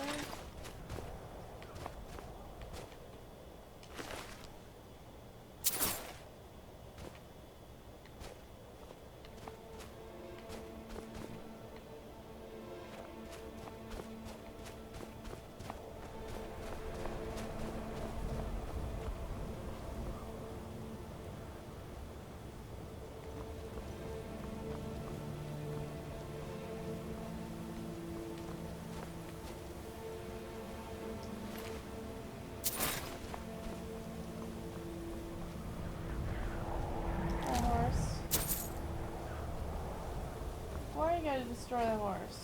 Why you gotta destroy the horse?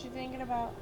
What you thinking about?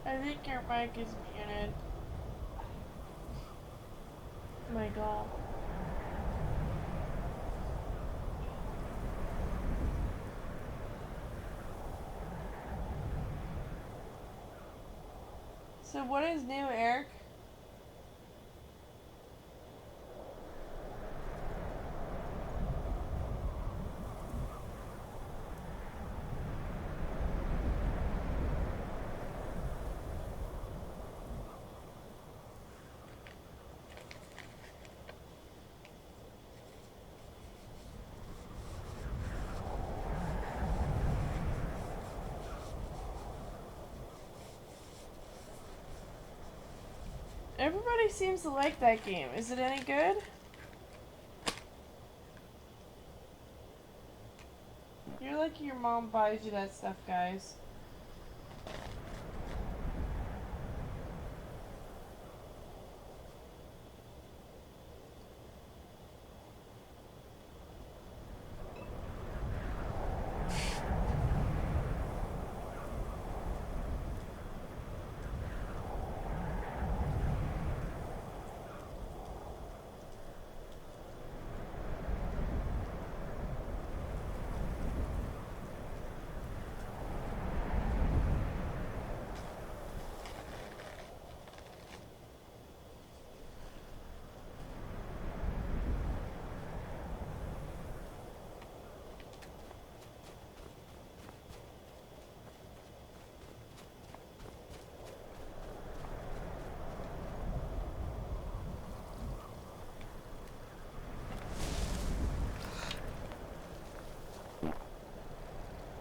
I think your mic is muted. My God. So what is new, Eric? Everybody seems to like that game. Is it any good? You're lucky your mom buys you that stuff, guys.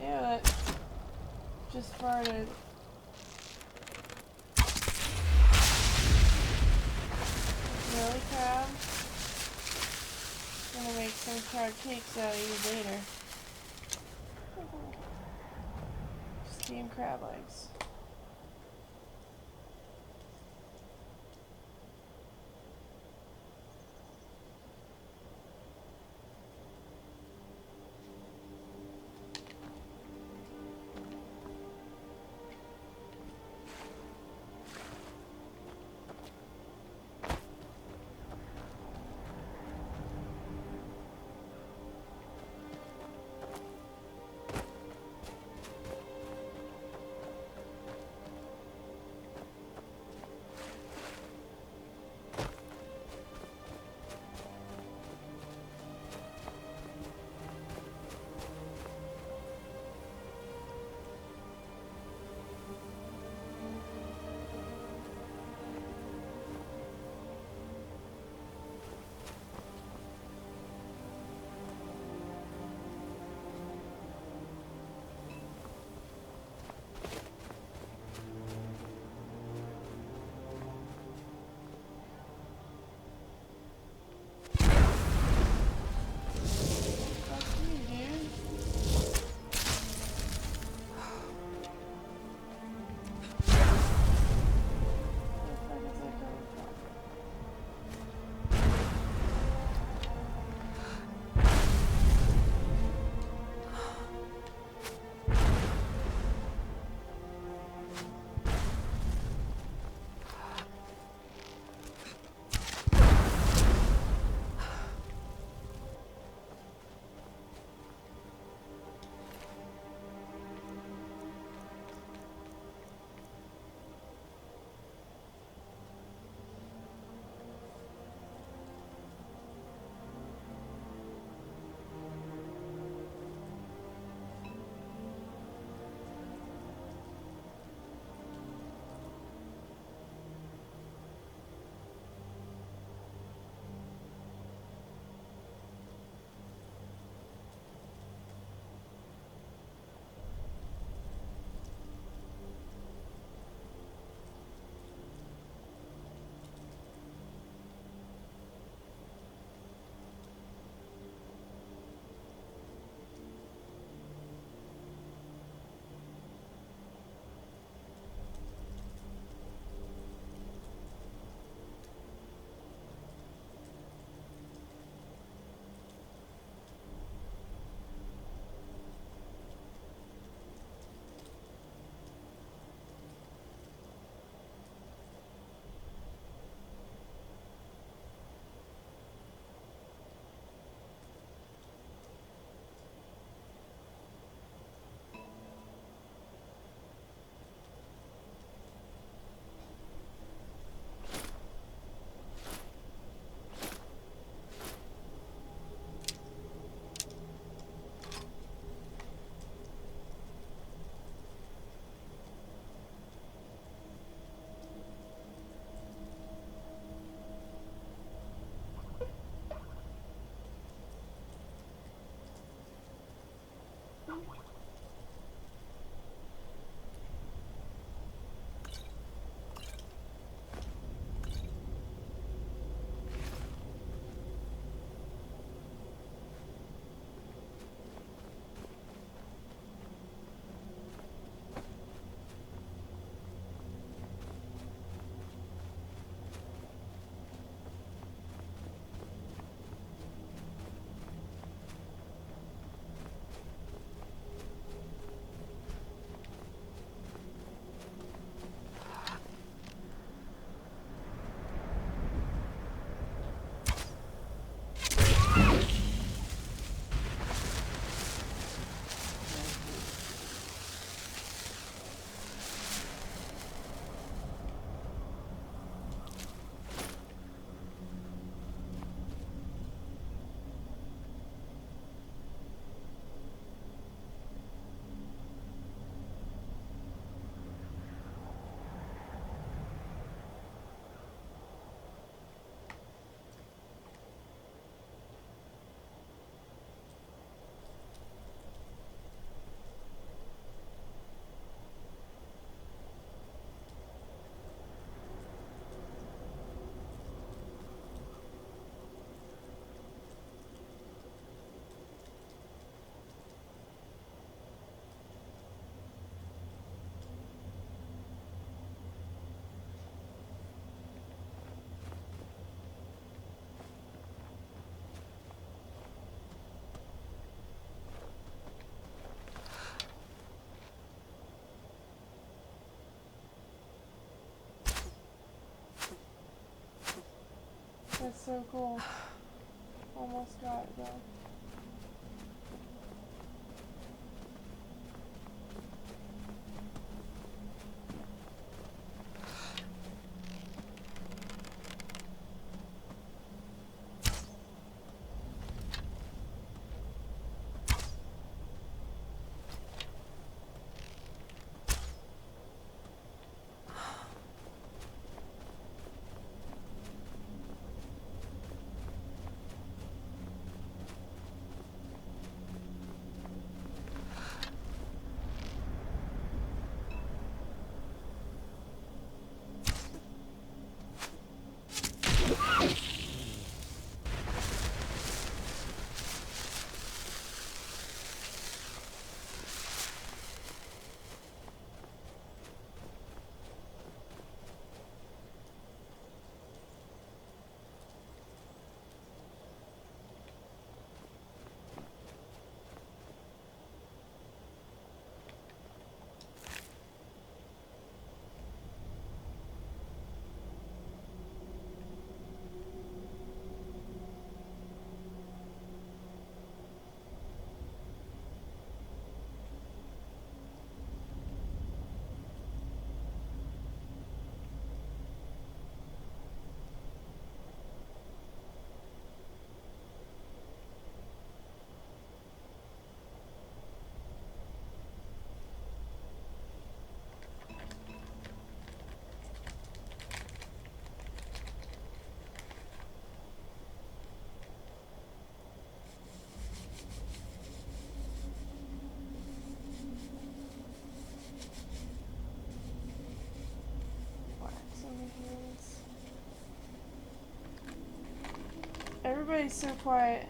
Yeah, that just farted. Really, crab? Gonna make some crab cakes out of you later. Steamed crab legs. So cool. Almost got it though. Everybody's so quiet.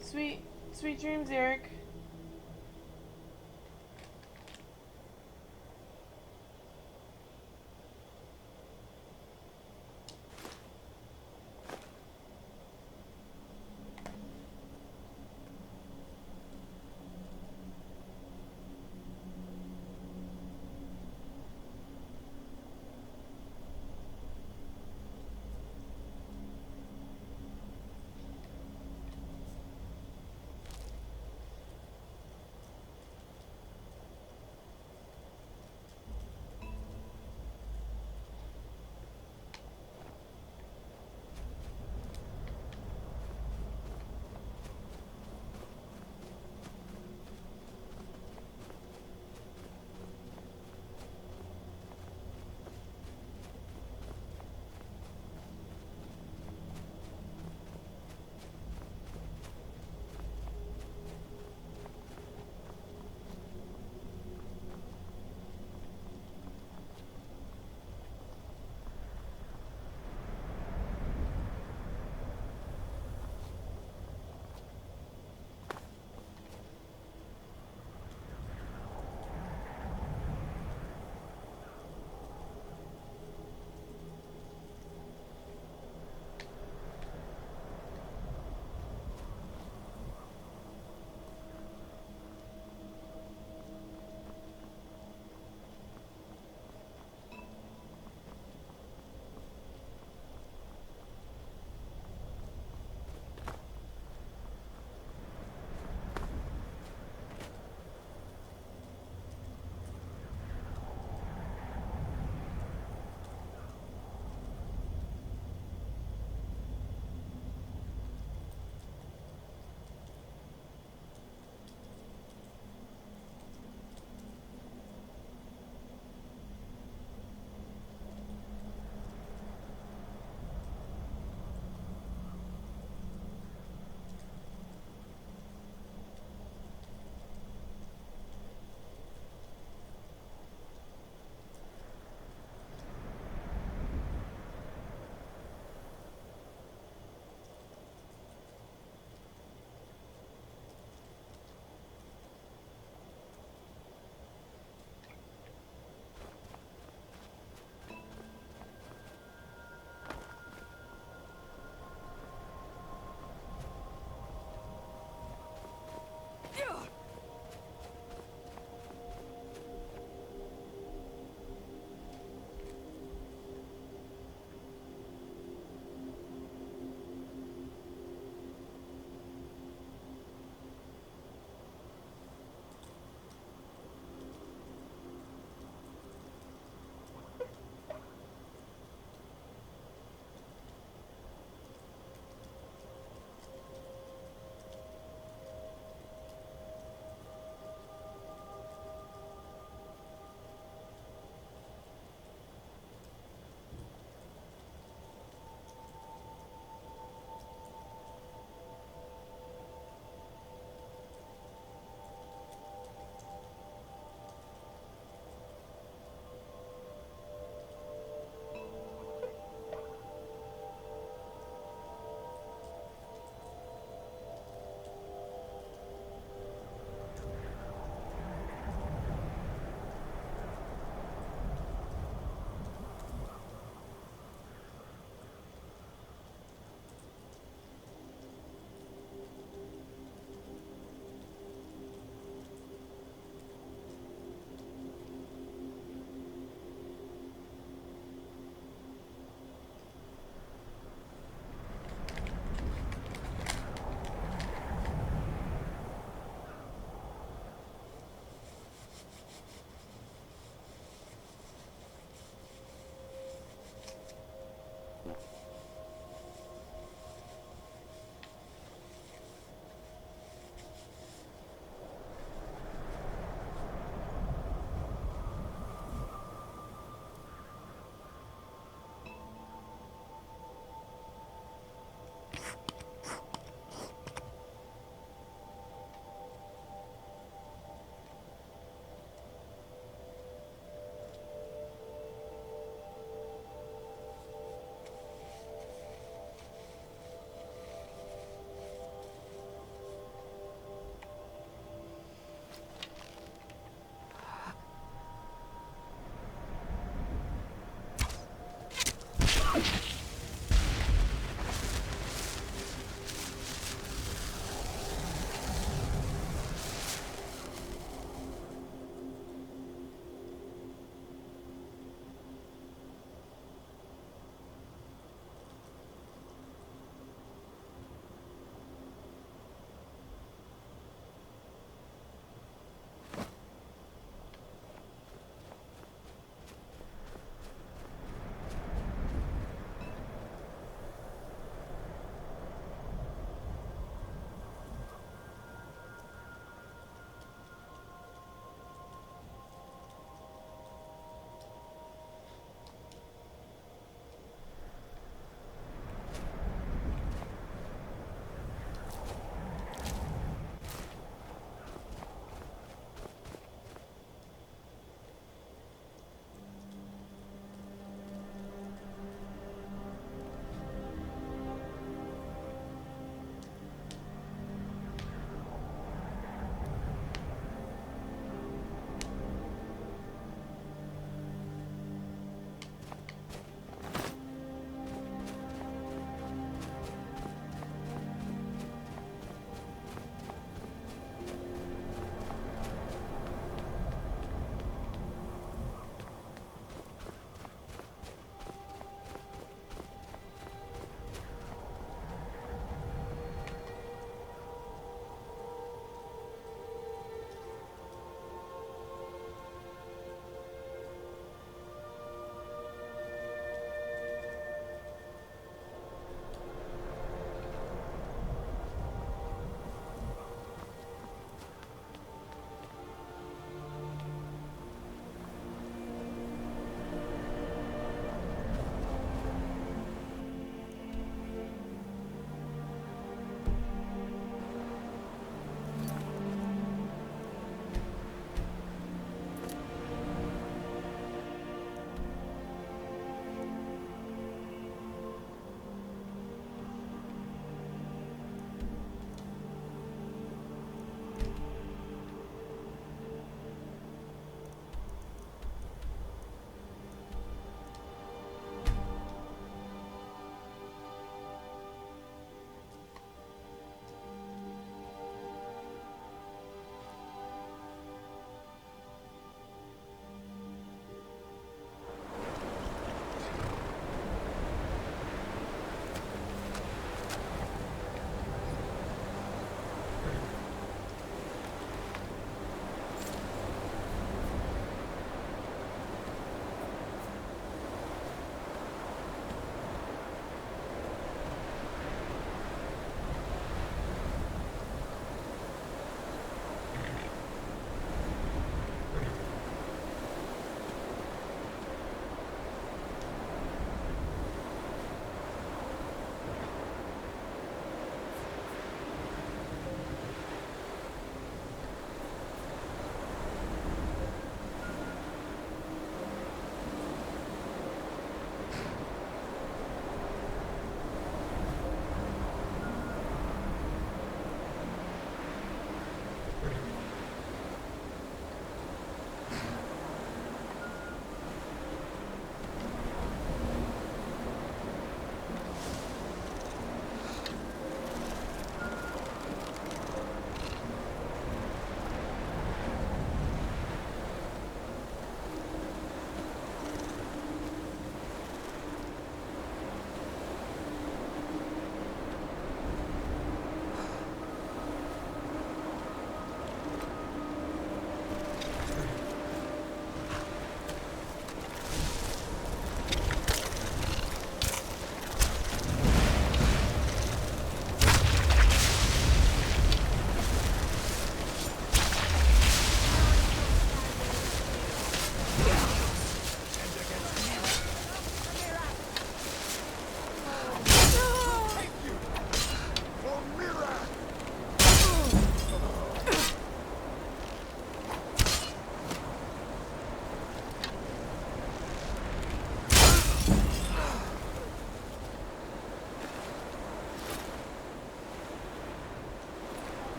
Sweet dreams, Eric.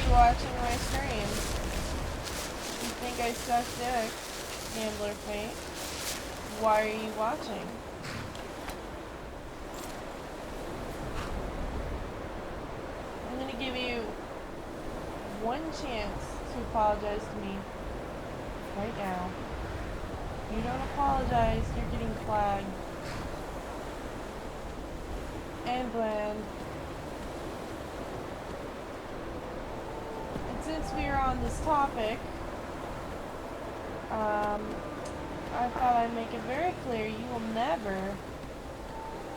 you watching my streams? You think I suck dick, Gambler Fate? Why are you watching? I'm gonna give you one chance to apologize to me right now. If you don't apologize, you're getting flagged and banned. And since we are on this topic, I thought I'd make it very clear you will never,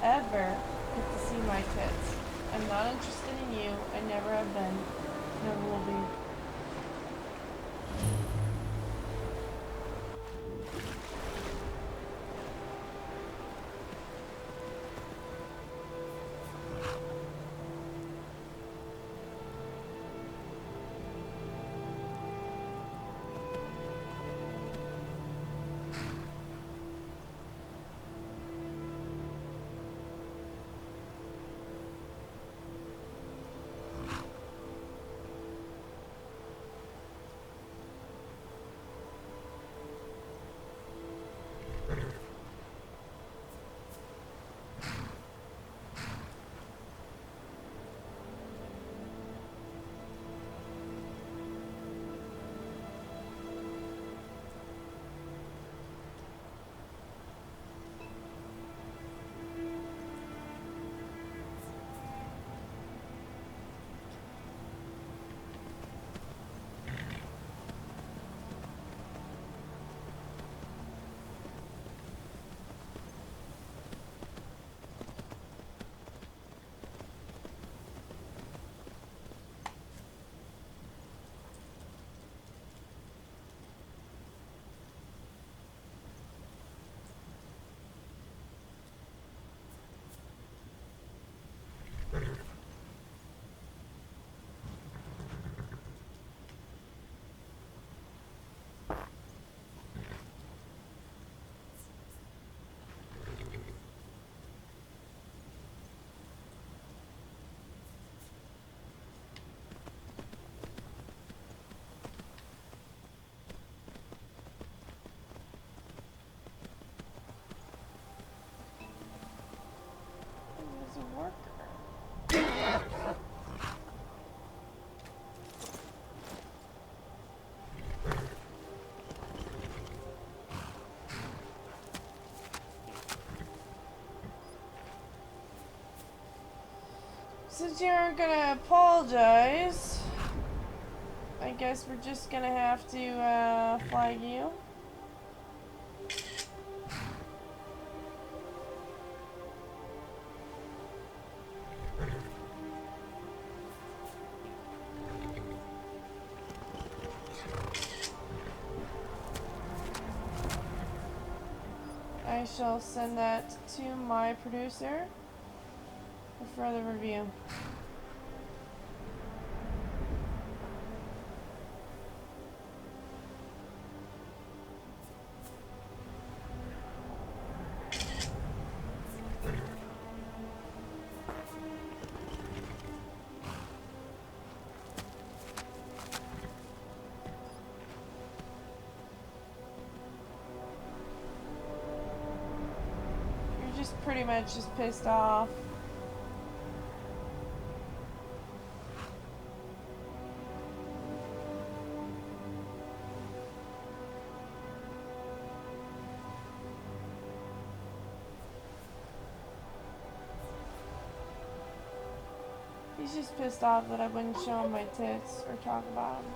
ever get to see my tits. I'm not interested in you. I never have been. Never will be. Since you're gonna apologize, I guess we're just gonna have to flag you. I shall send that to my producer for further review. Pretty much just pissed off. He's just pissed off that I wouldn't show him my tits or talk about them.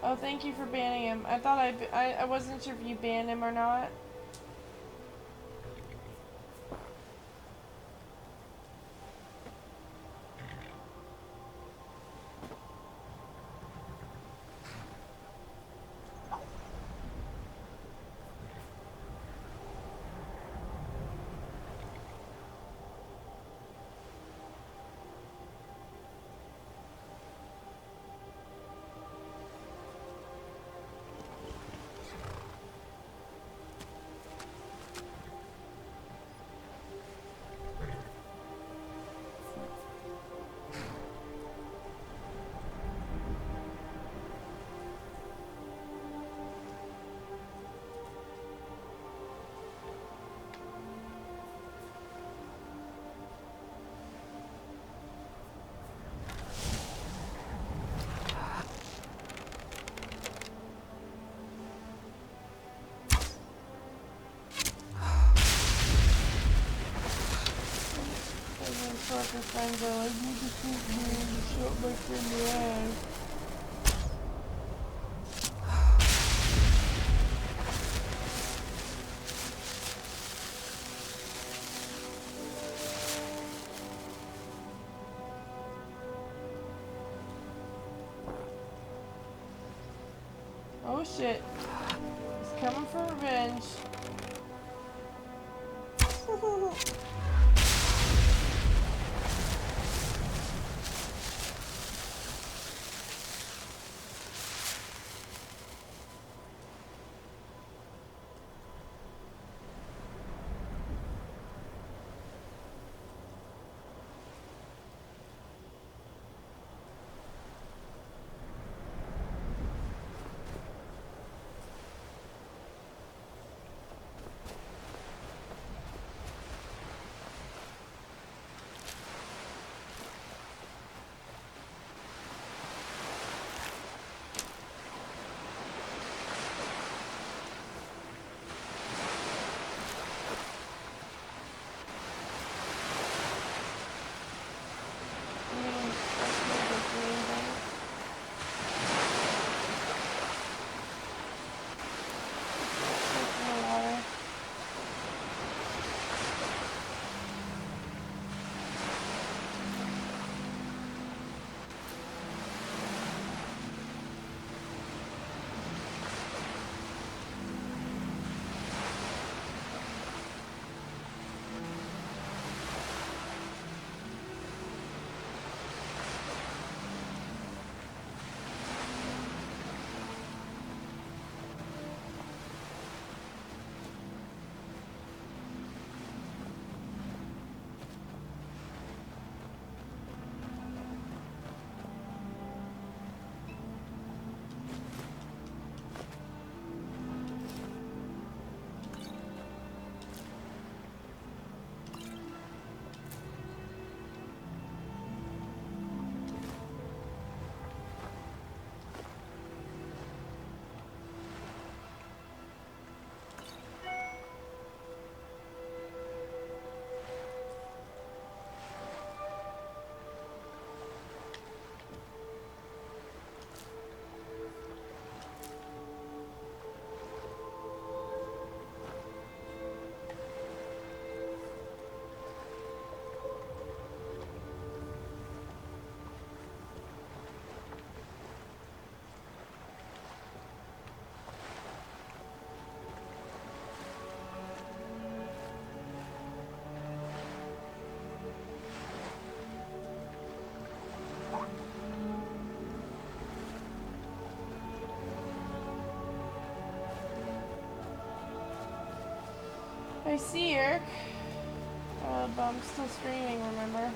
Oh, thank you for banning him. I thought I wasn't sure if you banned him or not. Parker friends are like, you just shoot me and you shot my friend in the ass. Oh shit. He's coming for revenge. I see Eric. But I'm still streaming, remember?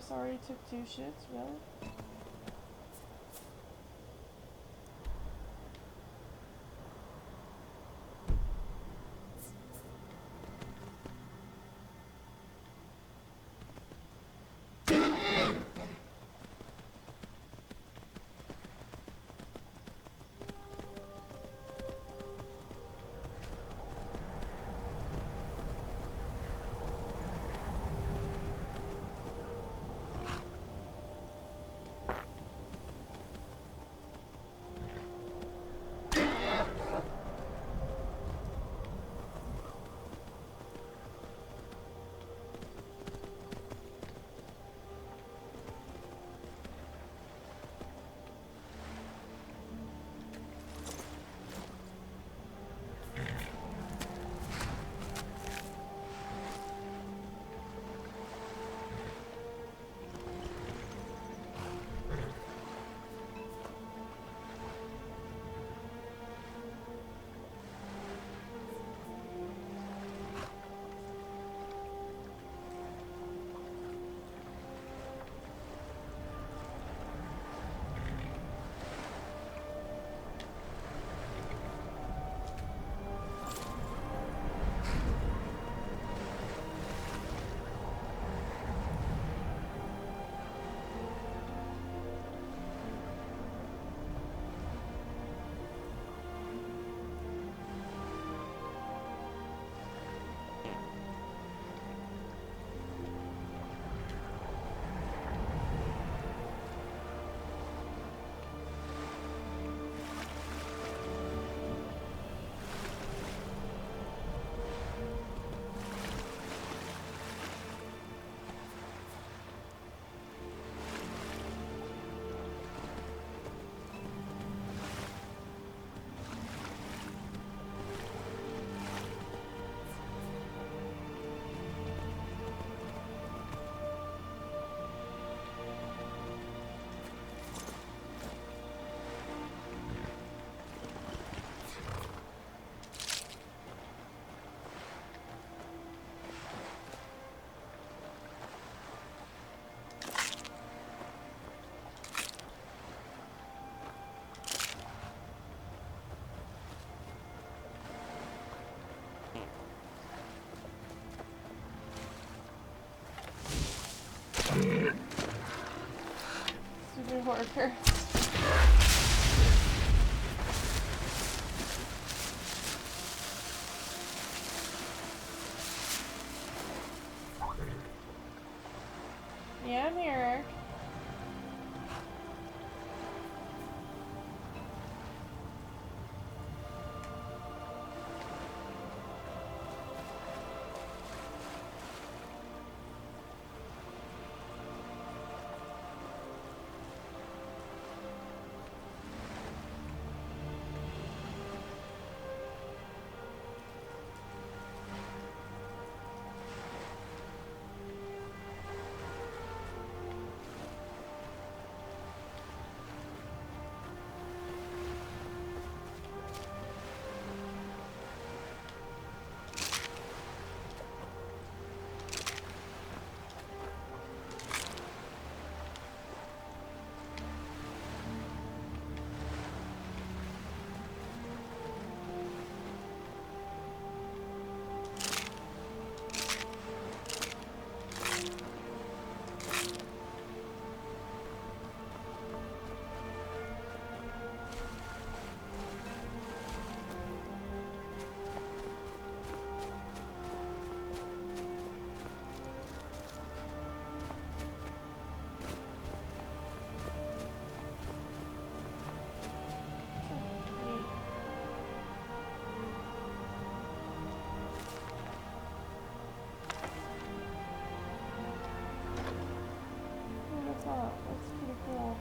horse already took 2 shits, really? Stupid worker. Yeah, I'm here, Eric. That's pretty cool.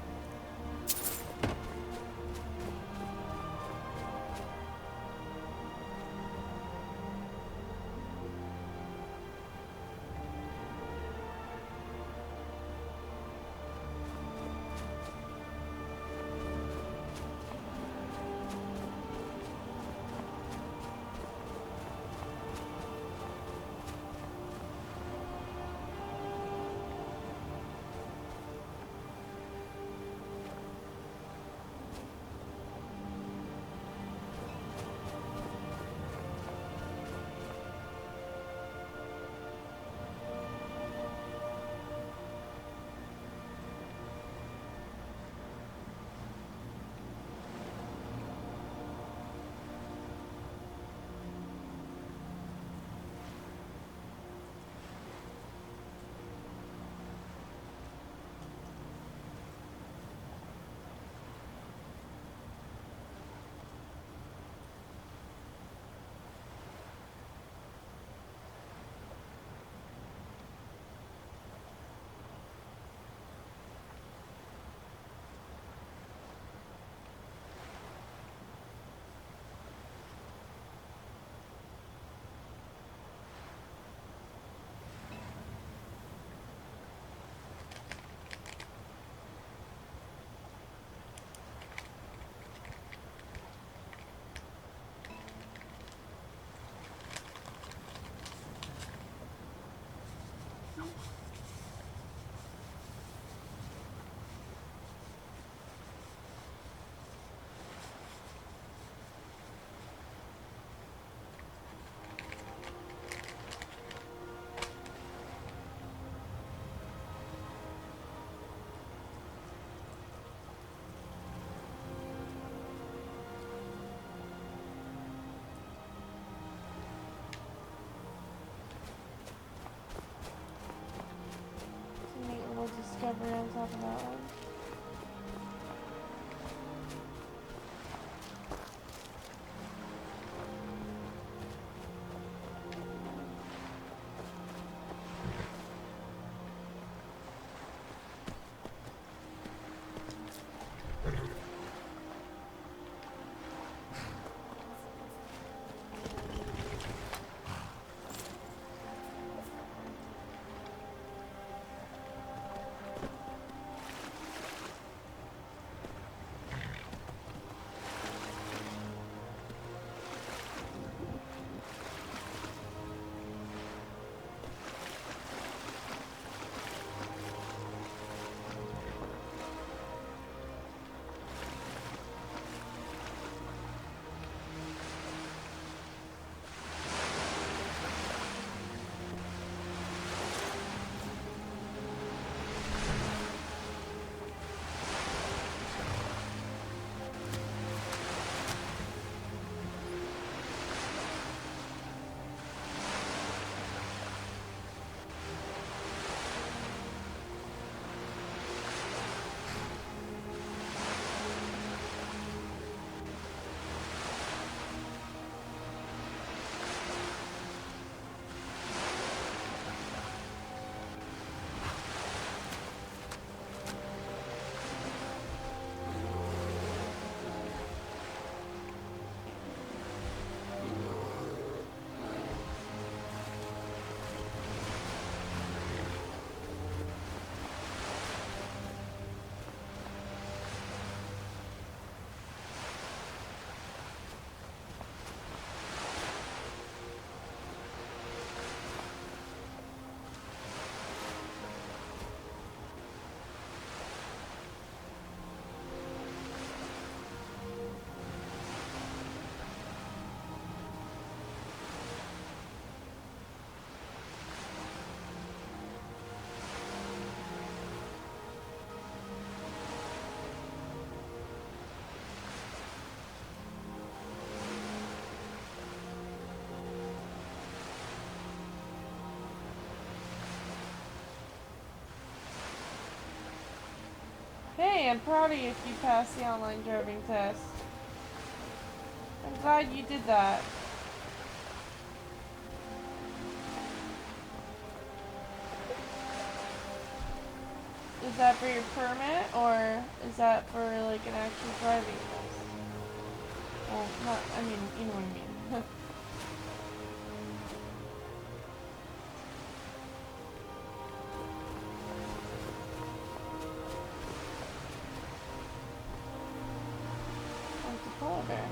discovery on top of that one. Hey, I'm proud of you if you passed the online driving test. I'm glad you did that. Is that for your permit, or is that for like an actual driving test? Well, not, I mean, you know what I mean. Like the polar bear.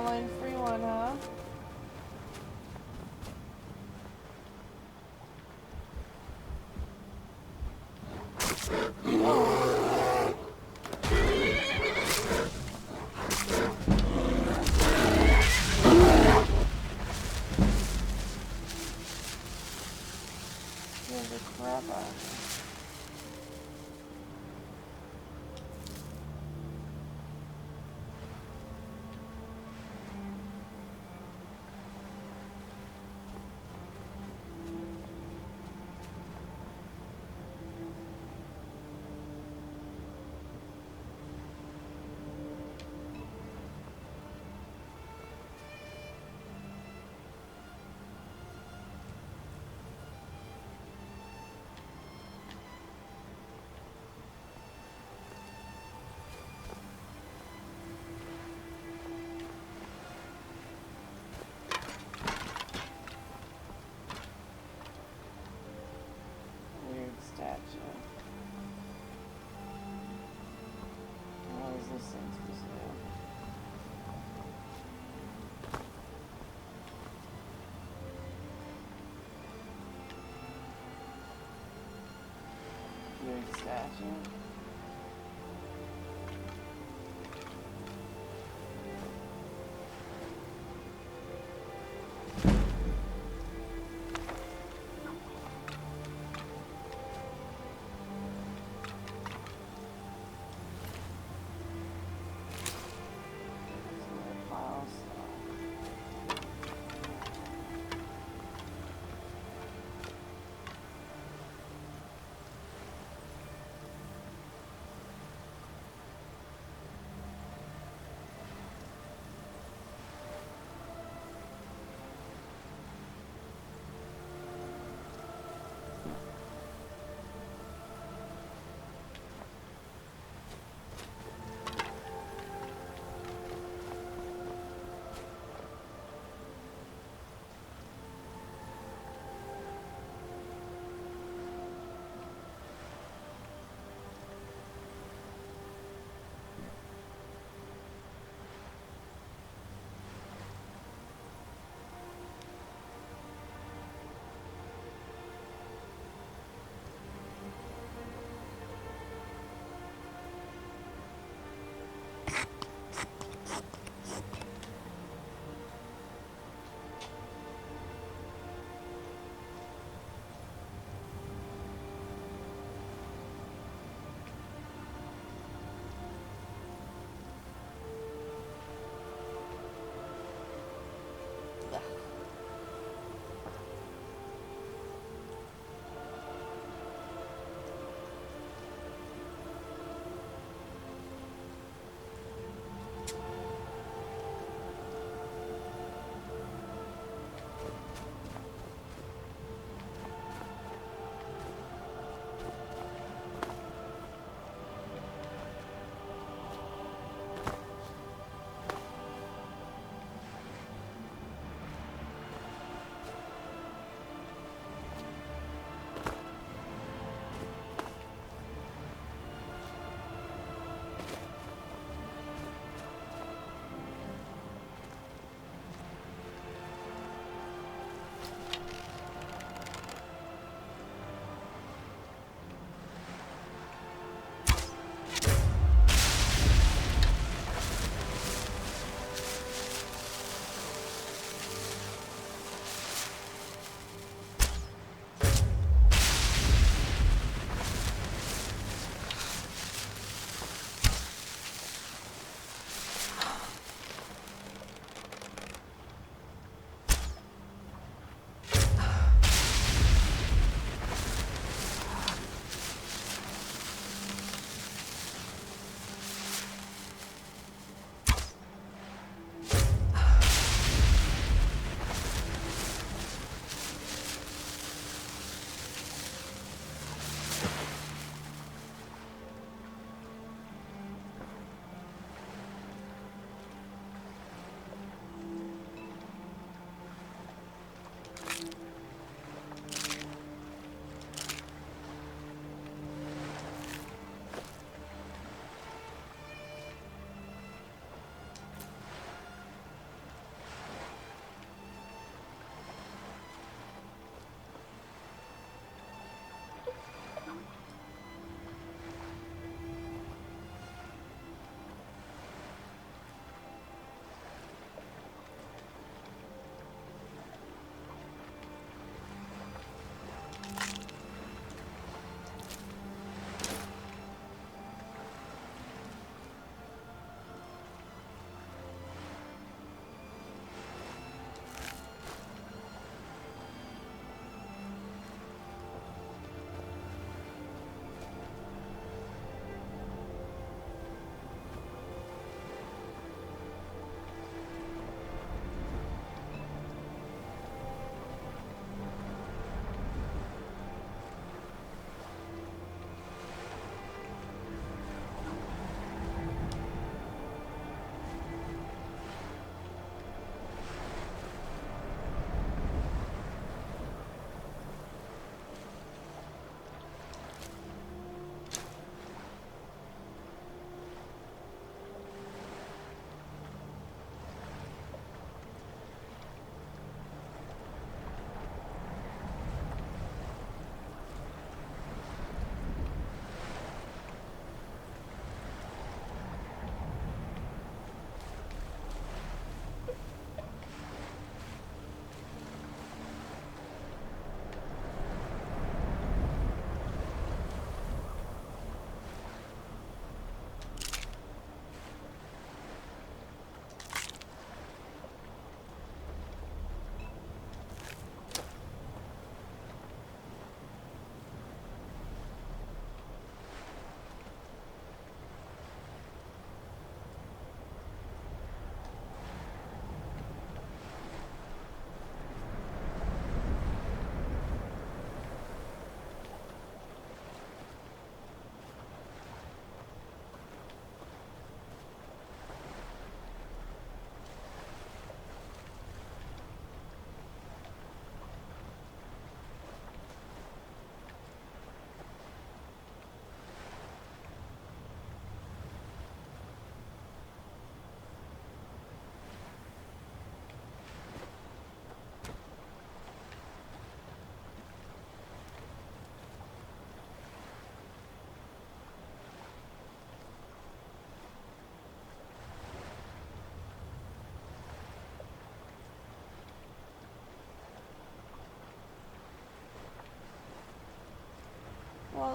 online free one, huh? There's a crap out. Statue. What is this thing supposed to do? Weird statue.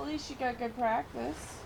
least you got good practice.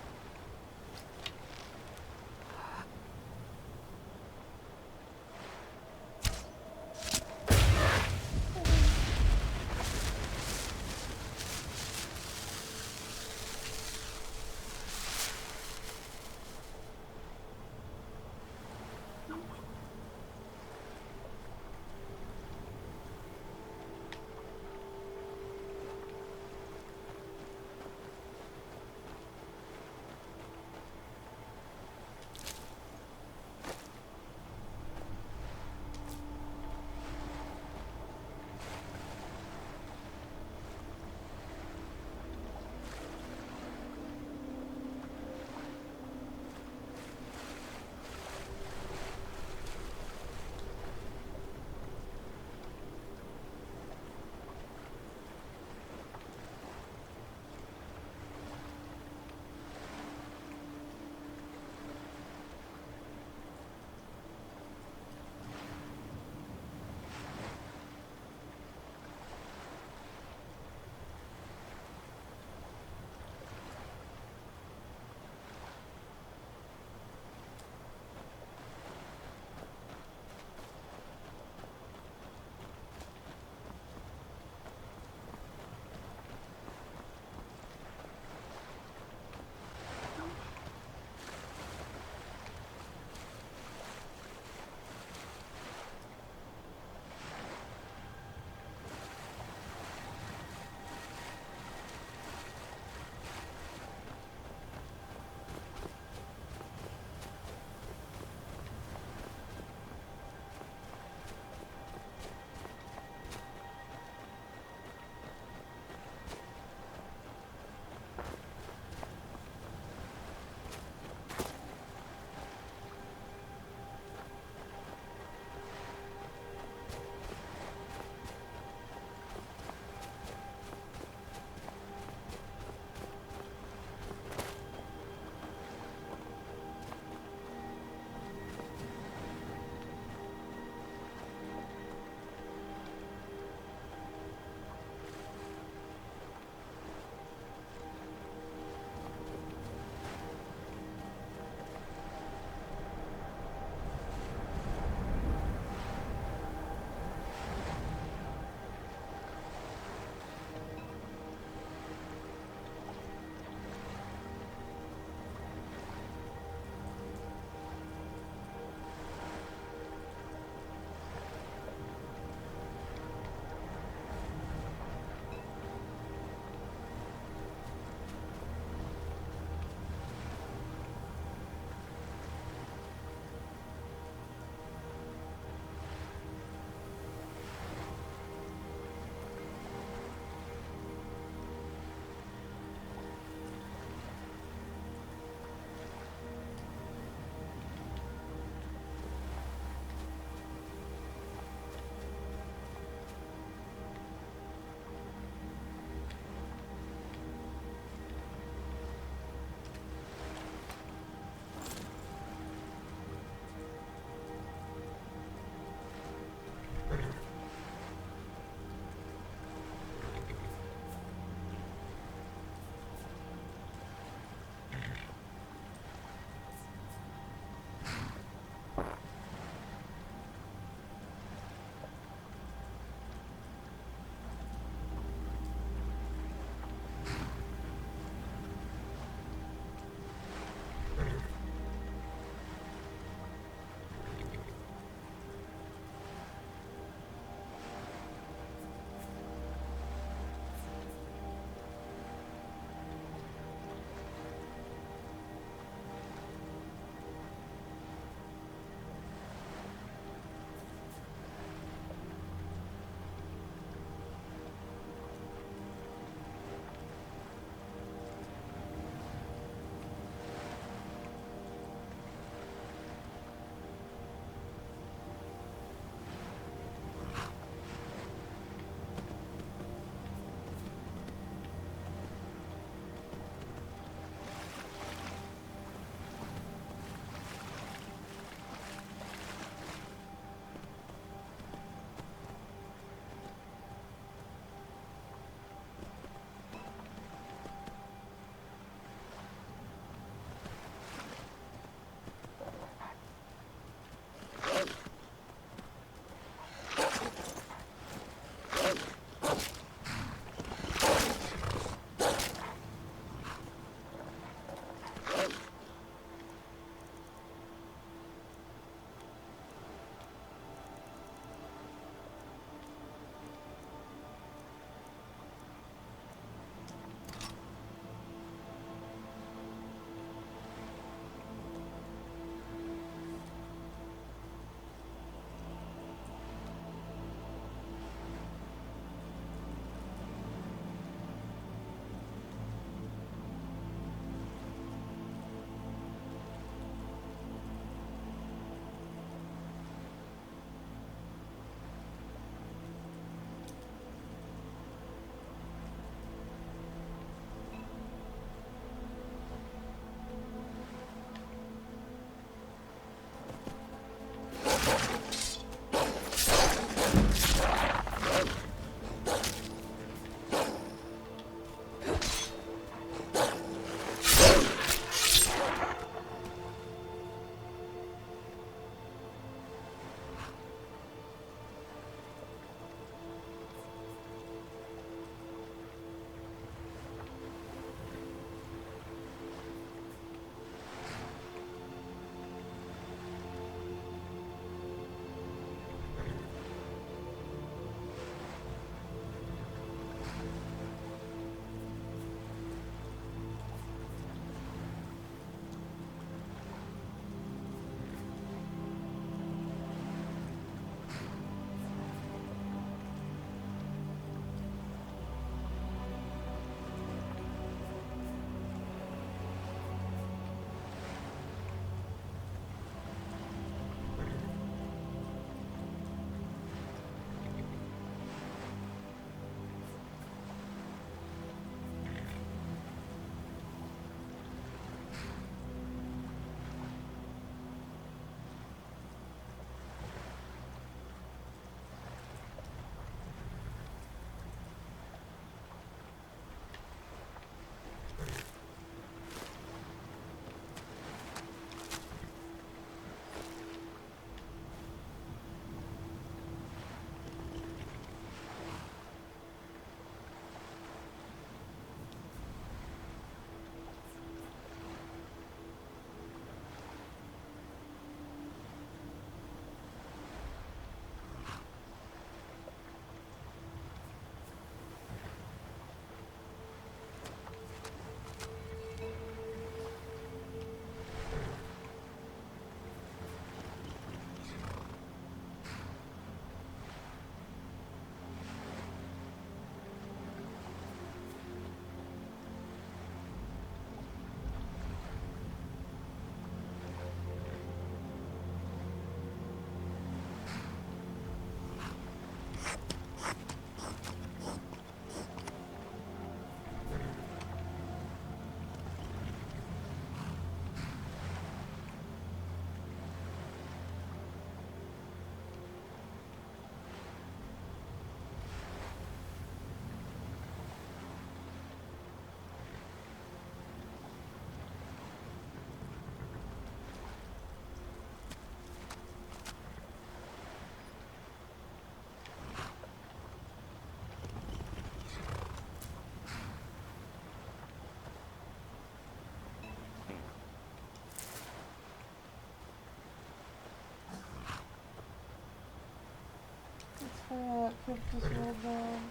Oh, that poop just rolled down.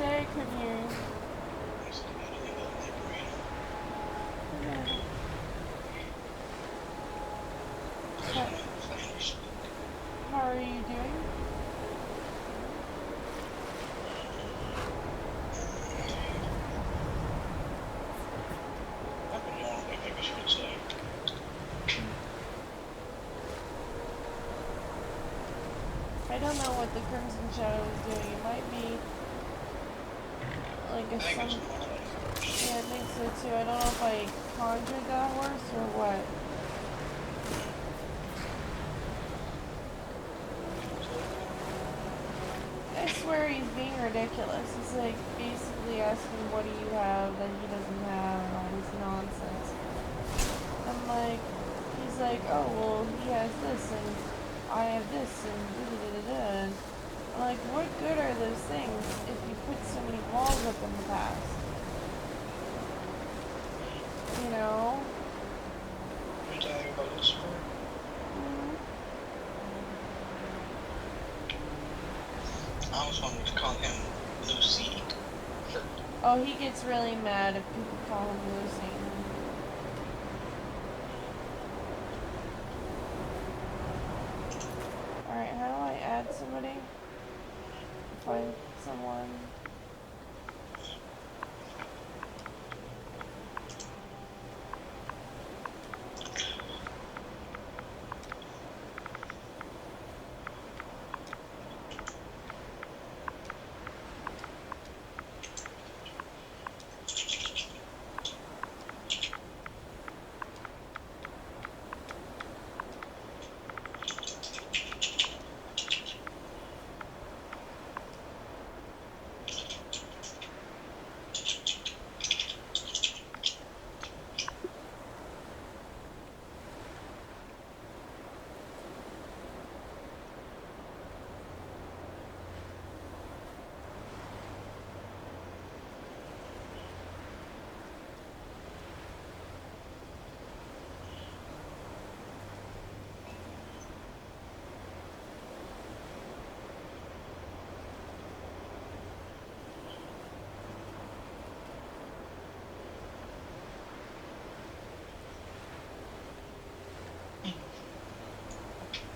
I couldn't hear you. How are you doing? I don't know what the Crimson Shadow is doing. It might be like a sun. Yeah, I think so too. I don't know if I conjured that horse or what. I swear he's being ridiculous. He's like basically asking what do you have that he doesn't have and all this nonsense. I'm like, he's like, oh well he has this and I have this and da-da-da-da-da. And I'm like, what good are those things if you put so many walls up in the past? You know? You're talking about Lucifer? I always wanted to call him Lucy. Oh, he gets really mad if people call him Lucy. Alright, how do I add somebody? Find someone.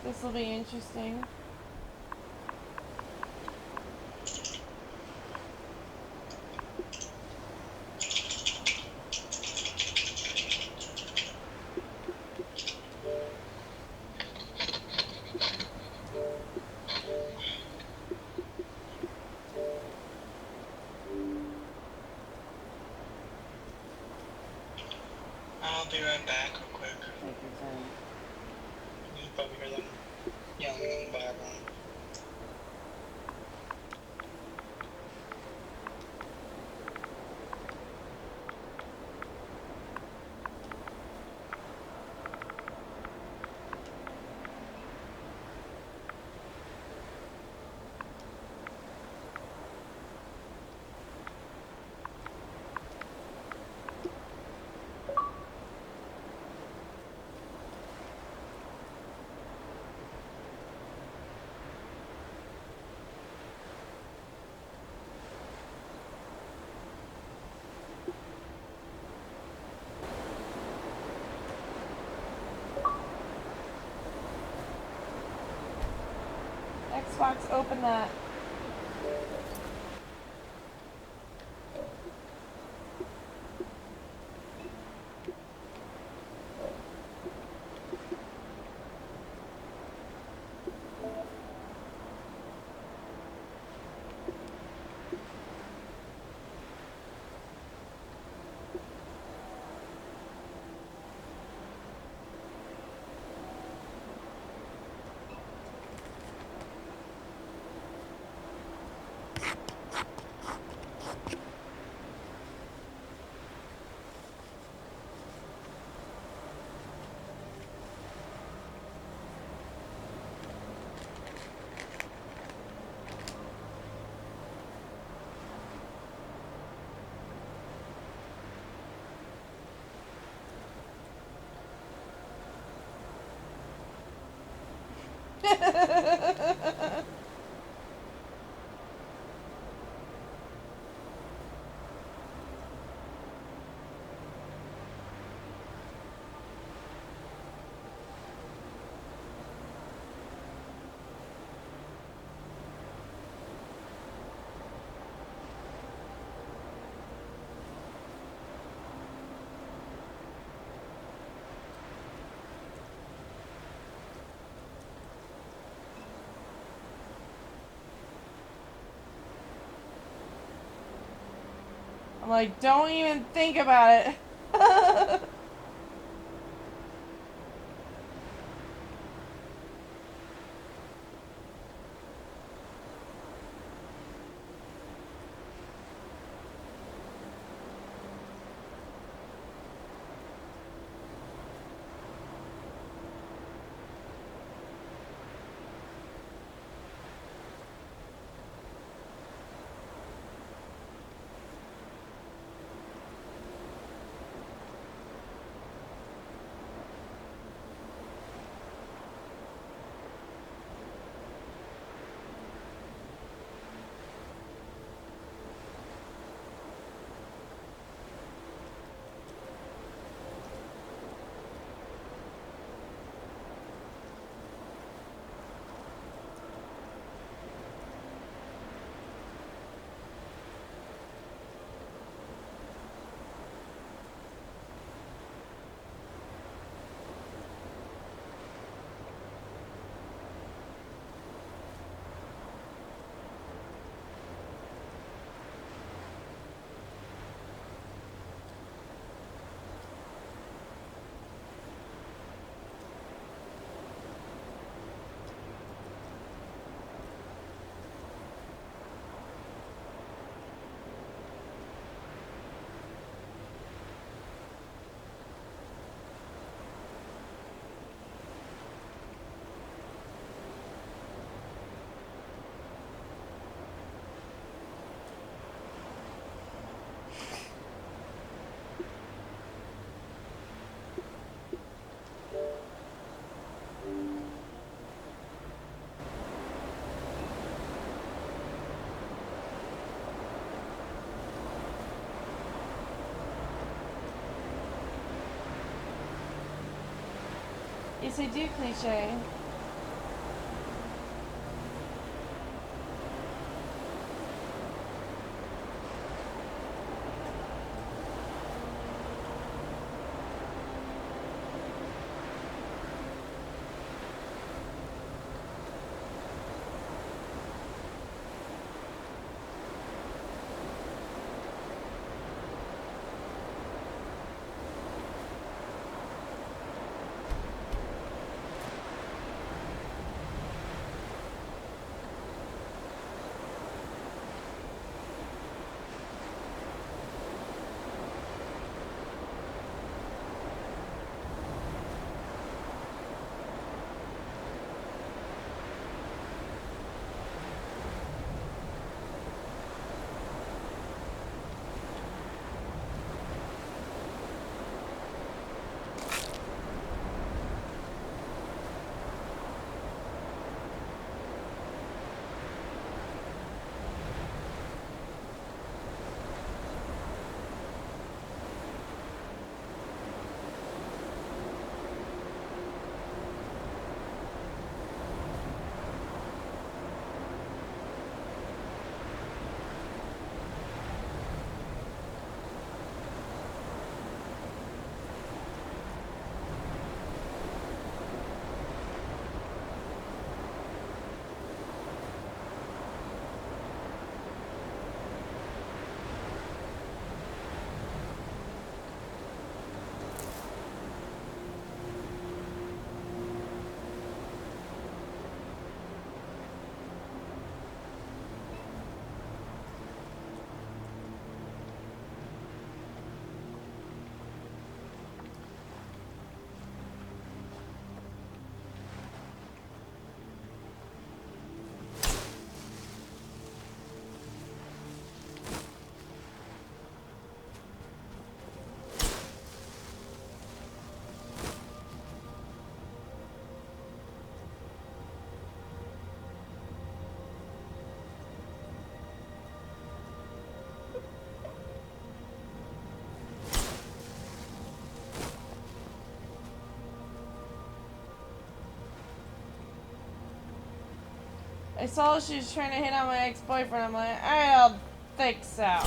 This will be interesting. I'll be right back real quick. Take your time. You probably hear them yelling in the background. Xbox, open that. like, don't even think about it. Yes, I do, cliche. I saw she was trying to hit on my ex-boyfriend. I'm like, I don't think so.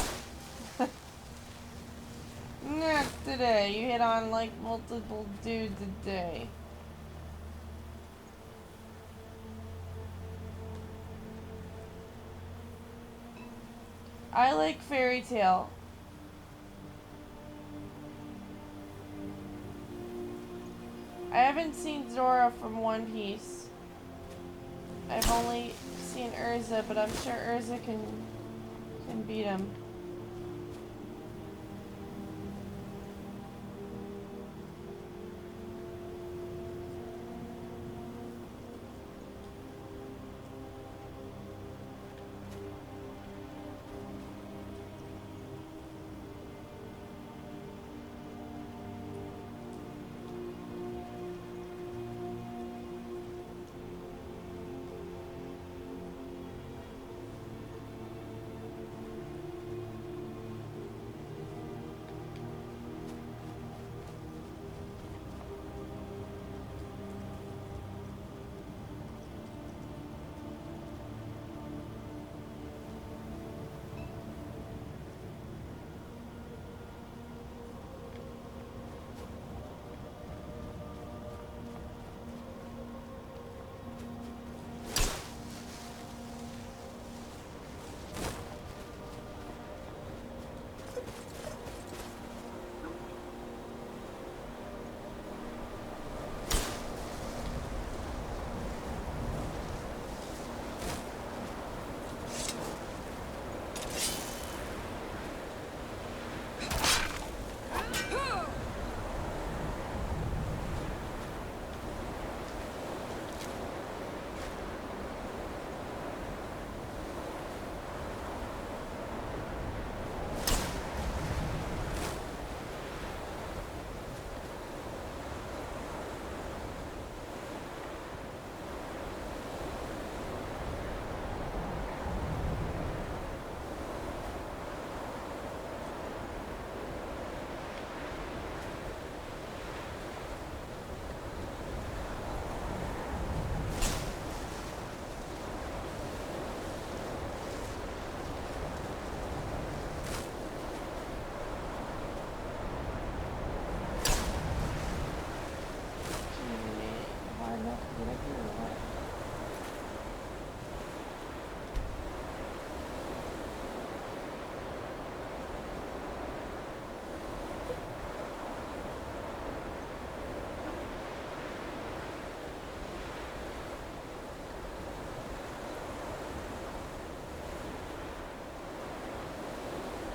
Not today. You hit on like multiple dudes a day. I like fairy tale. I haven't seen Zora from One Piece. I've only seen Urza, but I'm sure Urza can beat him.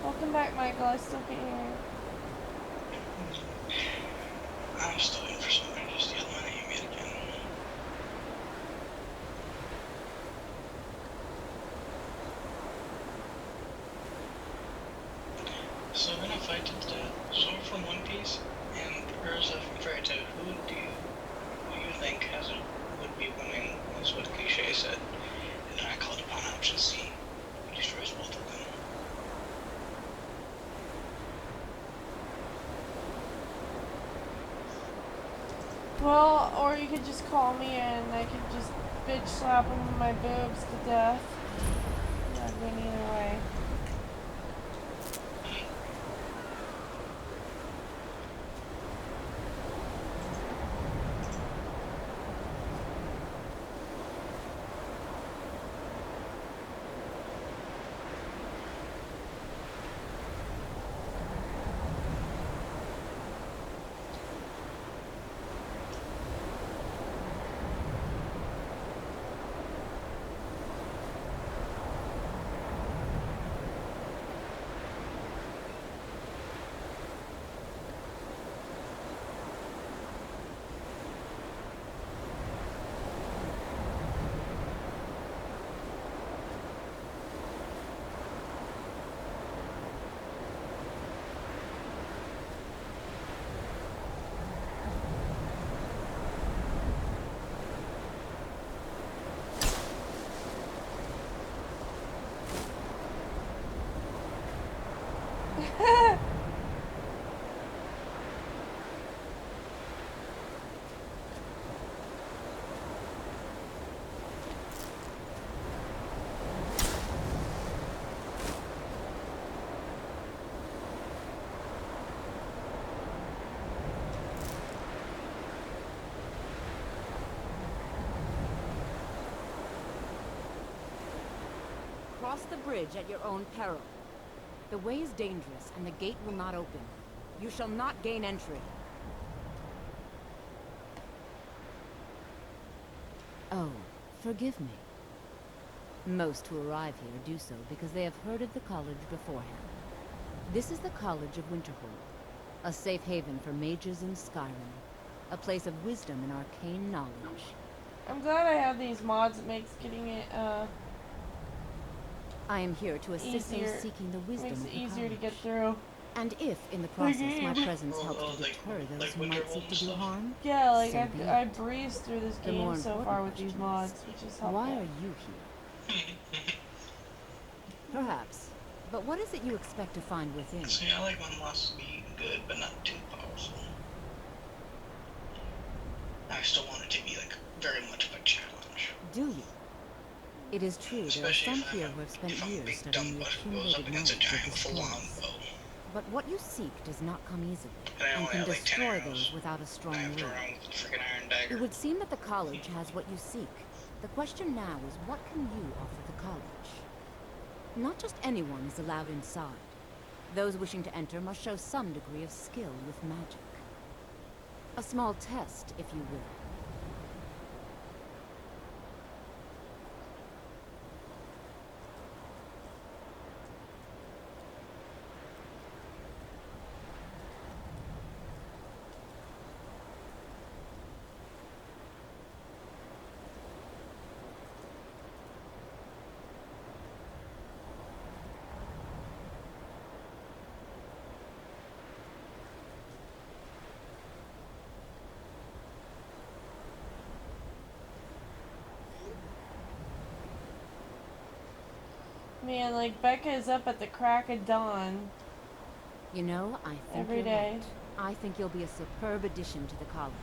Welcome back, Michael. I still can't hear you. I'm still waiting for somebody to steal my name yet again. So we're gonna fight to the death. Zora from One Piece and Urza from Fairy Tail. Who do you think would be winning? Is what Cliche said. And then I called upon option C, who destroys both of them. Well, or you could just call me and I could just bitch slap him with my boobs to death. Not win either way. Cross the bridge at your own peril. The way is dangerous, and the gate will not open. You shall not gain entry. Oh, forgive me. Most who arrive here do so because they have heard of the college beforehand. This is the College of Winterhold, a safe haven for mages in Skyrim, a place of wisdom and arcane knowledge. I'm glad I have these mods. It makes getting it, I am here to assist easier. those seeking the wisdom Makes of it the easier to college. get through. And if, in the process, my presence helps to deter those who might seek to do harm, Yeah, like so be I it. breezed through this The more game so important far with these question mods, is, which is helpful. why are you here? Perhaps. But what is it you expect to find within? See, I like my mods to be good, but not too powerful. I still want it to be, like, very much of a challenge. Do you? It is true, there are some here who have spent years studying the accumulated knowledge of this place. But what you seek does not come easily, and can destroy those without a strong will. It would seem that the college has what you seek. The question now is, what can you offer the college? Not just anyone is allowed inside. Those wishing to enter must show some degree of skill with magic. A small test, if you will. Man, like Becca is up at the crack of dawn. You know, I think every you're day. right. I think you'll be a superb addition to the college.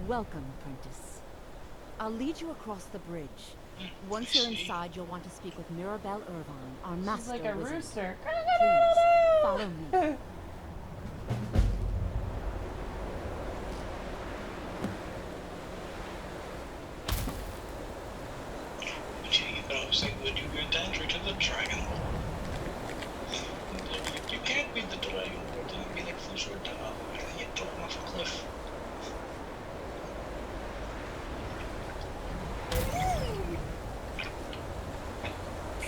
Welcome, apprentice. I'll lead you across the bridge. Once you're inside, you'll want to speak with Mirabelle Irvine, our master She's like a wizard. rooster. Please, follow me. Would you grant entry to the dragon hole? You can't beat the dragon hole, then you'd be like Flush or Dog, and then you'd throw him off a cliff.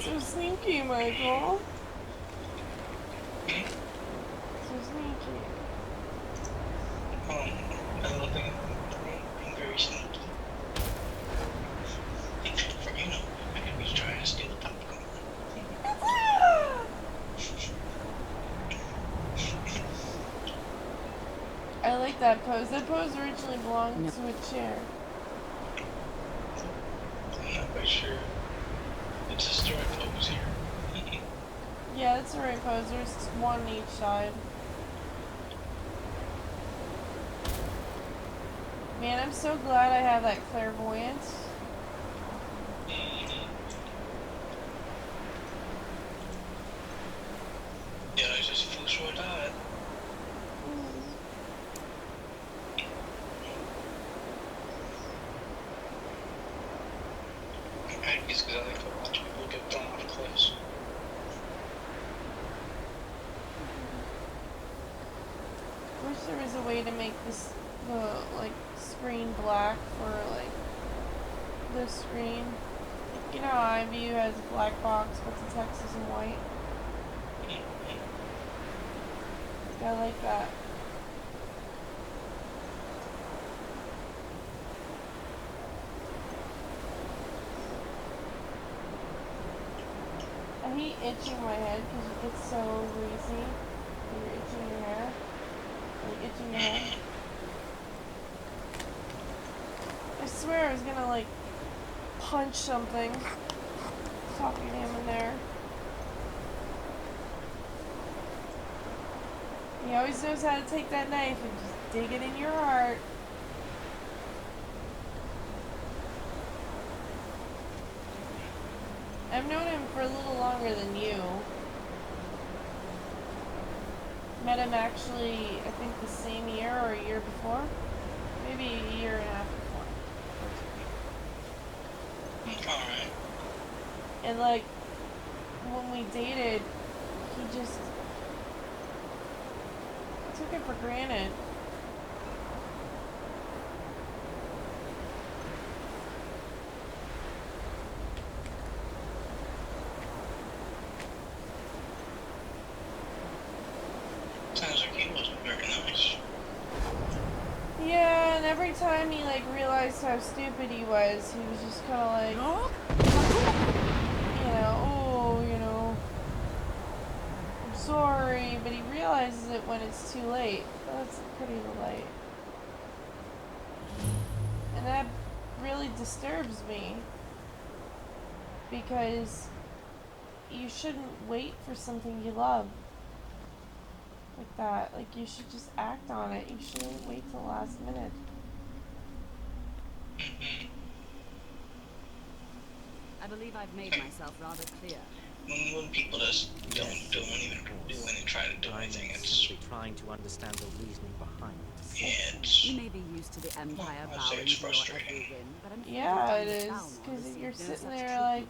So sneaky, Michael. So sneaky. I love being very sneaky. For you know, I could be trying to steal the popcorn. I like that pose. That pose originally belonged to a chair. I'm not quite sure. It's just the right pose here. Yeah, that's the right pose. There's one on each side. Man, I'm so glad I have that clairvoyance. Yeah, it's just Flush or Dog. I guess because I like to watch people get thrown off cliffs. Wish there was a way to make this like screen black for like the screen. Like, you know how iView has a black box but the text is in white? I like that. I hate itching my head because it gets so greasy when you're itching your hair. Like itching your head. I swear I was gonna like punch something. Talking to him in there. He always knows how to take that knife and just dig it in your heart. I've known him for a little longer than you. Met him actually, I think the same year or a year before. Maybe a year and a half before. Alright. And like, when we dated, he just took it for granted. Yeah, and every time he like realized how stupid he was just kind of like, I'm sorry, but he realizes it when it's too late. That's pretty late. And that really disturbs me, because you shouldn't wait for something you love like that. Like, you should just act on it. You shouldn't wait till the last minute. I believe I've made myself rather clear. When people just don't even do and try to do anything, it's simply trying to understand the reasoning behind it. Yeah, it's... You may be used to the Empire bowing to your every whim, but I'm yeah, it is, because you're sitting there like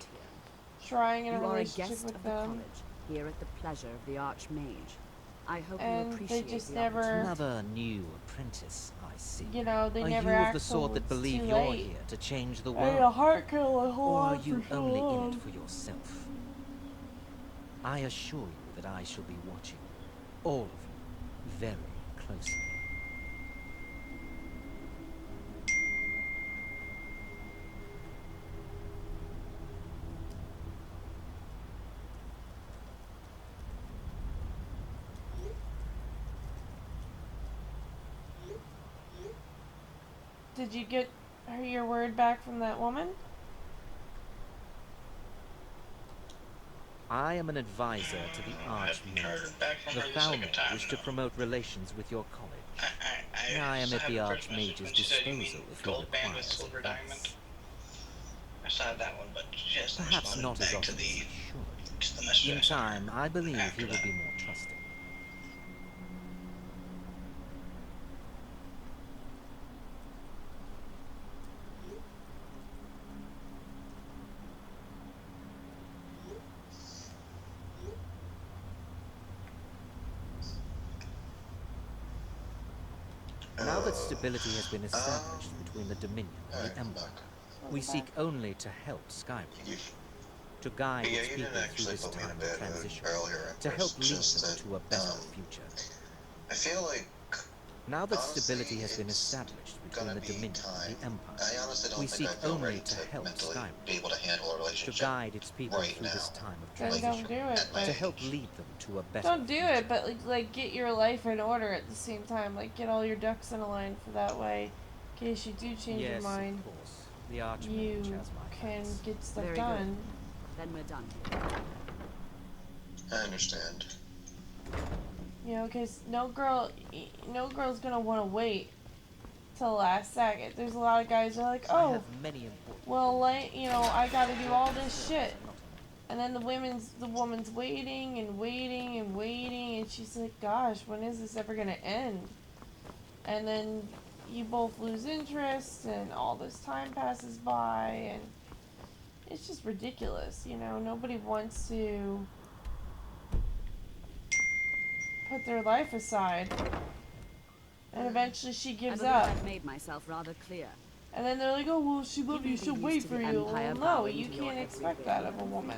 trying in a relationship with them. Here at the pleasure of the Archmage. I hope and you appreciate they just the never, another new apprentice, I see. You know, they are never you act of the sort that believe you're late. here to change the I world? need a heart kill, or are you only in it for yourself? I assure you that I shall be watching all of you very closely. Did you get your word back from that woman? I am an advisor to the Archmage. The Falmer wish to promote relations with your college. I am at the Archmage's disposal if he requires advice. I saw that one, but she hasn't Perhaps responded not as back often to as the he should. message In I sent her time, I believe he after will that. be more trusting. Now that stability has been established between the Dominion and the Empire, we seek only to help Skyrim, to guide its people through this time of transition, to help lead them to a better future. I feel like now that stability has been established between the Dominion and the Empire, we seek only to help Skyrim, be able to handle a to relationship. guide its people right through now. this time of Then transition, don't do it. to help lead them to a better Don't do future. it, but like get your life in order at the same time. Like, get all your ducks in a line for that way, in case you do change your mind. Of course. The Archmage You has my can thanks. get stuff Very done. good. Then we're done. I understand. You know, because no girl's gonna want to wait till the last second. There's a lot of guys who are like, I oh, have many important well, like, you know, I gotta do all this shit. And then the woman's waiting and waiting and waiting, and she's like, gosh, when is this ever gonna end? And then you both lose interest, and all this time passes by, and it's just ridiculous, you know? Nobody wants to put their life aside. And eventually she gives up. I've made myself rather clear. And then they're like, oh, well, she loves you, she'll wait for you. Well, no, you to your can't expect every that of a woman.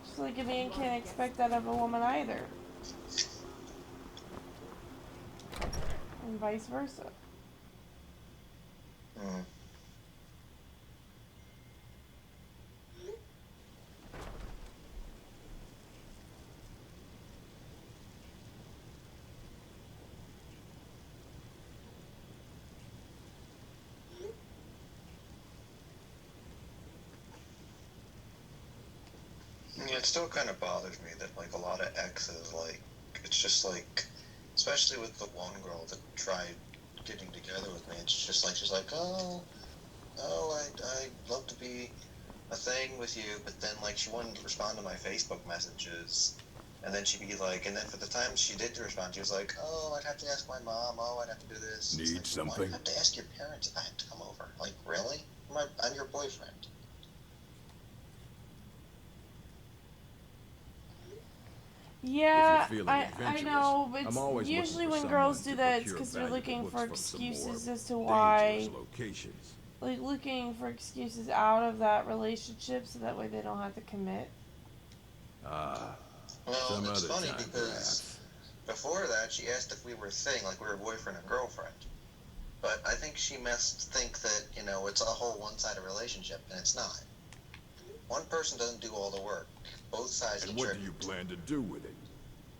Just like a man can't expect that of a woman either. And vice versa. Mm. Yeah, it still kind of bothers me that, like, a lot of exes, like, it's just like, especially with the one girl that tried getting together with me, it's just like, she's like, oh, I'd love to be a thing with you, but then, like, she wouldn't respond to my Facebook messages, and then she'd be like, and then for the time she did respond, she was like, oh, I'd have to ask my mom, oh, I'd have to do this. Need like, something? Why do you have to ask your parents if I have to come over? Like, really? I'm your boyfriend. Yeah, If you're feeling I adventurous, know, I'm but always usually looking for when girls someone do to that, it's procure because they're valuable looking books for from some excuses more as to why, dangerous locations. like, looking for excuses out of that relationship so that way they don't have to commit. Well, Some it's other funny time, because before that, she asked if we were a thing, like we were boyfriend and girlfriend. But I think she must think that, you know, it's a whole one-sided relationship, and it's not. One person doesn't do all the work. Both sides And contribute. what do you plan to do with it?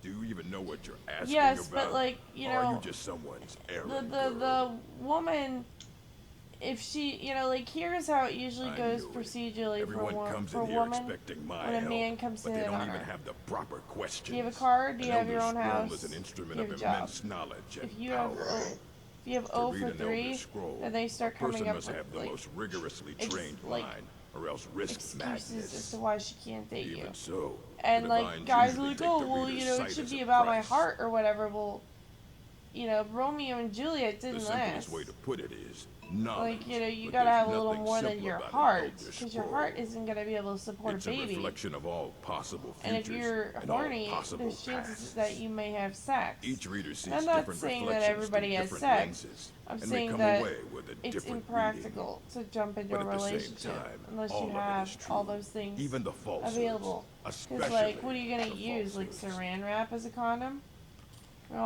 Do you even know what you're asking Yes, about? but like, you or know, are you just someone's errand girl? the woman, if she, you know, like, here's how it usually goes procedurally Everyone comes for in a here woman expecting my when a help, man comes but in they don't on even her. have the proper questions. Do you have a car? Do you An have your own elder scroll house? is an instrument Do you have of a job? immense knowledge and If you power. have To O read for an elder 3, scroll, then they start a person coming up must with, have the like, most rigorously trained like, mind, or else risk excuses madness. as to why she can't date you. Even so, And the like, divines guys are usually like, take oh, the well, reader's you know, it sight should as be a about my price. heart or whatever. Well, you know, Romeo and Juliet The didn't simplest last. way to put it is knowledge. Like, you know, you but gotta there's have a little nothing more than simple your about an heart, elder because your scroll. heart isn't gonna be able to support It's a baby. a reflection of all possible And if futures you're and all horny, possible there's chances pasts. that you may have sex. Each reader sees And I'm not different saying that reflections everybody through has different sex. lenses, I'm and may saying come that away with a it's different impractical to jump into But a at the same relationship time, unless all you of it have is true. all those things Even the falsehoods, available. Because, especially like, what are you gonna the use? Like falsehoods. saran wrap as a condom? Oh,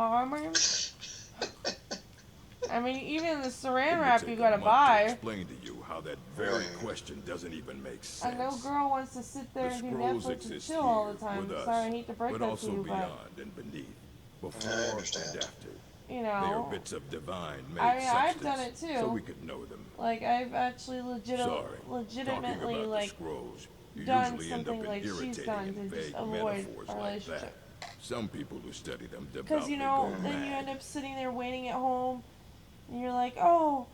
I mean, even the saran It would wrap take you a gotta month buy. to explain to you how that very question doesn't even make sense. And no girl wants to sit there The and do scrolls Netflix and exist chill all the here time. with us, Sorry, I hate to break but that also to you, beyond but and beneath, before and after. you They are know, bits of divine made I mean, I've substance, done it too. so we could know them. Like, I've actually Sorry, legitimately, talking about like, the scrolls, you done usually end something up in like she's irritating done and to just vague avoid metaphors a like relationship. that. Some people who study them Because, devoutly you know, go then you mad. end up sitting there waiting at home, and you're like, oh,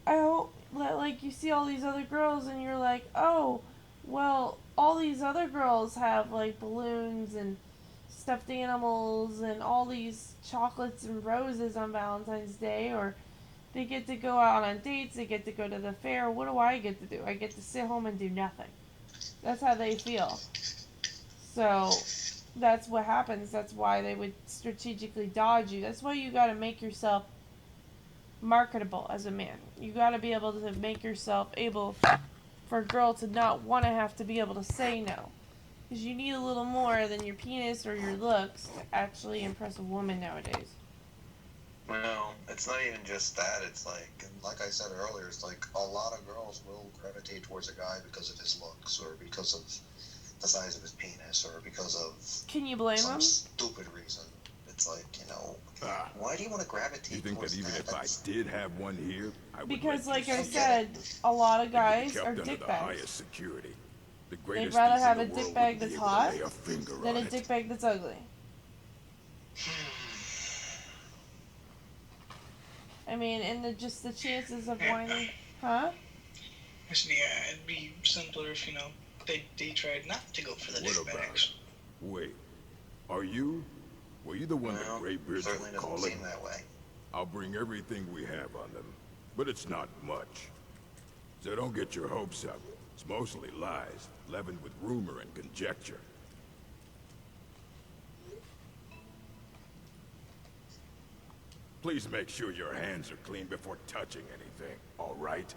I hope, like, you see all these other girls, and you're like, oh, well, all these other girls have, like, balloons and stuffed animals and all these chocolates and roses on Valentine's Day, or they get to go out on dates, they get to go to the fair. What do I get to do? I get to sit home and do nothing. That's how they feel. So, that's what happens. That's why they would strategically dodge you. That's why you gotta make yourself marketable as a man. You gotta be able to make yourself able for a girl to not want to have to be able to say no. Because you need a little more than your penis or your looks to actually impress a woman nowadays. Well, it's not even just that. It's like I said earlier, it's like a lot of girls will gravitate towards a guy because of his looks, or because of the size of his penis, or because of Can you blame some him? stupid reason. It's like, you know, why do you want to gravitate You think towards that even if I did have one here, I would Because, let like you I see said, a lot of it? guys Kept are under the dickbags. highest security. The They'd greatest rather thief in have the a world dickbag wouldn't be that's able to hot lay a finger than a on it. dickbag that's ugly. I mean, and just the chances of whining, huh? Actually, yeah, it'd be simpler if, you know, they tried not to go for the What dick about bags. it? Wait, were you the one that Greybeards were certainly doesn't calling? seem that way. I'll bring everything we have on them, but it's not much. So don't get your hopes up. It's mostly lies, leavened with rumor and conjecture. Please make sure your hands are clean before touching anything, all right?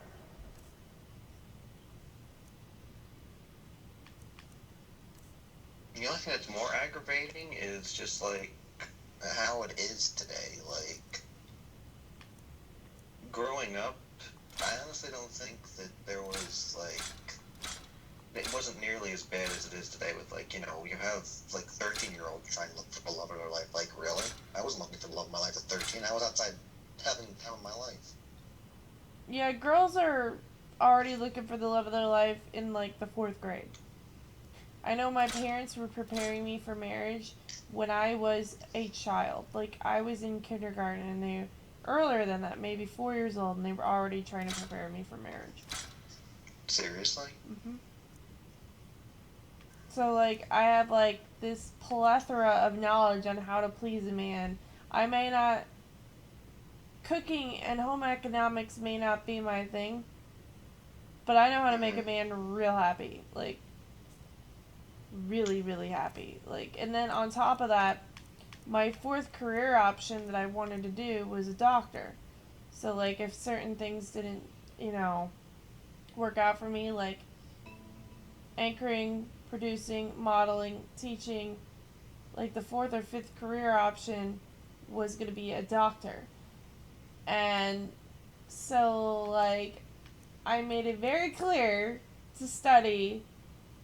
The only thing that's more aggravating is just like how it is today. Like growing up, I honestly don't think that there was like it wasn't nearly as bad as it is today. With like, you know, you have like 13-year-olds trying to look for the love of their life. Like really, I wasn't looking for the love of my life at 13. I was outside having the time of my life. Yeah, girls are already looking for the love of their life in like the 4th grade. I know my parents were preparing me for marriage when I was a child. Like, I was in kindergarten, and they, earlier than that, maybe 4 years old, and they were already trying to prepare me for marriage. Seriously? Mm-hmm. So, like, I have, like, this plethora of knowledge on how to please a man. I may not, cooking and home economics may not be my thing, but I know how to make a man real happy. Like, really, really happy. Like, and then on top of that, my 4th career option that I wanted to do was a doctor. So, like, if certain things didn't, you know, work out for me, like anchoring, producing, modeling, teaching, like the 4th or 5th career option was going to be a doctor. And so, like, I made it very clear to study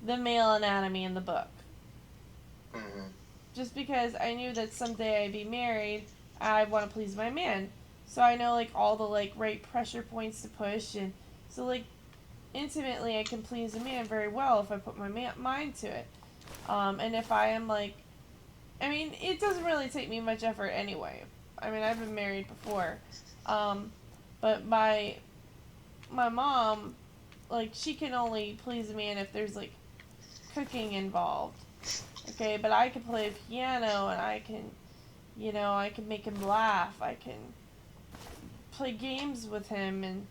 the male anatomy in the book. Mm-hmm. Just because I knew that someday I'd be married, I want to please my man. So I know, like, all the, like, right pressure points to push, and so, like, intimately I can please a man very well if I put my mind to it. And if I am, like, I mean, it doesn't really take me much effort anyway. I mean, I've been married before. But my mom, like, she can only please a man if there's, like, cooking involved. Okay, but I can play piano, and I can, you know, I can make him laugh. I can play games with him and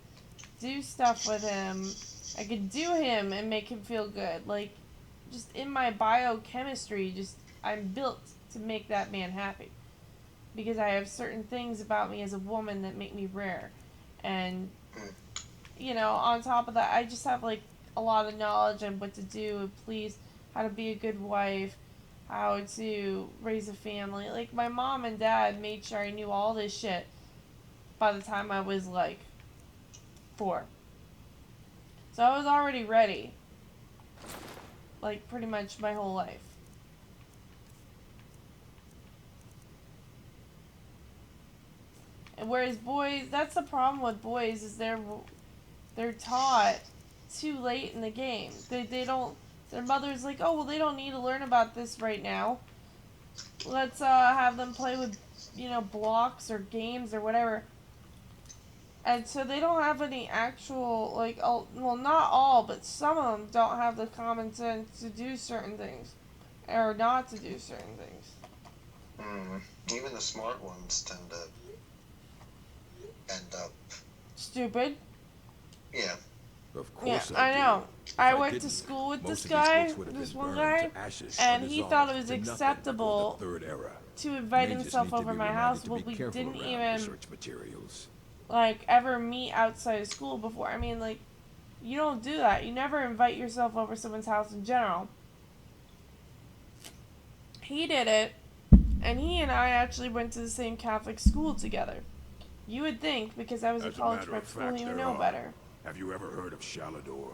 do stuff with him. I can do him and make him feel good. Like, just in my biochemistry, just, I'm built to make that man happy. Because I have certain things about me as a woman that make me rare. And, you know, on top of that, I just have, like, a lot of knowledge on what to do and please, how to be a good wife, how to raise a family. Like, my mom and dad made sure I knew all this shit by the time I was, like, 4. So I was already ready. Like, pretty much my whole life. And whereas boys, that's the problem with boys, is they're taught too late in the game. They don't, their mother's like, oh, well, they don't need to learn about this right now. Let's have them play with, you know, blocks or games or whatever. And so they don't have any actual, like, well, not all, but some of them don't have the common sense to do certain things. Or not to do certain things. Even the smart ones tend to end up stupid. Yeah. Of course I know. I went to school with this guy, this one guy, and he thought it was acceptable to invite himself over my house, but we didn't even, like, ever meet outside of school before. I mean, like, you don't do that. You never invite yourself over someone's house in general. He did it, and he and I actually went to the same Catholic school together. You would think, because I was in college prep school, he would know better. Have you ever heard of Shalador?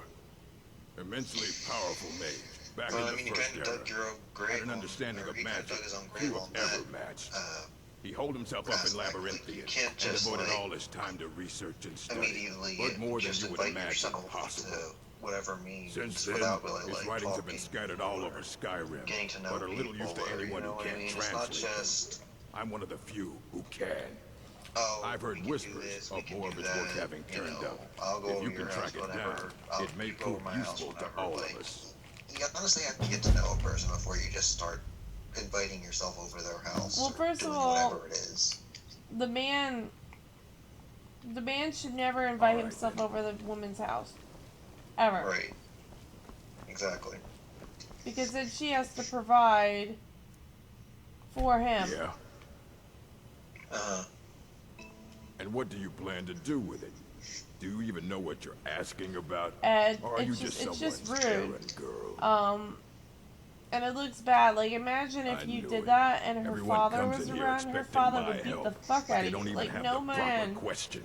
Immensely powerful mage. Back in the first era, had an understanding of magic few have ever matched. He holed himself up in Labyrinthian and devoted all his time to research and study, but more than you would imagine possible. Whatever means. Since then, his writings have been scattered all over Skyrim, but are little use to anyone who can't translate them. I'm one of the few who can. I've heard whispers of more of his work having turned up. If you can track it down, it may prove useful to all of us. You honestly have to get to know a person before you just start inviting yourself over their house. Well, first of all, the man should never invite himself over the woman's house. Ever. Right. Exactly. Because then she has to provide for him. Yeah. And what do you plan to do with it? Do you even know what you're asking about? Or are you just someone's errand girl? And it looks bad. Like, imagine if you did that and her father was around. Her father would beat the fuck out of you. Like, no man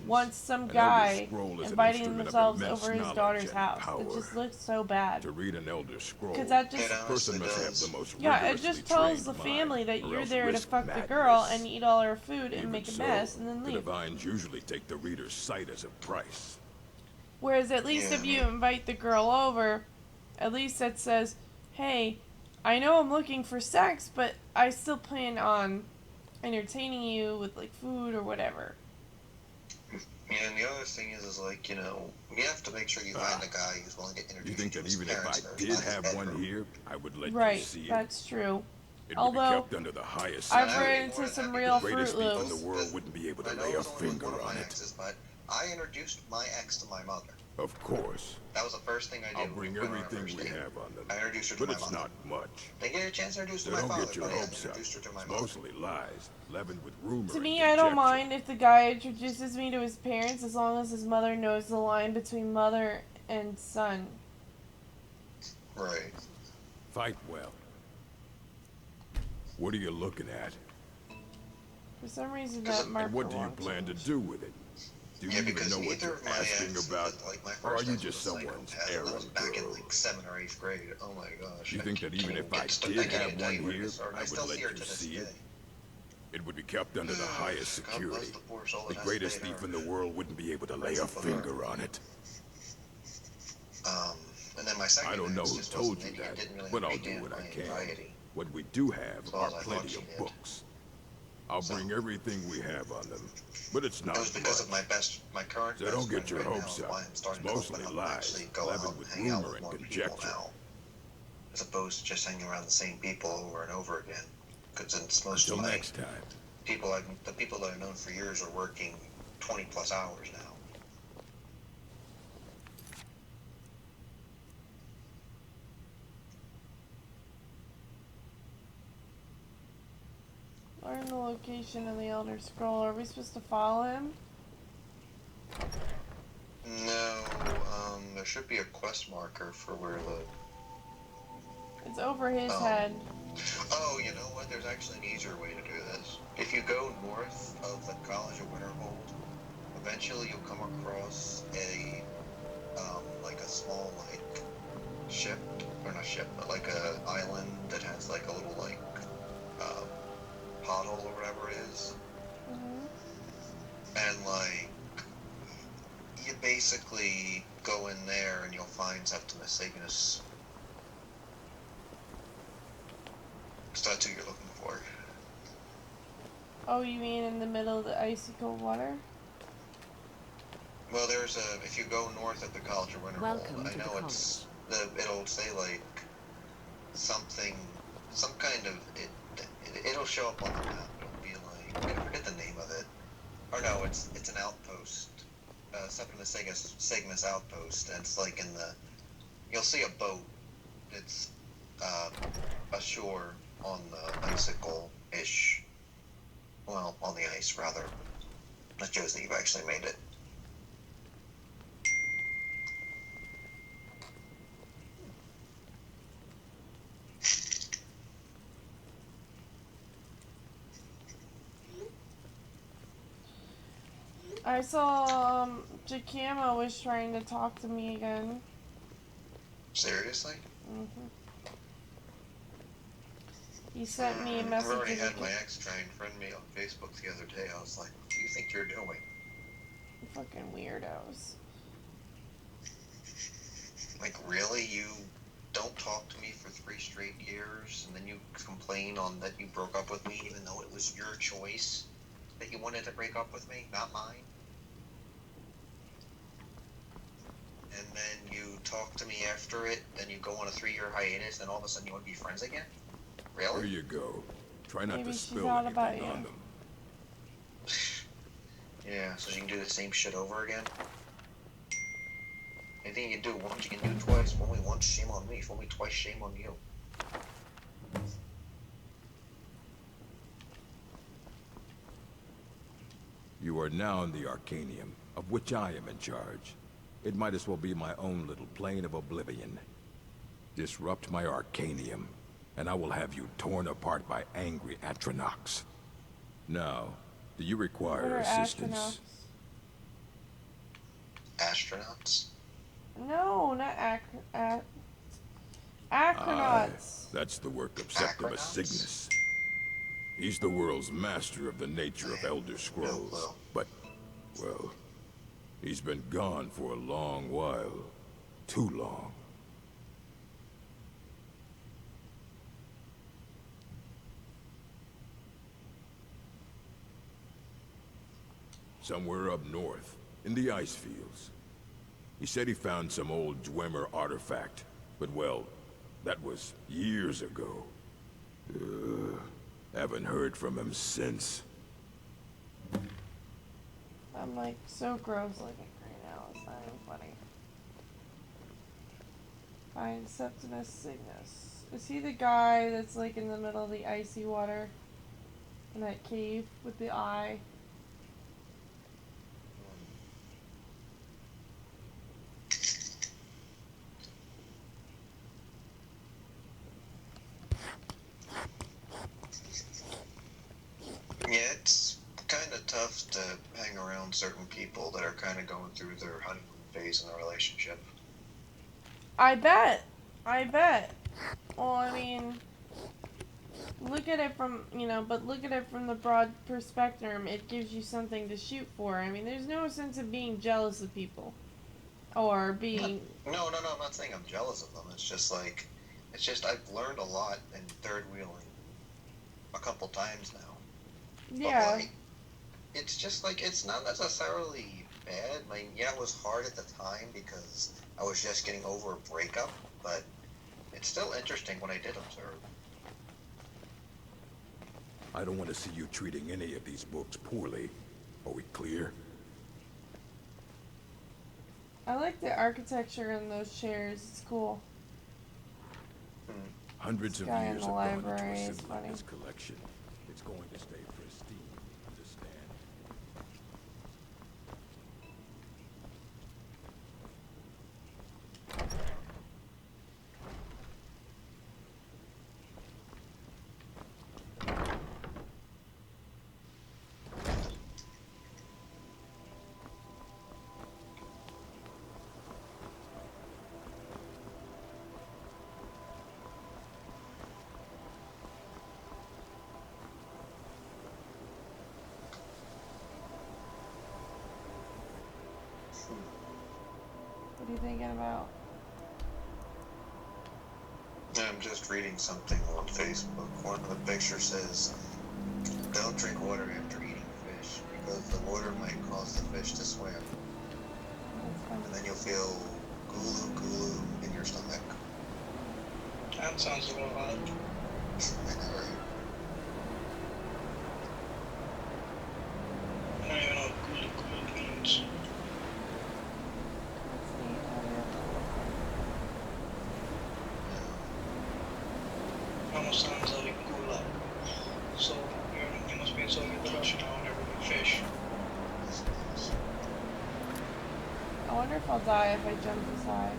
wants some guy inviting themselves over his daughter's house. It just looks so bad. To read an elder scroll, because that just, person must have the most it just tells the family that you're there to fuck the girl and eat all her food and make a mess and then leave. The divines usually take the reader's sight as a price. Whereas at least if you invite the girl over, at least it says, hey, I know I'm looking for sex, but I still plan on entertaining you with, like, food or whatever. Yeah, and the other thing is like, you know, you have to make sure you find a guy who's willing to introduce you to his parents. You think that even if I did have one here, I would let you see it? Right, that's true. It Although, would be kept under the highest I've ran into some real Fruit Loops. The greatest thief in the world wouldn't be able to lay a finger on it. But I introduced my ex to my mother. Of course. That was the first thing I did. I'll bring everything we have on them. I introduced her to my mother. But it's not much. They get a chance to introduce her to my don't father. Get your hopes up. It's mostly lies, leavened with rumor. To me, I don't mind if the guy introduces me to his parents as long as his mother knows the line between mother and son. Right. Fight well. What are you looking at? For some reason that marker And what do you won't plan to change. do with it? Do you even know what you're asking about? Or are you just someone's errand back in girl? like 7th or 8th grade. Oh my gosh. You think that even if I did have one here, I would let you see it? It would be kept under the highest security. The greatest thief in the world wouldn't be able to lay a finger on it. And then my second I don't know who just told wasn't you any- I that, didn't really but I'll do understand what I my can. anxiety. What we do have As well are as I thought plenty she of did. books. I'll bring everything we have on them, but it's not It was because of much. my current So best don't get friend your right hopes now, up. why I'm It's starting to mostly open up and lies, actually go out leavened and with hang out rumor with and more people conjecture. now, as opposed to just hanging around the same people over and over again. Because it's most Until of my next time. the people that I've known for years are working 20 plus hours now. Learn the location of the Elder Scroll. Are we supposed to follow him? No, there should be a quest marker for where the... It's over his head. Oh, you know what? There's actually an easier way to do this. If you go north of the College of Winterhold, eventually you'll come across a, like a small, like, ship, or not ship, but like a island that has like a little, like, pothole or whatever it is. And, like, you basically go in there and you'll find Septimus Cygnus. So that's who you're looking for. Oh, you mean in the middle of the icy cold water? Well, there's a, if you go north of the College of Winterhold, Welcome I to know the it's, it'll say like, something, some kind of, it'll show up on the map. It'll be like, I forget the name of it. Or no, it's an outpost. Septimus Cygnus outpost, and it's like in the, you'll see a boat. It's, ashore on the icicle-ish, well, on the ice, rather. That shows that you've actually made it. I saw Jakama was trying to talk to me again. Seriously? He sent me a I've message. already had my ex try and friend me on Facebook the other day. I was like, what do you think you're doing? Fucking weirdos. Like, really? You don't talk to me for 3 straight years, and then you complain on that you broke up with me, even though it was your choice that you wanted to break up with me, not mine? And then you talk to me after it, then you go on a 3-year hiatus, and all of a sudden you want to be friends again? Really? Here you go. Try not Maybe to she's spill not anything about you. on them. Yeah, so you can do the same shit over again? Anything you do once, you can do twice. Fool me once, shame on me. Fool me twice, shame on you. You are now in the Arcanium, of which I am in charge. It might as well be my own little plane of oblivion. Disrupt my Arcanium, and I will have you torn apart by angry Atronachs. Now, do you require What are assistance? Astronauts? No, not Acronauts. Aye, that's the work of Septimus Cygnus. He's the world's master of the nature of Elder Scrolls, but, well, he's been gone for a long while. Too long. Somewhere up north, in the ice fields. He said he found some old Dwemer artifact, but well, that was years ago. Haven't heard from him since. I'm like so gross looking right now. It's not even funny. Find Septimus Cygnus. Is he the guy that's like in the middle of the icy water? In that cave with the eye? hang around certain people that are kind of going through their honeymoon phase in a relationship. I bet. Well, I mean, look at it from, but look at it from the broad perspective. It gives you something to shoot for. I mean, there's no sense of being jealous of people. Or being... No, I'm not saying I'm jealous of them. It's just I've learned a lot in third wheeling a couple times now. Yeah. But, like, it's just, like, it's not necessarily bad. I mean, yeah, it was hard at the time because I was just getting over a breakup, but it's still interesting what I did observe. I don't want to see you treating any of these books poorly. Are we clear? I like the architecture in those chairs. It's cool. Hundreds of guy in years the have gone into library is assembling funny. this collection. It's going to stay pristine, understand? What are you thinking about? I'm just reading something on Facebook. One of the pictures says, don't drink water after eating fish because the water might cause the fish to swim. And then you'll feel gulu in your stomach. That sounds a little odd. I don't even know what gulu means. Almost sounds like gula. So you must be in Soviet Russia now and everything fish. I wonder if I'll die if I jump this high.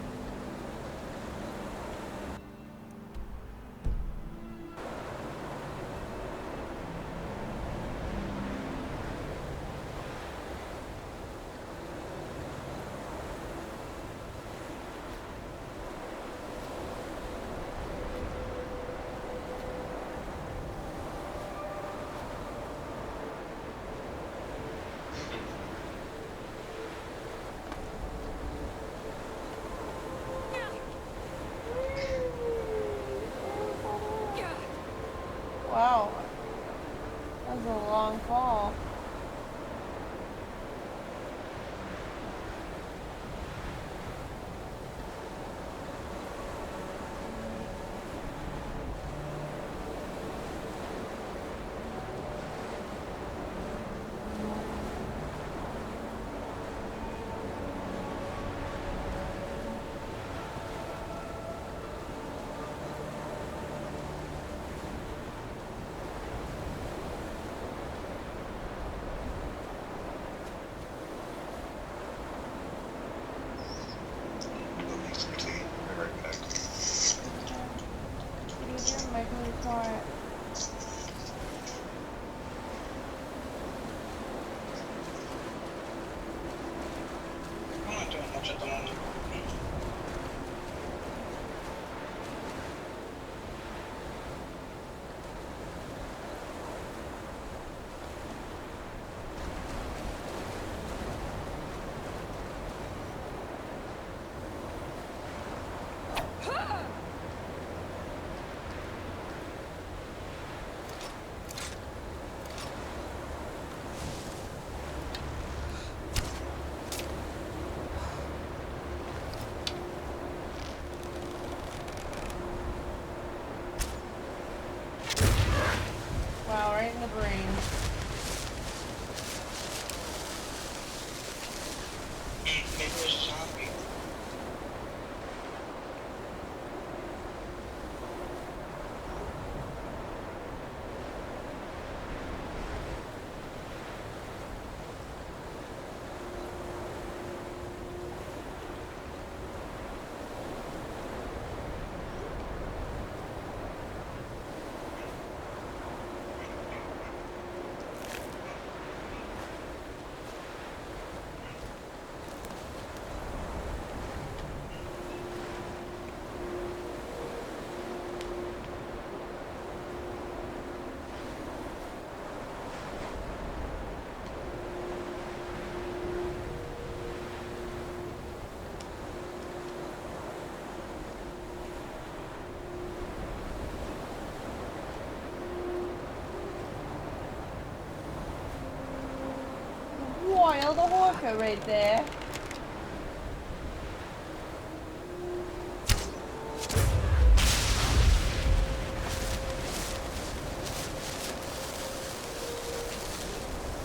nailed a hooker right there.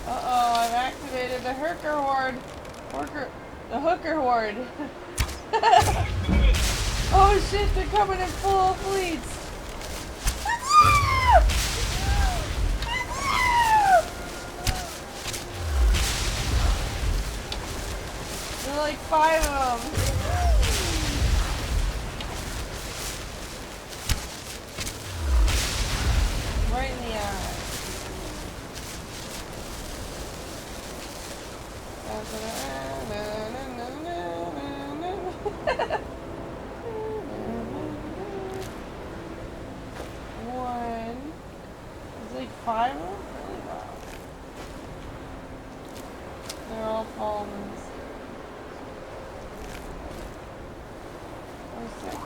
Uh-oh, I've activated the hooker horde. The hooker horde. Oh shit, they're coming in full fleets. There are like 5 of them. Right in the eye. One. There's like 5 of them? Really? Wow. They're all fallen. Oh, 6.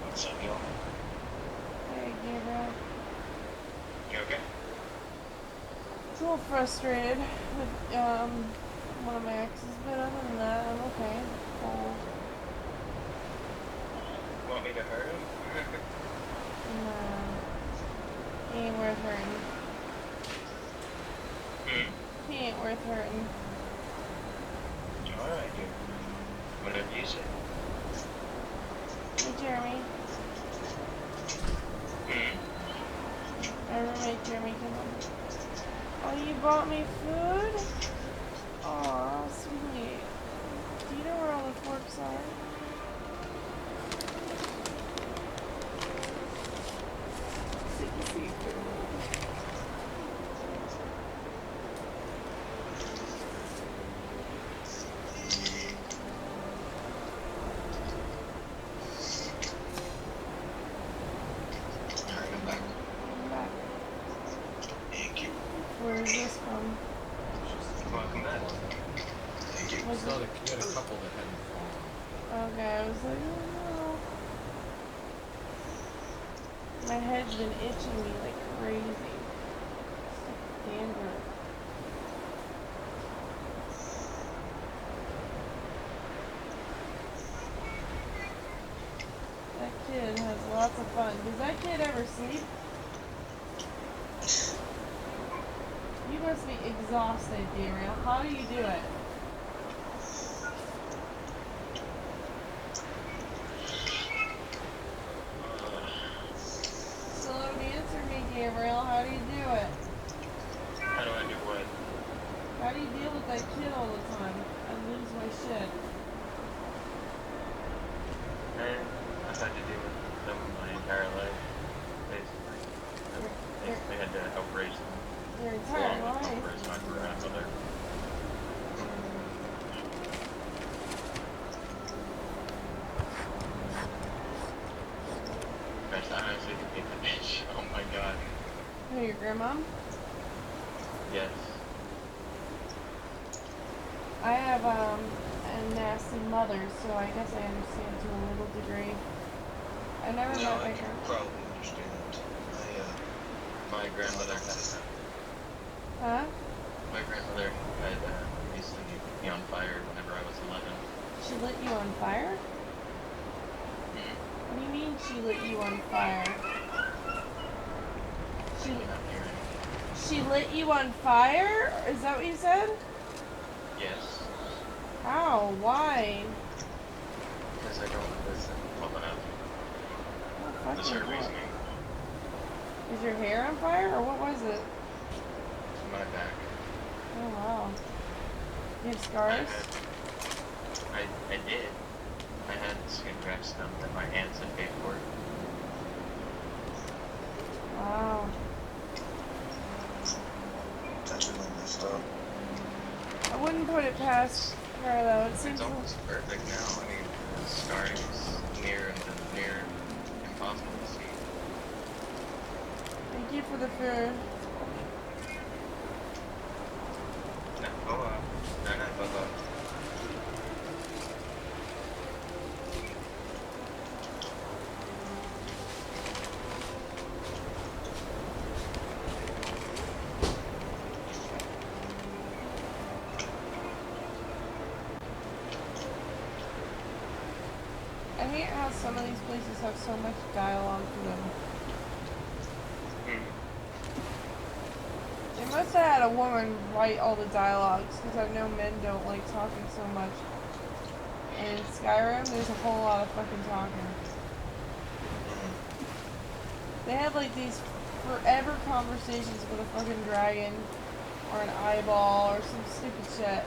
What's up, y'all? Hey, Gabriel. You okay? A little frustrated with one of my exes, but other than that, I'm okay. Cold. Want me to hurt him? Nah. He ain't worth hurting. He ain't worth hurting. Alright, dude. Whatever you say. Hey, Jeremy. My roommate Jeremy came over. Oh, you bought me food? Aw, sweet. Do you know where all the forks are? Where is this from? Welcome back. Thank you. Saw that you had a couple that hadn't fallen. Okay, I was like, oh no. My head's been itching me like crazy. It's like dandruff. That kid has lots of fun. Does that kid ever sleep? You must be exhausted, Gabriel. How do you do it? So answer me, Gabriel. How do you do it? How do I do what? How do you deal with that kid all the time? I lose my shit. I've had to deal with them my entire life, basically. I basically had to outrace them. Your entire life? Outrace my grandmother. Who, your grandma? Yes. I have a nasty mother, so I guess I understand to a little degree. I never met my grandma. Probably understand. My grandmother. Huh? My grandmother had used to lit me on fire whenever I was 11. She lit you on fire? What do you mean she lit you on fire? She lit you on fire? Is that what you said? Yes. How? Why? Because I don't listen well enough. Oh, That's her reasoning. Is your hair on fire, or what was it? My back. Oh, wow. You have scars? I did. I had skin grafts done that my aunts had paid for. Wow. That's really messed up. I wouldn't put it past her, though. It seems It's almost perfect now. I mean, the scarring's near impossible to see. Thank you for the food. No, Bubba. I hate how some of these places have so much dialogue to them. They must have had a woman write all the dialogues, because I know men don't like talking so much. And in Skyrim, there's a whole lot of fucking talking. They have like these forever conversations with a fucking dragon, or an eyeball, or some stupid shit.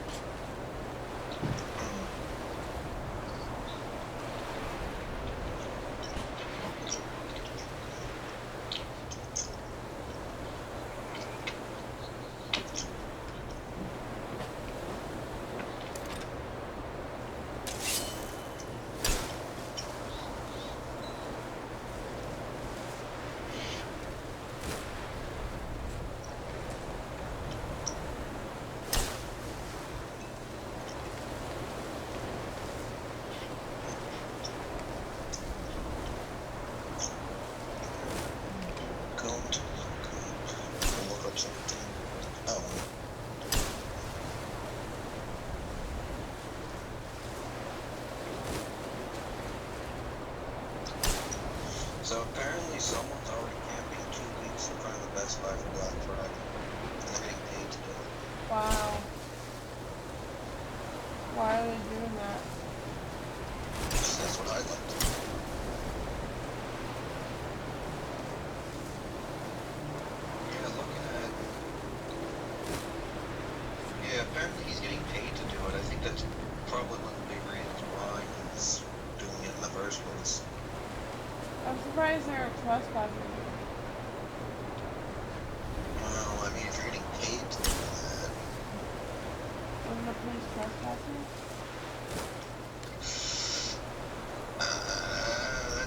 So apparently someone's already camping 2 weeks in front of the Best Buy for Black Friday. And they're getting paid to do it. Wow. Why are they doing that? That's what I'd like to do. Yeah, looking at... Yeah, apparently he's getting paid to do it. I think that's probably one of the big reasons why he's doing it in the first place. I'm surprised they're trespassing. Well, I mean, if you're getting paid to do that... Wasn't the police trespassing?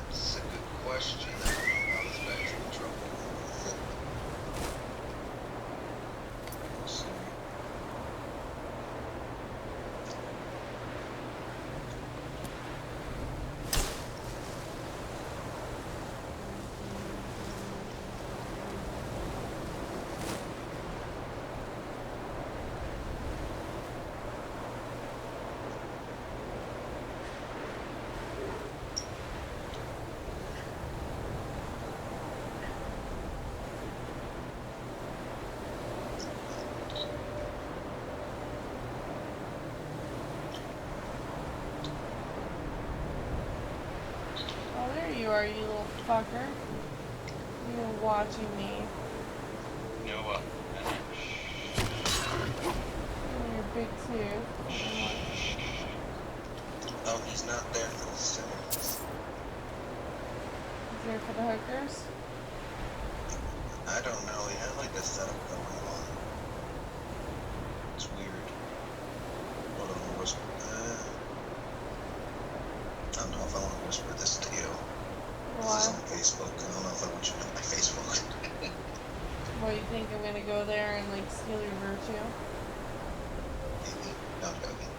That's a good question. I don't know how this guy's in trouble. Let's see. Oh, there you are, you little fucker. You're watching me. You know what? And you're big too. Oh, he's not there for the cinemas. He's there for the hookers? I don't know. He had like a setup going on. It's weird. Hold on, whisper. I don't know if I want to whisper this to you. Why? This is on Facebook. I don't know if I want you to know my Facebook. What, you think I'm gonna go there and, like, steal your virtue? No, I'm joking.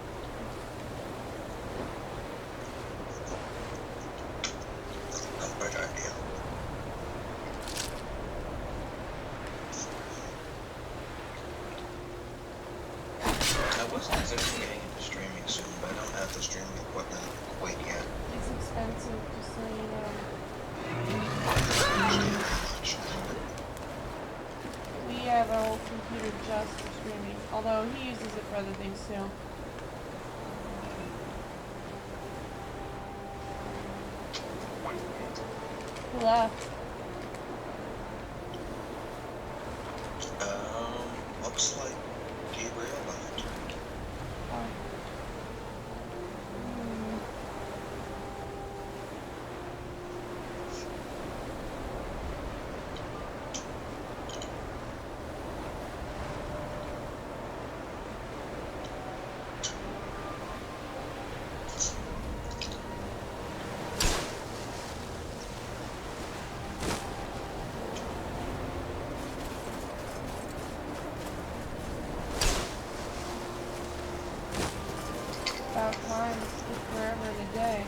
Not a great idea. I was considering getting into streaming soon, but I don't have the streaming equipment quite yet. It's expensive, just so you know. We have a whole computer just for streaming, although he uses it for other things too. Who left? Looks like Gabriel left. Oh. About time, it took forever today.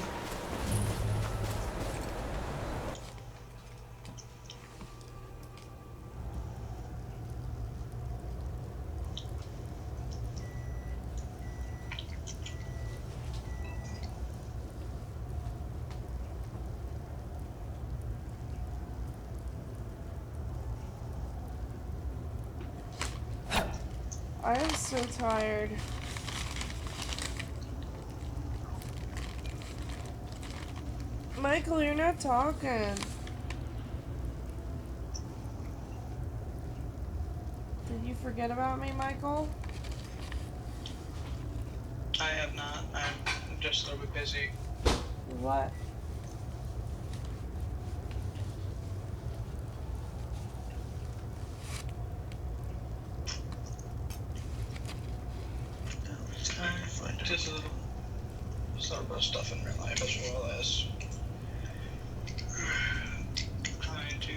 I am so tired. Michael, you're not talking. Did you forget about me, Michael? I have not. I'm just a little bit busy. What? Just a little stuff in real life as well as trying to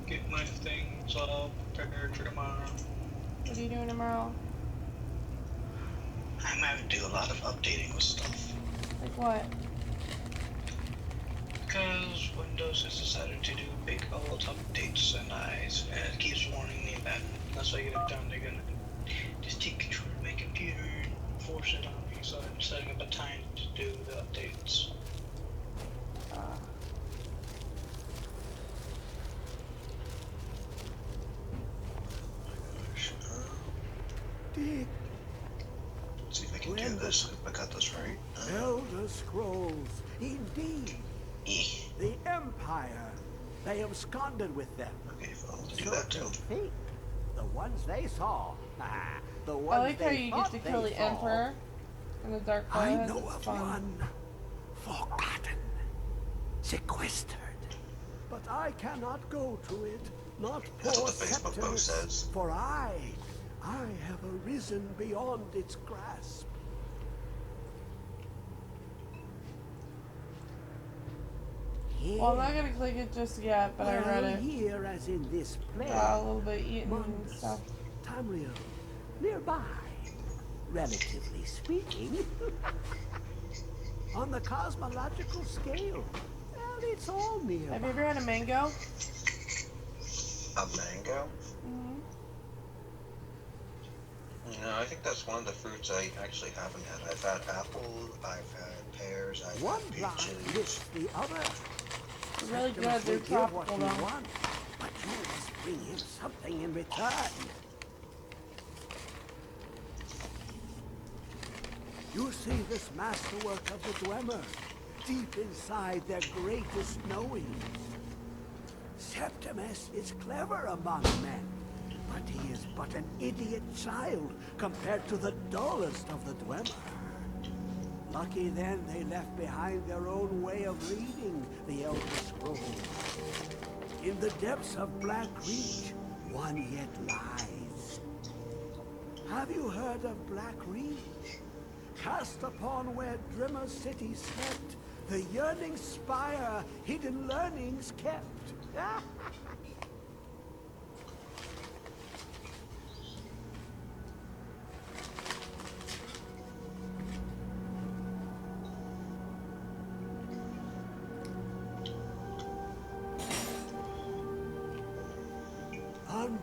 get my things all prepared for tomorrow. What are you doing tomorrow? I'm having to do a lot of updating with stuff. Like what? Because Windows has decided to do big old updates and it keeps warning me that unless I get it done, they're gonna just take control of my computer and force it on me. So I'm setting up a time to do the updates. Dick. Let's see if I can do this, if I got this right. Elder Scrolls, indeed. The Empire. They absconded with them. Okay, I'll do that too. Think. The ones they saw. The I ones like how they you get thought to they kill the saw. Emperor in the Dark I Forest. know It's of fun. one. Forgotten. Sequestered. But I cannot go to it. Not That's poor what the Facebook post Septimus, says. for I have arisen beyond its grasp. Well, I'm not gonna click it just yet, but I read it. Here, as in this place, A little bit eating and stuff. Tamriel, nearby, relatively speaking. On the cosmological scale, well, it's all nearby. Have you ever had a mango? A mango? Mm-hmm. No, I think that's one of the fruits I actually haven't had. I've had apples, I've had pears, I've One had blind peaches. lifts the other. They're really good. Septimus They're will give tropical what you though. want, but you must bring him something in return. You see this masterwork of the Dwemer, deep inside their greatest knowings. Septimus is clever among men, but he is but an idiot child compared to the dullest of the Dwemer. Lucky then they left behind their own way of reading the Elder Scrolls. In the depths of Black Reach, one yet lies. Have you heard of Black Reach? Cast upon where Drimmer City slept, the yearning spire, hidden learnings kept.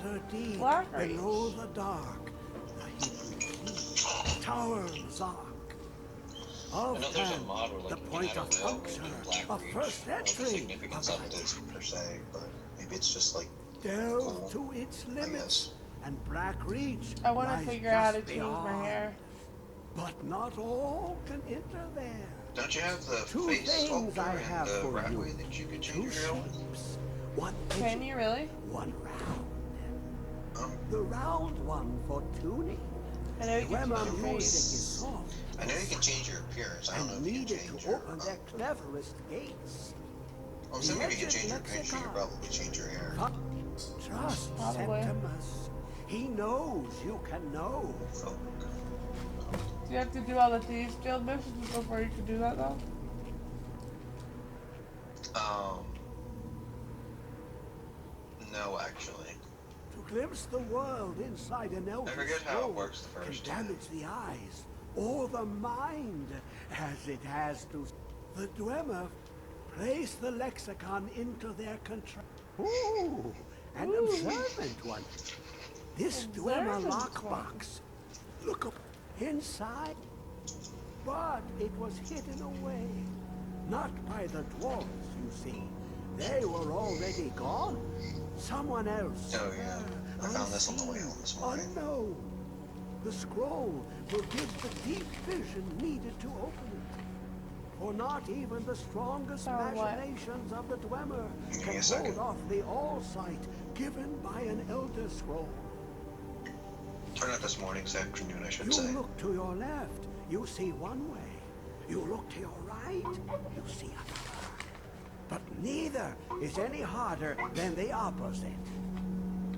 water deep Blackreach. below the dark, the hidden sea, Tower Zark. Of I know there's a Pan, mod where the like you point can of have a railroad puncture, in Black of Reach. first I don't know what the entry, significance of it is per se, but maybe it's just like delve cool, to its I limits, guess. and Black Reach I want to lies figure out how to just change my beyond. hair. But not all can enter there. Don't you have the Two face things I sculptor have and the for you. ratway that you can Two change your hair with? shapes. One Can edgy, you really? one round. The round one for tuning. I know you can Dwemer change your music face. is soft. I know you can change your appearance. I don't know And if you can needed change to your. open their cleverest gates. I'm assuming if you can change your appearance, you can probably change your hair. Trust Probably. Septimus. He knows you can know. Do you have to do all the Thieves Guild missions before you can do that, though? No, actually. To glimpse the world inside an elder I forget how it scroll works the first can damage the eyes or the mind, as it has to. The Dwemer place the lexicon into their control. Ooh, an observant one. This Dwemer Observant lockbox. Look up inside. But it was hidden away. Not by the dwarves, you see. They were already gone. Someone else. Oh yeah, I found this on the way home this morning. Unknown. The scroll will give the deep vision needed to open it. For not even the strongest machinations of the Dwemer Give me a can second. hold off the all-sight given by an elder scroll. Or not this morning, this afternoon, I should You say. look to your left, you see one way. You look to your right, you see another. But neither is any harder than the opposite.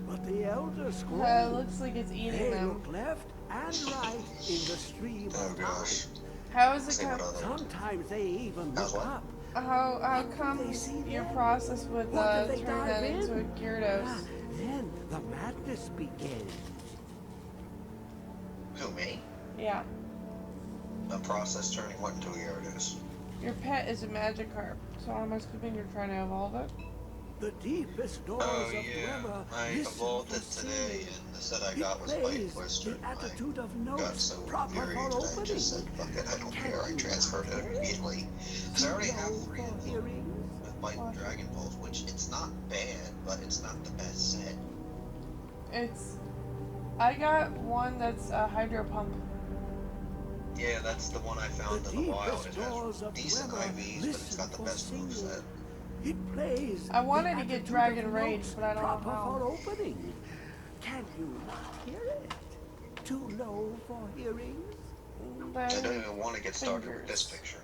But the elder scroll. It looks like it's eating they them. look left and right in the stream of gosh. How is it Sometimes they even look up. How come your process would What do they turn that dive into a in? Gyarados? Then the madness begins. Who, me? Yeah. A process turning what into a Gyarados? Your pet is a Magikarp, so I'm assuming you're trying to evolve it? The deepest doors Oh of yeah, Dwemer I listen evolved for it today, singing. and the set I It got was plays Bite Twister. the attitude of I got notes so proper infuriated for I opening. just said, fuck it, I don't care. I transferred it immediately. Because I already have 3 of them with Bite and Dragon Balls, which it's not bad, but it's not the best set. I got one that's a Hydro Pump. Yeah, that's the one I found in the wild. It doors has of decent Dwemer IVs, but it's got the best moveset. It plays I wanted the to get attitude Dragon of Rage, notes but I don't know proper how. for opening. Can you not hear it? Too low for hearing? I don't even want to get started with this picture.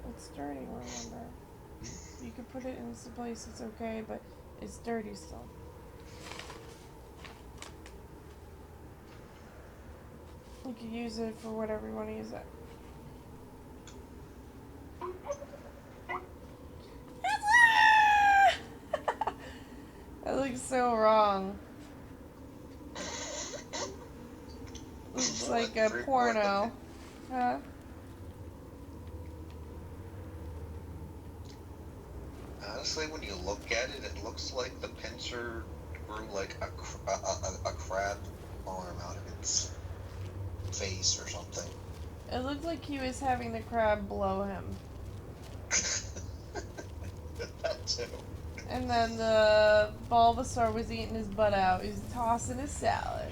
It's dirty, remember. You can put it in some place it's okay, but it's dirty still. You can use it for whatever you want to use it. That looks so wrong. Looks like a porno. Huh? Honestly, when you look at it, it looks like the pincer grew like a crab arm out of its face or something. It looked like he was having the crab blow him. That too. And then the Bulbasaur was eating his butt out. He was tossing his salad.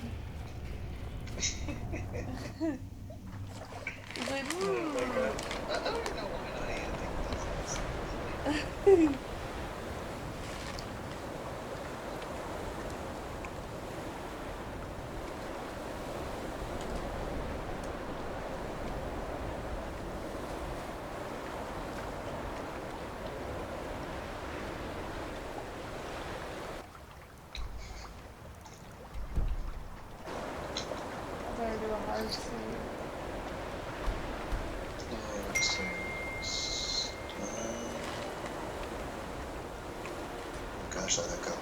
He's like, I don't even know why not anything. I better do a hard save. Gosh, let that go.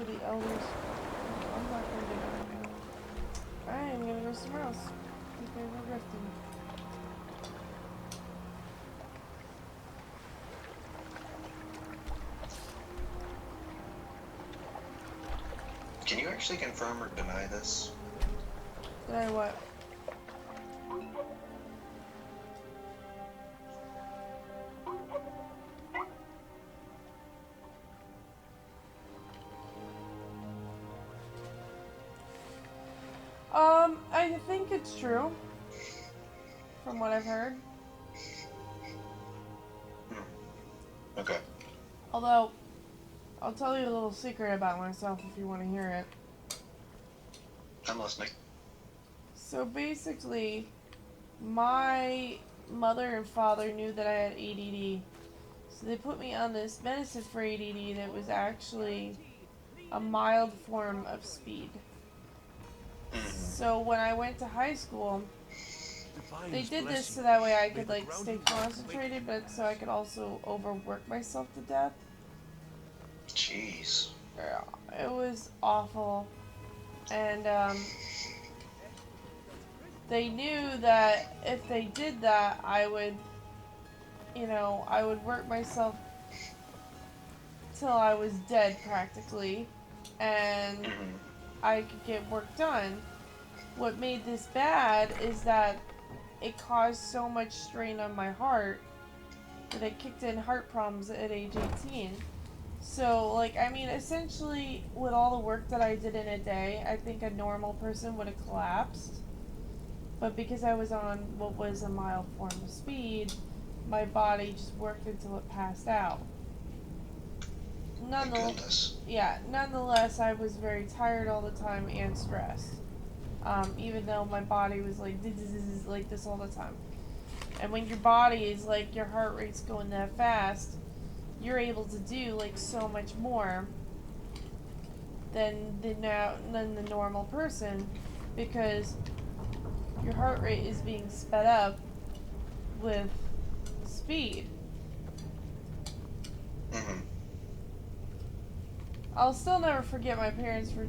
are the elders? I'm not gonna do it right now. I am gonna go somewhere else. You guys are drifting. Can you actually confirm or deny this? Deny what? I think it's true, from what I've heard. Okay. Although, I'll tell you a little secret about myself if you want to hear it. I'm listening. So basically, my mother and father knew that I had ADD. So they put me on this medicine for ADD that was actually a mild form of speed. So when I went to high school, they did this so that way I could like stay concentrated, but so I could also overwork myself to death. Jeez. Yeah, it was awful. And they knew that if they did that, I would, you know, I would work myself till I was dead practically, and I could get work done. What made this bad is that it caused so much strain on my heart that it kicked in heart problems at age 18. So, like, I mean, essentially, with all the work that I did in a day, I think a normal person would have collapsed. But because I was on what was a mild form of speed, my body just worked until it passed out. Nonetheless, I was very tired all the time and stressed. Even though my body was like this all the time. And when your body is like, your heart rate's going that fast, you're able to do like so much more than the normal person, because your heart rate is being sped up with speed. I'll still never forgive my parents for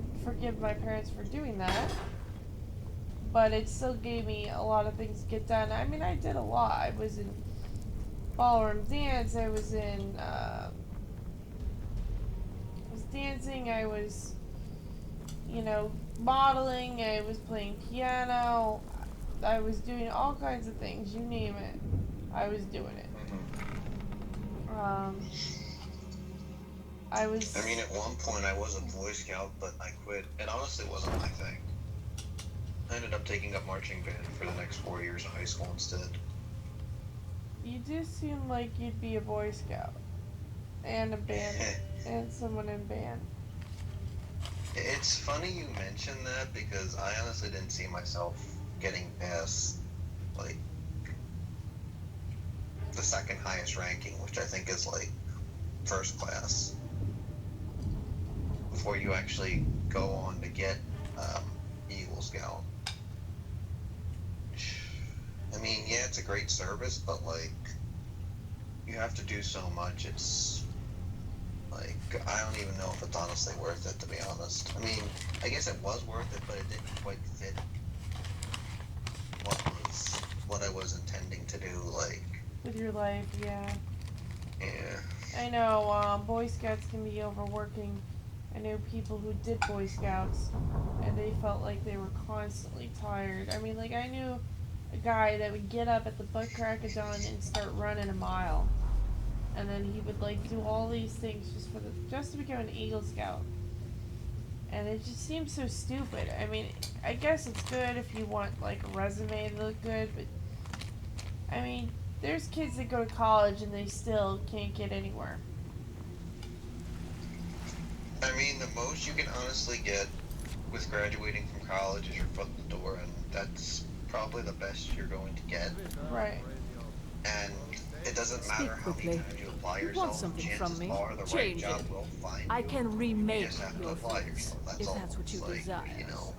doing that. But it still gave me a lot of things to get done. I mean, I did a lot. I was in ballroom dance. I was in, dancing. I was, you know, modeling. I was playing piano. I was doing all kinds of things. You name it, I was doing it. I mean, at one point I was a Boy Scout, but I quit. It honestly wasn't my thing. I ended up taking up marching band for the next 4 years of high school instead. You do seem like you'd be a Boy Scout. And a band. And someone in band. It's funny you mention that, because I honestly didn't see myself getting past, like, the second highest ranking, which I think is, like, first class. Before you actually go on to get, Eagle Scout. I mean, yeah, it's a great service, but, like, you have to do so much, it's, like, I don't even know if it's honestly worth it, to be honest. I mean, I guess it was worth it, but it didn't quite fit what I was intending to do, like... With your life, yeah. Yeah. I know, Boy Scouts can be overworking. I know people who did Boy Scouts, and they felt like they were constantly tired. I mean, like, I knew a guy that would get up at the butt crack of dawn and start running a mile, and then he would like do all these things just to become an Eagle Scout, and it just seems so stupid. I mean, I guess it's good if you want like a resume to look good, but I mean, there's kids that go to college and they still can't get anywhere. I mean, the most you can honestly get with graduating from college is your foot in the door, and that's probably the best you're going to get. Right. And it doesn't matter how many times you apply yourself, chances are the right job will find you. I can remake You just have to apply yourself, that's all. that's what you Like, desire. you know,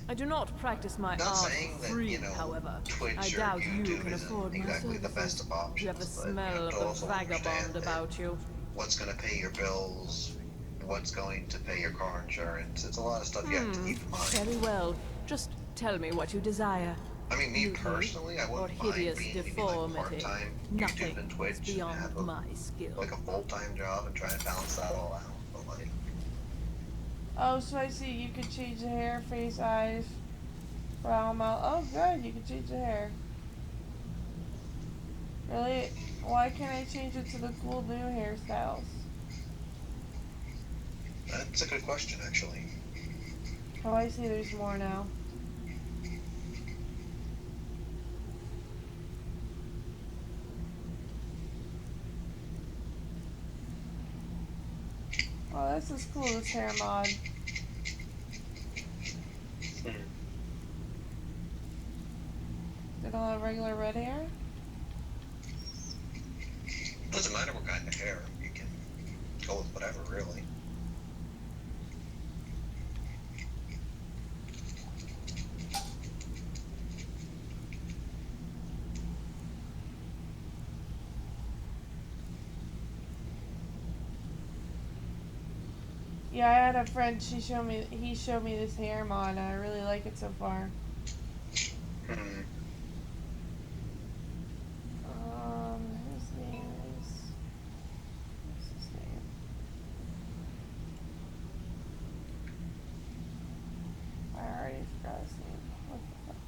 I do not practice my not art saying for that, free, you know, however. Twitch I or doubt you YouTube can isn't afford my exactly the best services. of options, You have the but smell you have of to the also vagabond understand about you. what's going to pay your bills what's going to pay your car insurance. It's a lot of stuff you have to keep in mind. Very well. Just tell me what you desire. I mean, me Beauty personally, I or wouldn't mind hideous being maybe like deformity. part-time Nothing YouTube and Twitch is and beyond have my skill. like a full-time job and try and balance that all out. But like, Oh, so I see you could change the hair, face, eyes, brow, mouth. Oh, good, you can change the hair. Really? Why can't I change it to the cool new hairstyles? that's a good question, actually. Oh, I see there's more now. Oh, this is cool, this hair mod. They don't have regular red hair? Doesn't matter what kind of hair. You can go with whatever, really. Yeah, I had a friend, he showed me this hair mod, and I really like it so far. His name is... What's his name? I already forgot his name. What the fuck?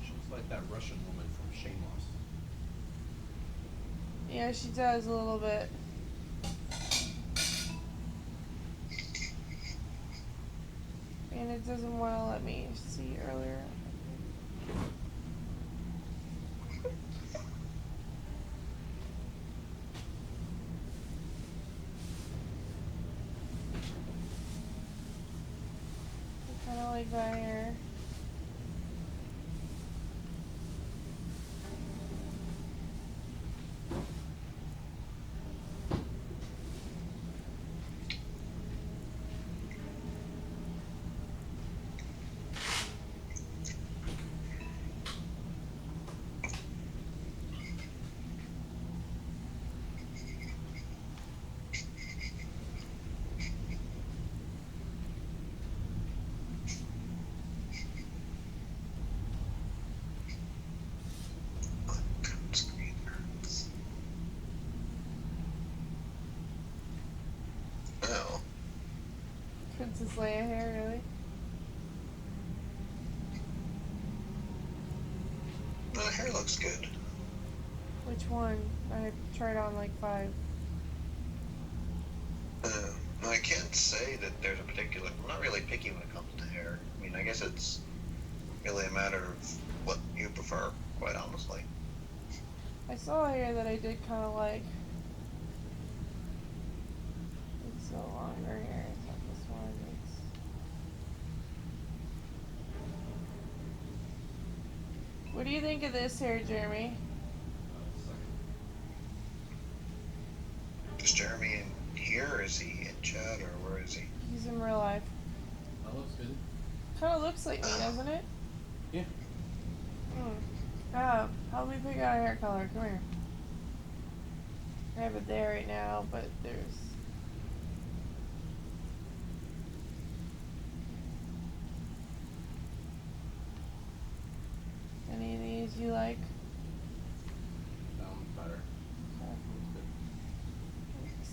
She's like that Russian woman from Shameless. Yeah, she does a little bit. And it doesn't want to let me see earlier. I kind of like that hair. Oh. Princess Leia hair, really? The hair looks good. Which one? I tried on like 5. I can't say that there's a particular... I'm not really picky when it comes to hair. I mean, I guess it's really a matter of what you prefer, quite honestly. I saw a hair that I did kind of like. It's a longer hair. It's not this one. What do you think of this hair, Jeremy? Is Jeremy in here, or is he in chat, or where is he? He's in real life. That looks good. Kind of looks like me, doesn't it? Yeah. Help me pick out a hair color. Come here. I have it there right now, but there's... Any of these you like? That one's better. That one's good. Thanks.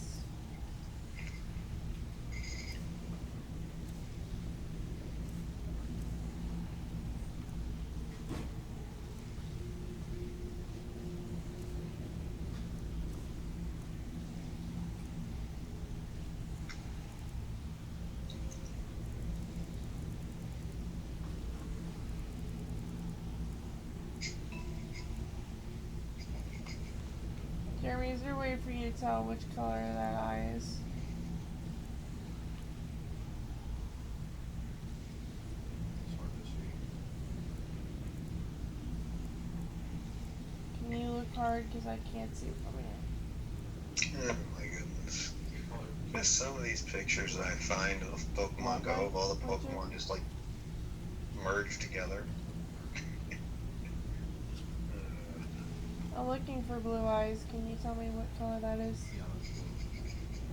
Jeremy, is there a way for you to tell which color that eye is? It's hard to see. Can you look hard? Because I can't see from here. Oh my goodness. There's some of these pictures that I find of Pokemon Go, of all the Pokemon just like merged together. I'm looking for blue eyes. Can you tell me what color that is? Yeah,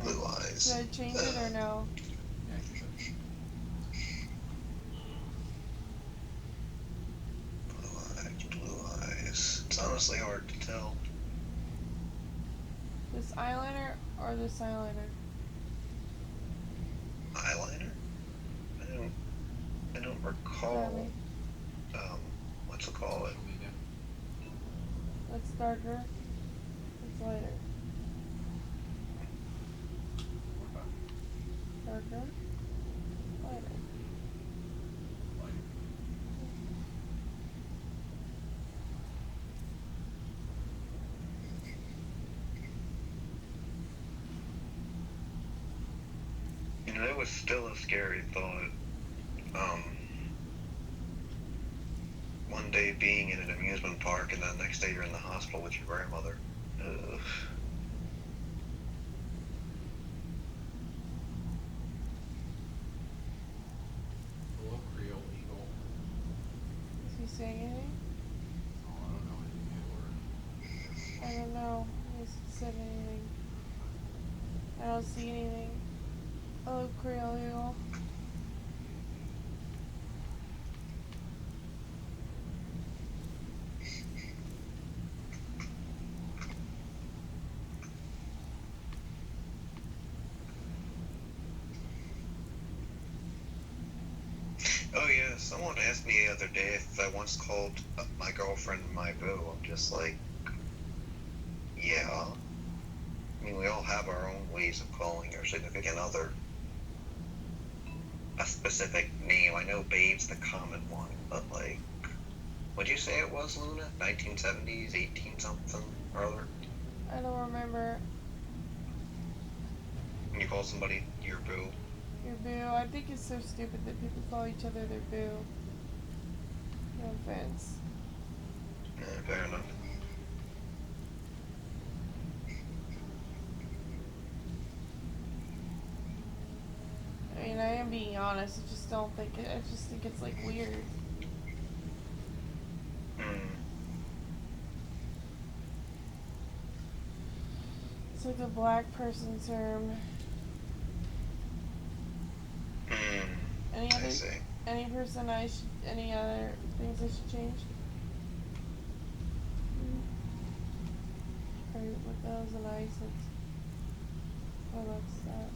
that's Blue eyes. Should I change it or no? yeah, keep it. Blue eyes. It's honestly hard to tell. This eyeliner or this eyeliner? Eyeliner? I don't recall. What's it called? That's darker. It's lighter. Darker. Lighter. You know, it was still a scary thought. One day being in an amusement park and then the next day you're in the hospital with your grandmother. Ugh. Hello, Creole Eagle. Is he saying anything? Oh, I don't know anything. I don't know. He hasn't said anything. I don't see anything. Oh, Creole Eagle. Oh yeah, someone asked me the other day if I once called my girlfriend my boo. I'm just like, yeah. I mean, we all have our own ways of calling our significant other a specific name. I know babe's the common one, but like, what'd you say it was, Luna? 1970s, 18 something or other? I don't remember. When you call somebody your boo? Your boo. I think it's so stupid that people call each other their boo. No offense. Yeah, fair enough. I mean, I am being honest. I just don't think it. I just think it's like weird. It's like a black person term. Any person any other things I should change? Or what the hell's an ice? Oh, that's that.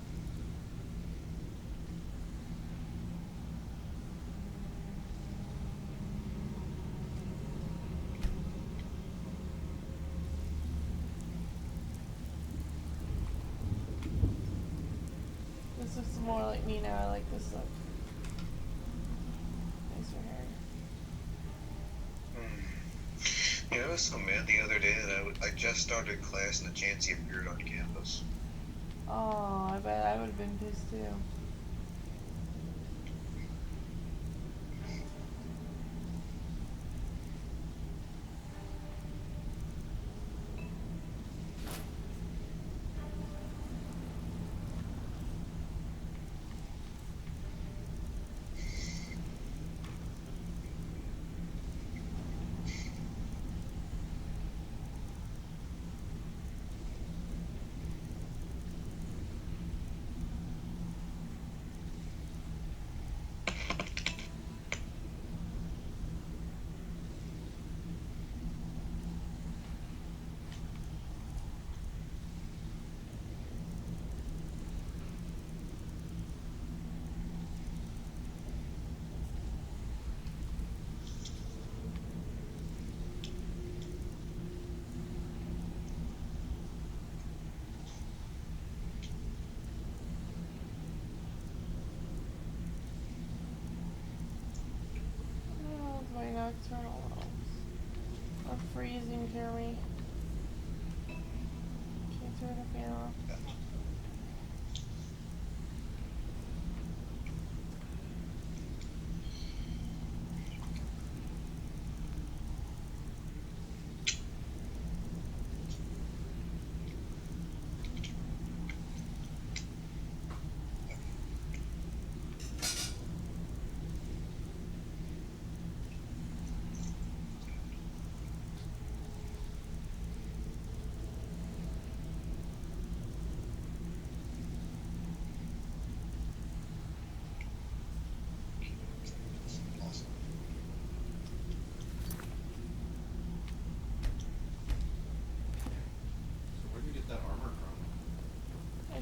This looks more like me now. I like this look. You know, I was so mad the other day that I just started class and the chance he appeared on campus. Oh, I bet I would have been pissed too. Nocturnal elves are freezing, Jeremy. Can't turn the fan off.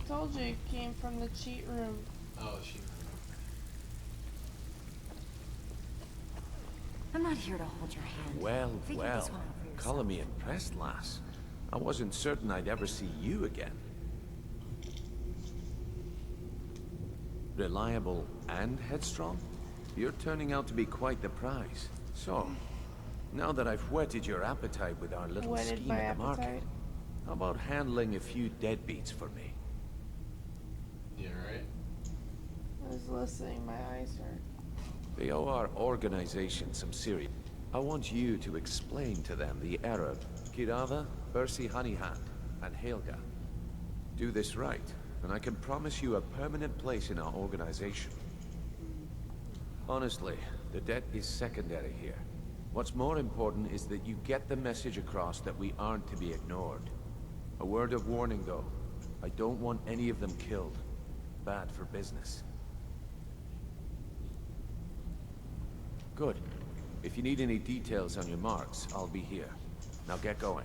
told you it came from the cheat room. Oh, cheat room. I'm not here to hold your hand. Well, Figure well. this one out for yourself. Color me impressed, lass. I wasn't certain I'd ever see you again. Reliable and headstrong? You're turning out to be quite the prize. So, now that I've whetted your appetite with our little scheme at the market, how about handling a few deadbeats for me? Yeah, right? I was listening, my eyes hurt. They owe our organization some serious... I want you to explain to them the Arab, Kirava, Bersi Honeyhand, and Helga. Do this right, and I can promise you a permanent place in our organization. Honestly, the debt is secondary here. What's more important is that you get the message across that we aren't to be ignored. A word of warning, though. I don't want any of them killed. Bad for business. Good. If you need any details on your marks, I'll be here. Now get going.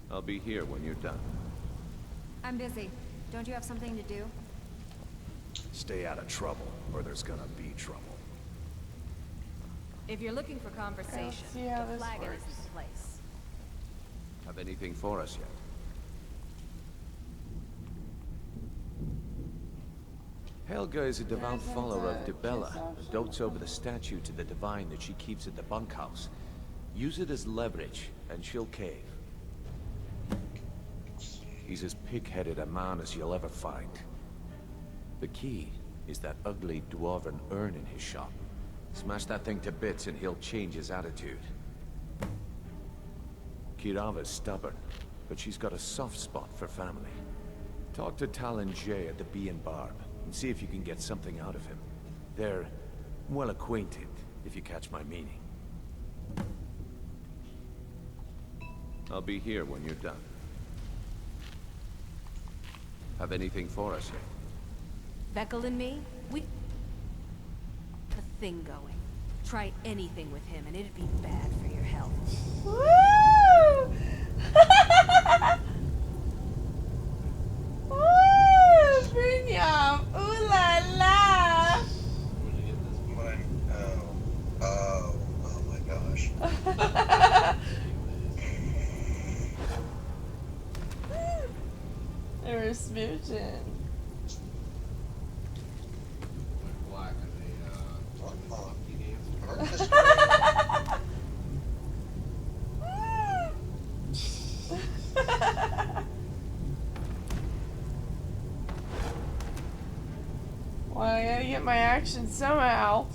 I'll be here when you're done. I'm busy. Don't you have something to do? Stay out of trouble, or there's gonna be trouble. If you're looking for conversation, see how the this flagon works. isn't the place. Have anything for us yet? Helga is a devout follower of Dibella, and dotes over the statue to the divine that she keeps at the bunkhouse. Use it as leverage, and she'll cave. He's as pig-headed a man as you'll ever find. The key is that ugly dwarven urn in his shop. Smash that thing to bits and he'll change his attitude. Kirava's stubborn, but she's got a soft spot for family. Talk to Talon Jay at the Bee and Barb, and see if you can get something out of him. They're well acquainted, if you catch my meaning. I'll be here when you're done. Have anything for us yet? Veckel and me, we... a thing going. Try anything with him and it'd be bad for your health. Woo! Woo! Brinyam! Ooh la la! Oh my gosh. They were smooching. Black and a hockey dance. Well, I gotta get my action somehow.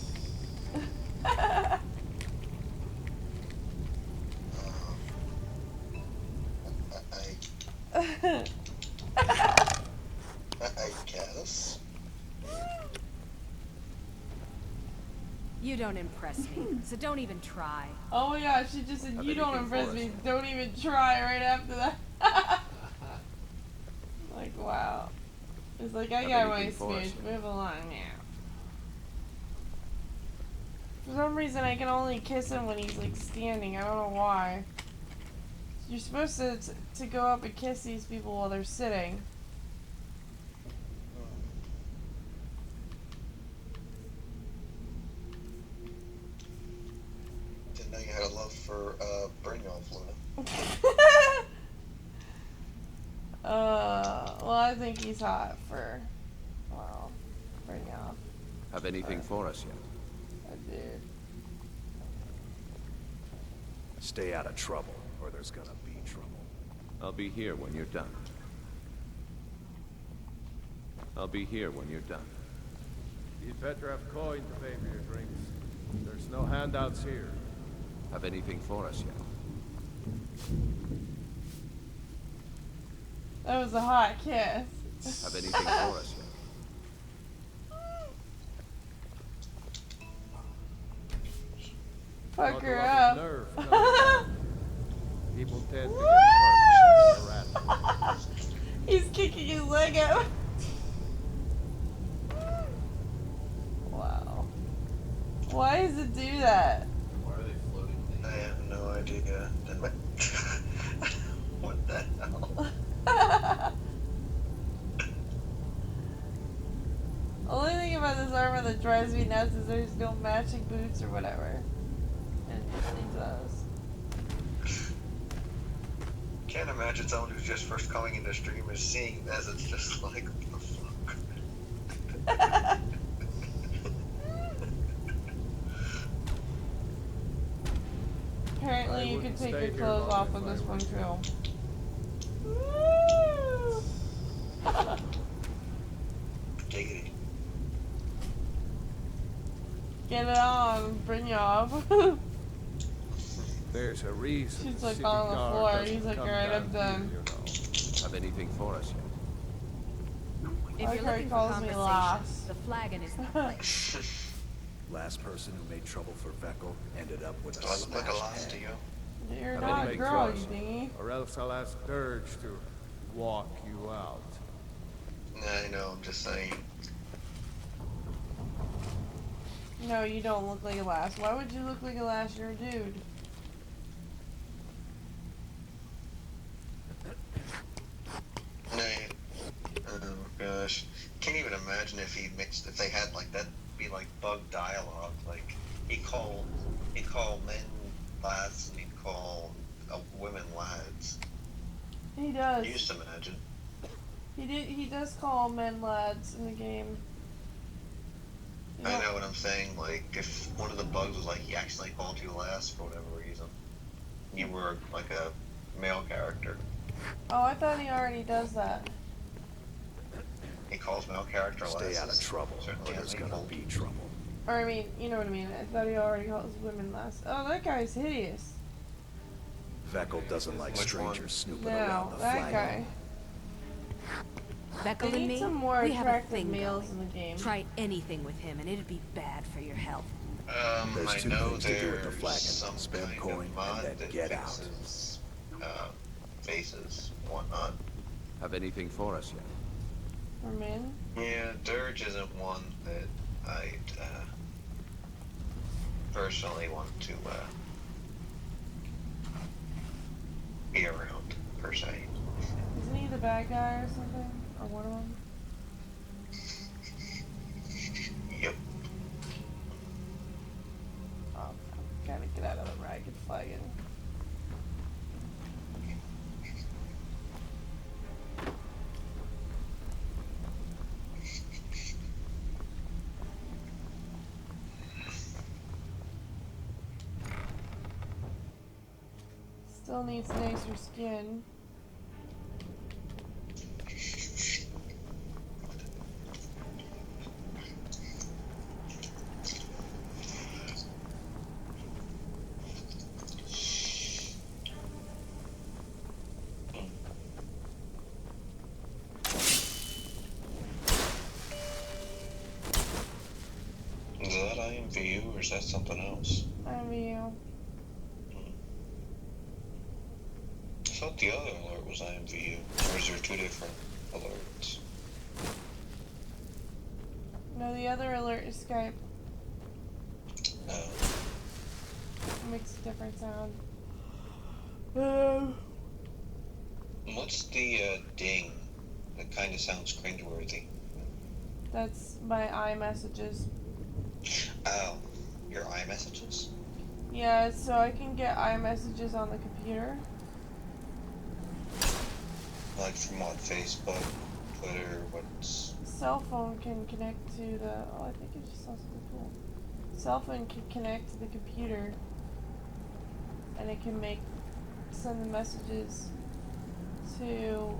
I guess. You don't impress me, so don't even try. Oh my gosh, she just said, you don't impress me, don't even try right after that. Like, wow. It's like, I got my smooch, move along now. For some reason, I can only kiss him when he's, like, standing. I don't know why. You're supposed to go up and kiss these people while they're sitting. Didn't know you had a love for Brynjolf, Luna. Well, I think he's hot for, well, Brynjolf. Have anything for us yet? I did. Stay out of trouble, or there's gonna be trouble. I'll be here when you're done. I'll be here when you're done. You'd better have coin to pay for your drinks. There's no handouts here. Have anything for us yet? That was a hot kiss. Have anything for us yet? Fuck her up. Nerve, people tend to get hurt. He's kicking his leg out. Wow. Why does it do that? Why are they floating? I have no idea. that drives me nuts is there's no matching boots or whatever. And he does. Can't imagine someone who's just first coming into stream is seeing this. It's just like, what the fuck? Apparently you can take your clothes off with this one too. Giggity. Get it on, bring you off. There's a reason. She's like on the floor. He's like, alright, I'm done. Have anything for us yet? If you're looking for conversation, the flagon is the place. Last person who made trouble for Veckel ended up with a Do I look like a smashed last to head. you? You're not a girl, you dingy. Or else I'll ask Dirge to walk you out. I know, I'm just saying. No, you don't look like a lass. Why would you look like a lass? You're a dude. Oh gosh. Can't even imagine if they had like that be like bug dialogue. Like he'd call men lads and he'd call women lads. He does. Just imagine. He does call men lads in the game. I know what I'm saying. Like if one of the bugs was like he accidentally called you lass for whatever reason, you were like a male character. Oh, I thought he already does that. He calls male character lasses. Stay out of trouble, or there's gonna be trouble. Or I mean, you know what I mean. I thought he already calls women lass. Oh, that guy's hideous. Veckel doesn't like strangers snooping No, around the that flag. guy. Veckel They and need me, some more we have a attractive thing males going. in the game. Try anything with him, and it'd be bad for your health. There's I two know things to do with the there's flagon. some Spend kind coin of mod and then that get out. fixes, faces, whatnot. Have anything for us yet? For men? Yeah, Dirge isn't one that I'd personally want to be around, per se. Isn't he the bad guy or something? Or one of them? Yep. Oh, gotta get out of the ragged flagon. Still needs nicer skin. Is that IMVU or is that something else? IMVU. I thought the other alert was IMVU. Or is there two different alerts? No, the other alert is Skype. No. It makes a different sound. What's the ding? That kind of sounds cringeworthy. That's my iMessages. Oh, your iMessages? Yeah, so I can get iMessages on the computer. Like from what, Facebook, Twitter, what's... Cell phone can connect to the... Oh, I think it just sounds really cool. Cell phone can connect to the computer. And it can send the messages to...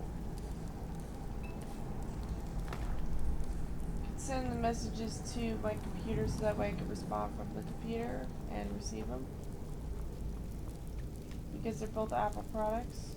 Send the messages to my computer so that way I can respond from the computer and receive them. Because they're both Apple products.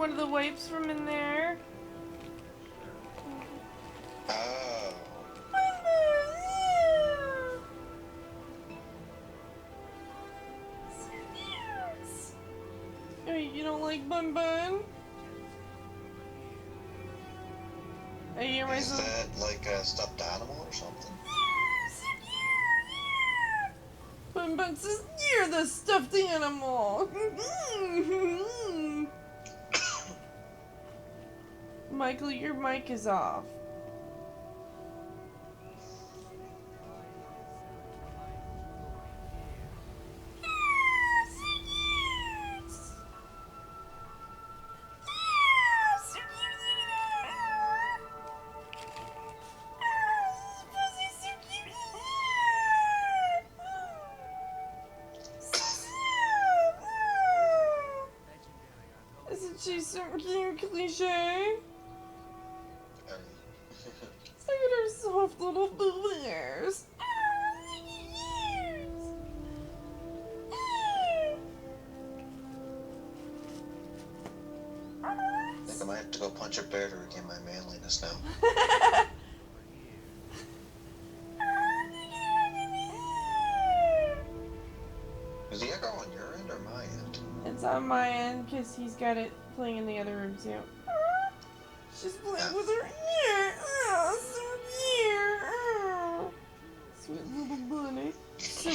one of the wipes from in there. Oh. Hey, you don't like Bun Bun? Hey, you Is that like a stuffed animal or something? Bun Bun says, "You're the stuffed animal." Michael, your mic is off. Isn't she so cute, Cliche? Look at her soft little boo ears. I think I might have to go punch a bear to regain my manliness now. Is the echo on your end or my end? It's on my end because he's got it playing in the other room too. She's playing with her ear. Oh, so cute. Oh. Sweet little bunny. So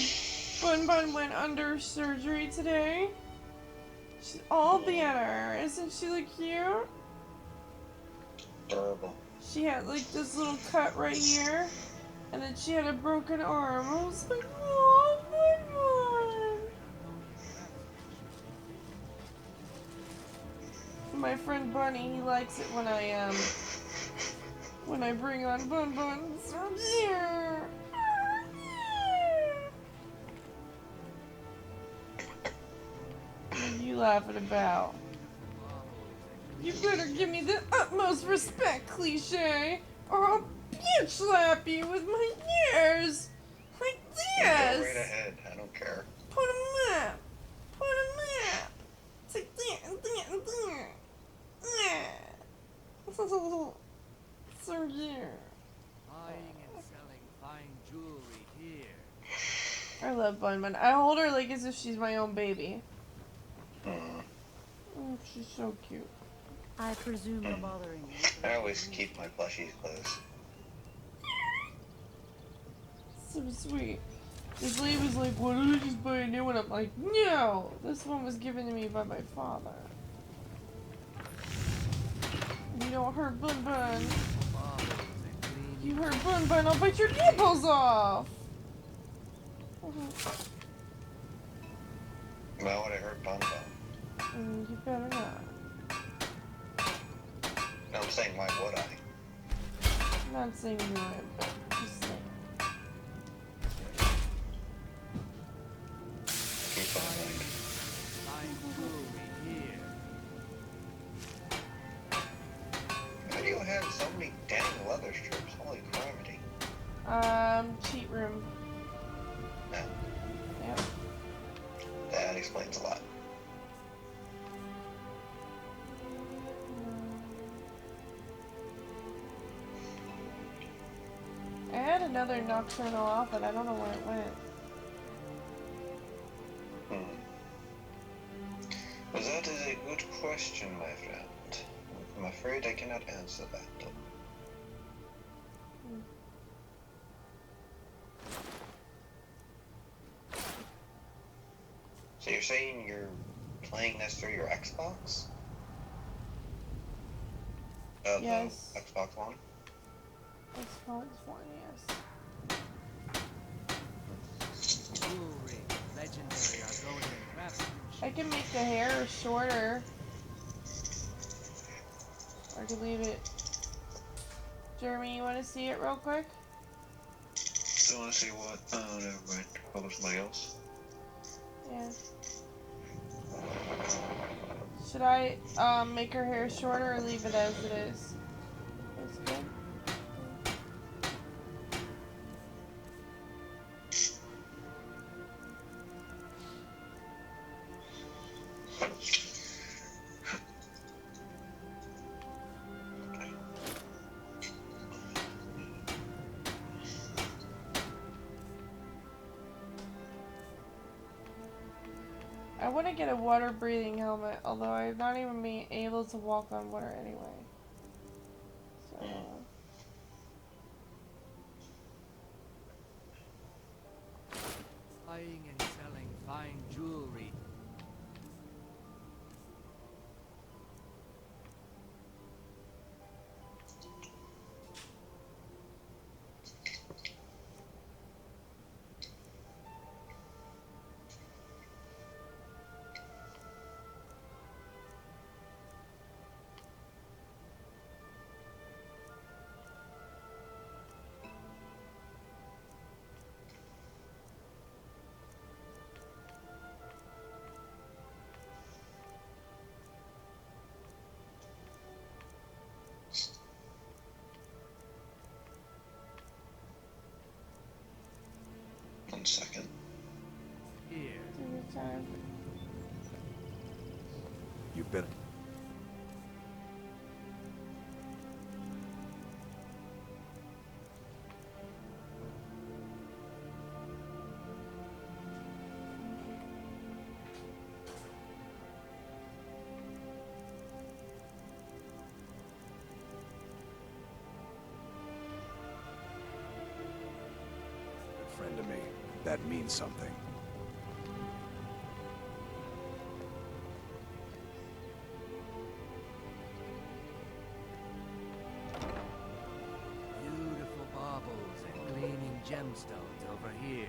Bun Bun went under surgery today. She's all better. Isn't she look cute? Adorable. She had like this little cut right here. And then she had a broken arm. I was like, oh my god. My friend Bunny, he likes it when I bring on Bun Bun. So here. What are you laughing about? You better give me the utmost respect, Cliche, or I'll bitch slap you with my ears. Like this. Go right ahead. I don't care. Put them up. Put them up. It's like that and that and that. So cute. Buying and selling fine jewelry here. I love Bun Bun. I hold her like as if she's my own baby. Oh, she's so cute. I presume you're bothering me. I always keep my plushies close. So sweet. This lady was like, why don't I just buy a new one? I'm like, no! This one was given to me by my father. You don't hurt Bun Bun. You hurt Bun Bun, I'll bite your nipples off! Why would I hurt Bun Bun? You better not. No, I'm saying why would I? I'm not saying you would, but just saying. Keep on mind. How do you have so many dang leather strips? Holy criminy. Cheat room. No. Yep. That explains a lot. I had another nocturnal outfit, I don't know where it went. Well, that is a good question, my friend. I'm afraid I cannot answer that. So you're saying you're playing this through your Xbox? Yes. The Xbox One? Xbox One, yes. Jewelry, legendary, Argonian craftsmanship. I can make the hair shorter. Or I can leave it. Jeremy, you want to see it real quick? You want to see what? Oh, never mind. What was somebody else? Yeah. Should I make her hair shorter or leave it as it is? That's good. might get a water-breathing helmet, although I'm not even being able to walk on water anyway. So... Buying and selling fine jewelry. One second. Here. You've been... friend to me. That means something. Beautiful baubles and gleaming gemstones over here.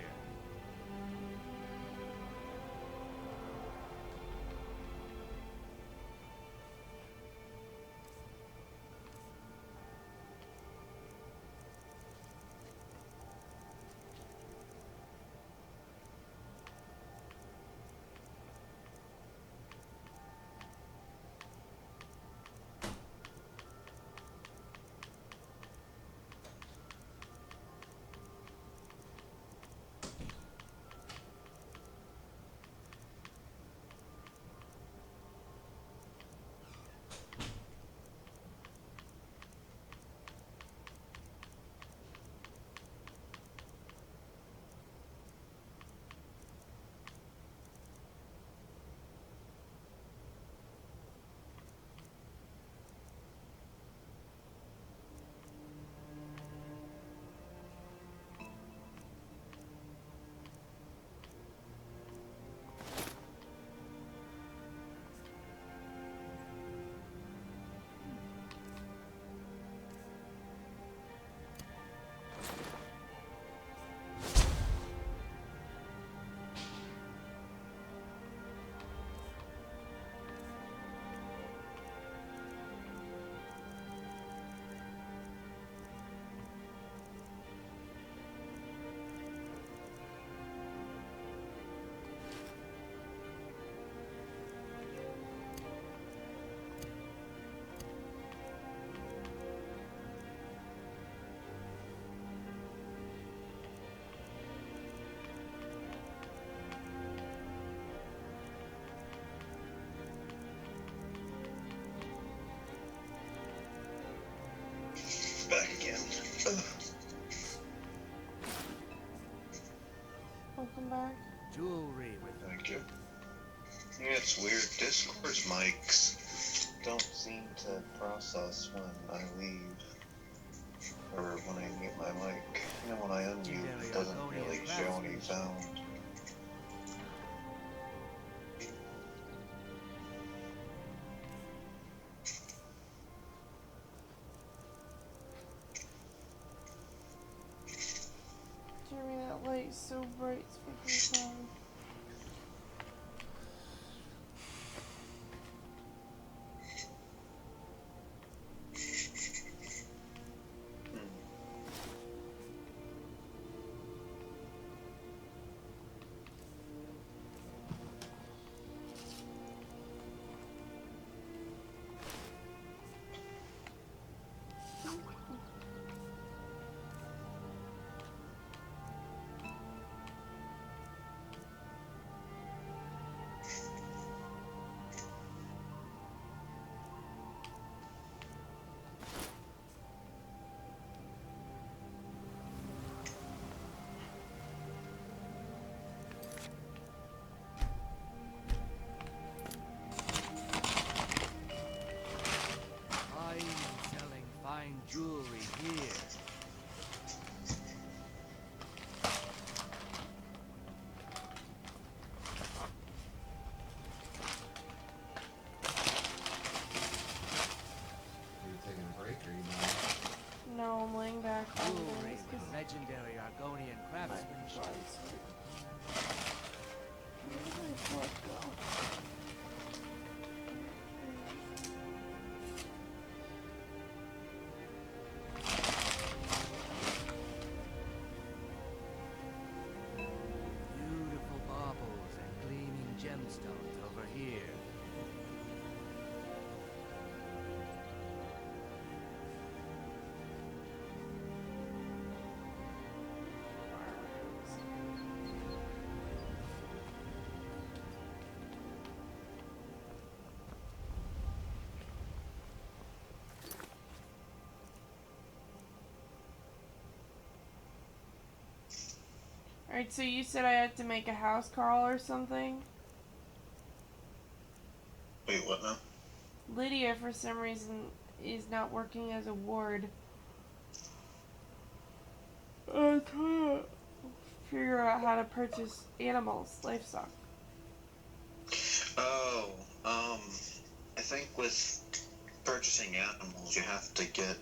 Back again. Welcome back. Jewelry with... Thank you. Yeah, it's weird. Discord's mics don't seem to process when I leave. Or when I mute my mic. You know, when I unmute, it doesn't really show any sound. Jeremy, that light's so bright, it's freaking fun. Alright, so you said I had to make a house call or something? Wait, what now? Lydia, for some reason, is not working as a ward. I'm trying to figure out how to purchase animals, livestock. Oh, I think with purchasing animals, you have to get,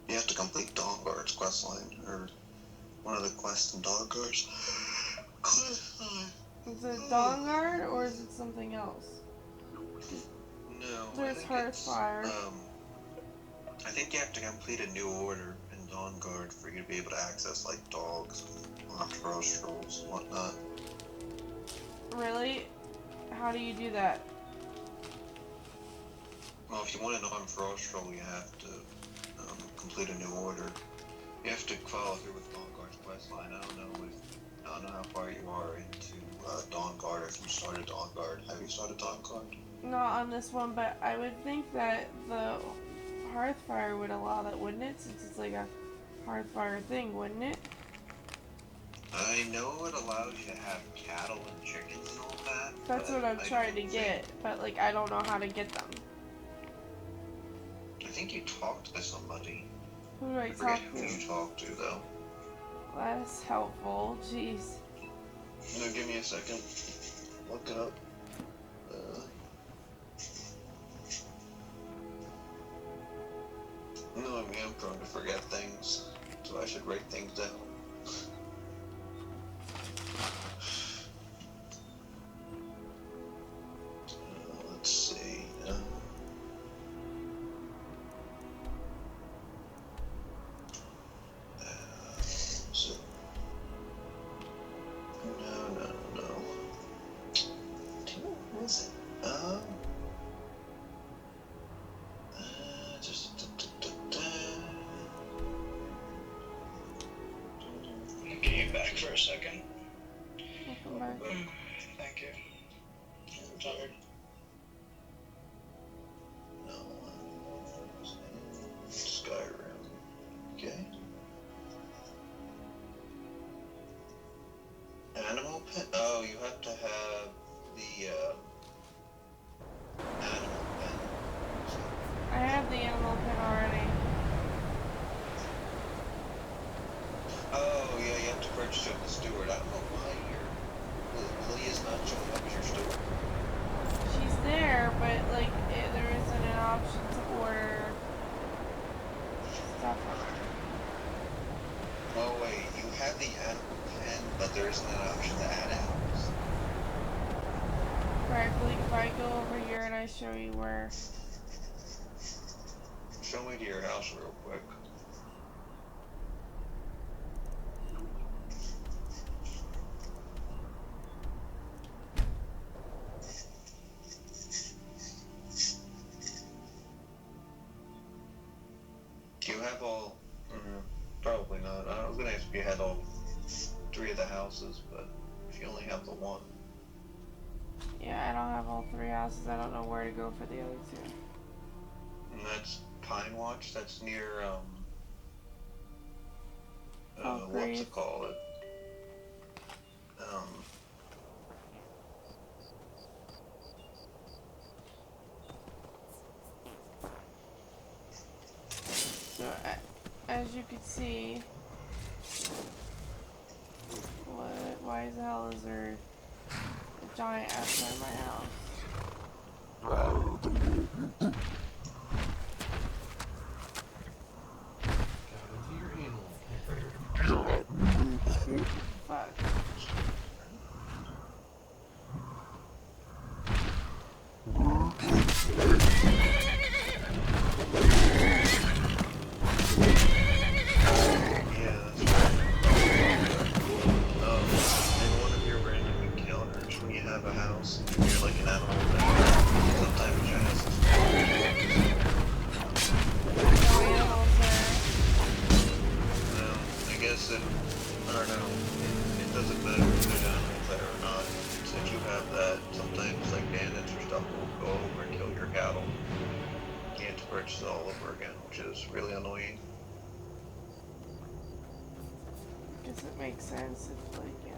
you have to complete Dawnguard's questline, or one of the quests in Dawnguard's questline. Is it Dawnguard, or is it something else? No, There's Hearthfire. I think you have to complete a new order in Dawnguard for you to be able to access, like, dogs, Montrose trolls, and whatnot. Really? How do you do that? Well, if you want an armed frost troll, you have to complete a new order. You have to follow through with Dawnguard's questline. I don't know how far you are into Dawnguard, if you started Dawnguard. Have you started Dawnguard? Not on this one, but I would think that the Hearthfire would allow that, wouldn't it? Since it's like a Hearthfire thing, wouldn't it? I know it allows you to have cattle and chickens and all that. That's what I'm trying to get, but like I don't know how to get them. I think you talked to somebody. Who do I I forget talk who to? you talked to, though. That's helpful. Jeez. No, give me a second. Look it up. No, I mean, I'm prone to forget things, so I should write things down. Let's see. So, no. What was it? Get you back for a second. Welcome back. Thank you. I'm tired. No. Skyrim. Okay. Animal pen? Oh, you have to have the, animal pen. I have the animal pin already. Oh, yeah, you have to purchase it with the steward. I don't know why Lydia's not showing up as your steward. She's there, but like there isn't an option to order stuff from her. Oh, wait, you have the animal pen, but there isn't an option to add animals. Correctly, if I go over here and I show you where. Show me to your house real quick. Do you have all... probably not. I was gonna ask if you had all 3 of the houses, but if you only have the 1. Yeah, I don't have all 3 houses. I don't know where to go for the other 2. And that's Pine Watch. That's near, what's it called? So, as you can see, why the hell is there a giant outside my house? Fuck. guess it makes sense if, like, you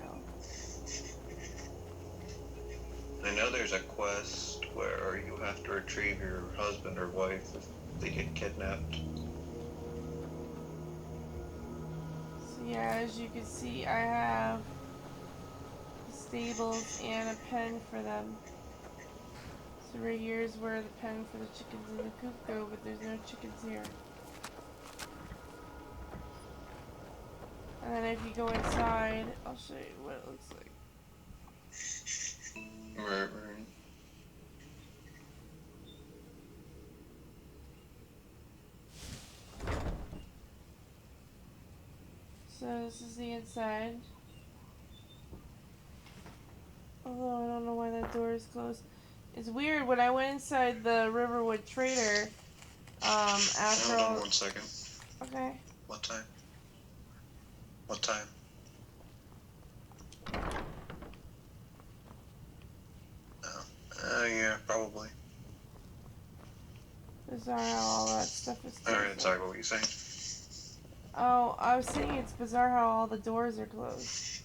know. I know there's a quest where you have to retrieve your husband or wife if they get kidnapped. So yeah, as you can see, I have the stables and a pen for them. So right here is where the pen for the chickens in the coop go, but there's no chickens here. And then if you go inside, I'll show you what it looks like. Right. So this is the inside. Although I don't know why that door is closed. It's weird, when I went inside the Riverwood Trader, after all... Hold on 1 second. Okay. What time? What time? Yeah, probably. Bizarre how all that stuff is closed. Alright, sorry, what were you saying? Oh, I was saying it's bizarre how all the doors are closed.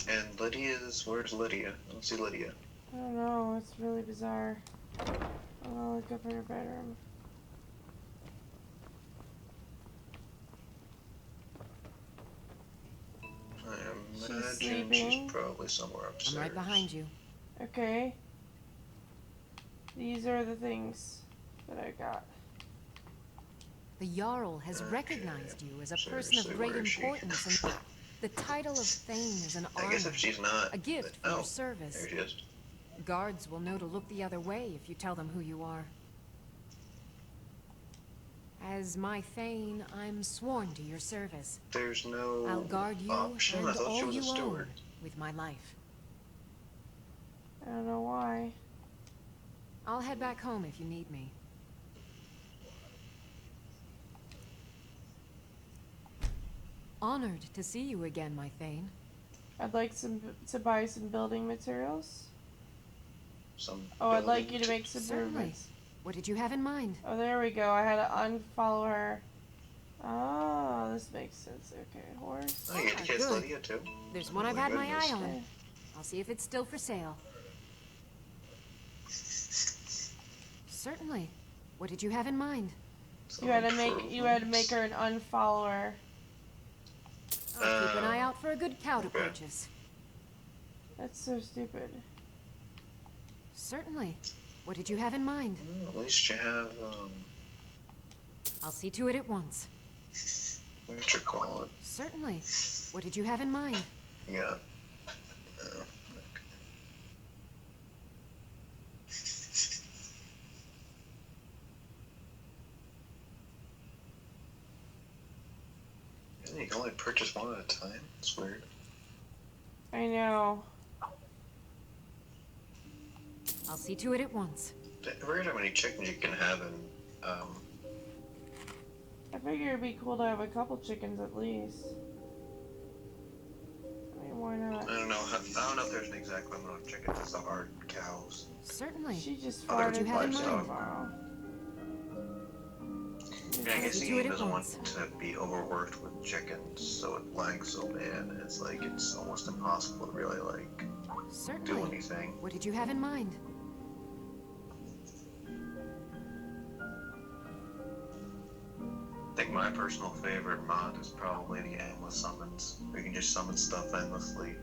And Lydia's... Where's Lydia? I don't see Lydia. I don't know, it's really bizarre. I'll look up in her bedroom. I imagine she's probably somewhere upstairs. I'm right behind you. Okay. These are the things that I got. The Jarl has recognized you as a person of great importance, and the title of Thane is an honor. I guess if she's not... A gift for your service. There she is. Guards will know to look the other way if you tell them who you are. As my Thane, I'm sworn to your service. There's no I'll guard you option. and I thought all she was you a steward. own with my life. I don't know why. I'll head back home if you need me. Honored to see you again, my Thane. I'd like to buy some building materials. I'd like you to make some Certainly. improvements. What did you have in mind? Oh, there we go. I had to unfollow her. Oh, this makes sense. Okay, horse. Oh, you get to kiss Lydia too? There's one I've had my eye on. I'll see if it's still for sale. Certainly. What did you have in mind? You had to make her an unfollower. I'll keep an eye out for a good cow to purchase. That's so stupid. Certainly. What did you have in mind? At least you have, I'll see to it at once. what you call it? Certainly. What did you have in mind? Yeah. You can only purchase one at a time. It's weird. I know. I'll see to it at once. I forget how many chickens you can have in, I figure it'd be cool to have a couple chickens at least. I mean, why not? I don't know. I don't know if there's an exact limit on chickens. It's the hard cows. Certainly. She just Other farted livestock. tomorrow. Yeah, I guess he doesn't want to be overworked with chickens, so it lags so bad. It's like it's almost impossible to really like do anything. What did you have in mind? I think my personal favorite mod is probably the endless summons. We can just summon stuff endlessly.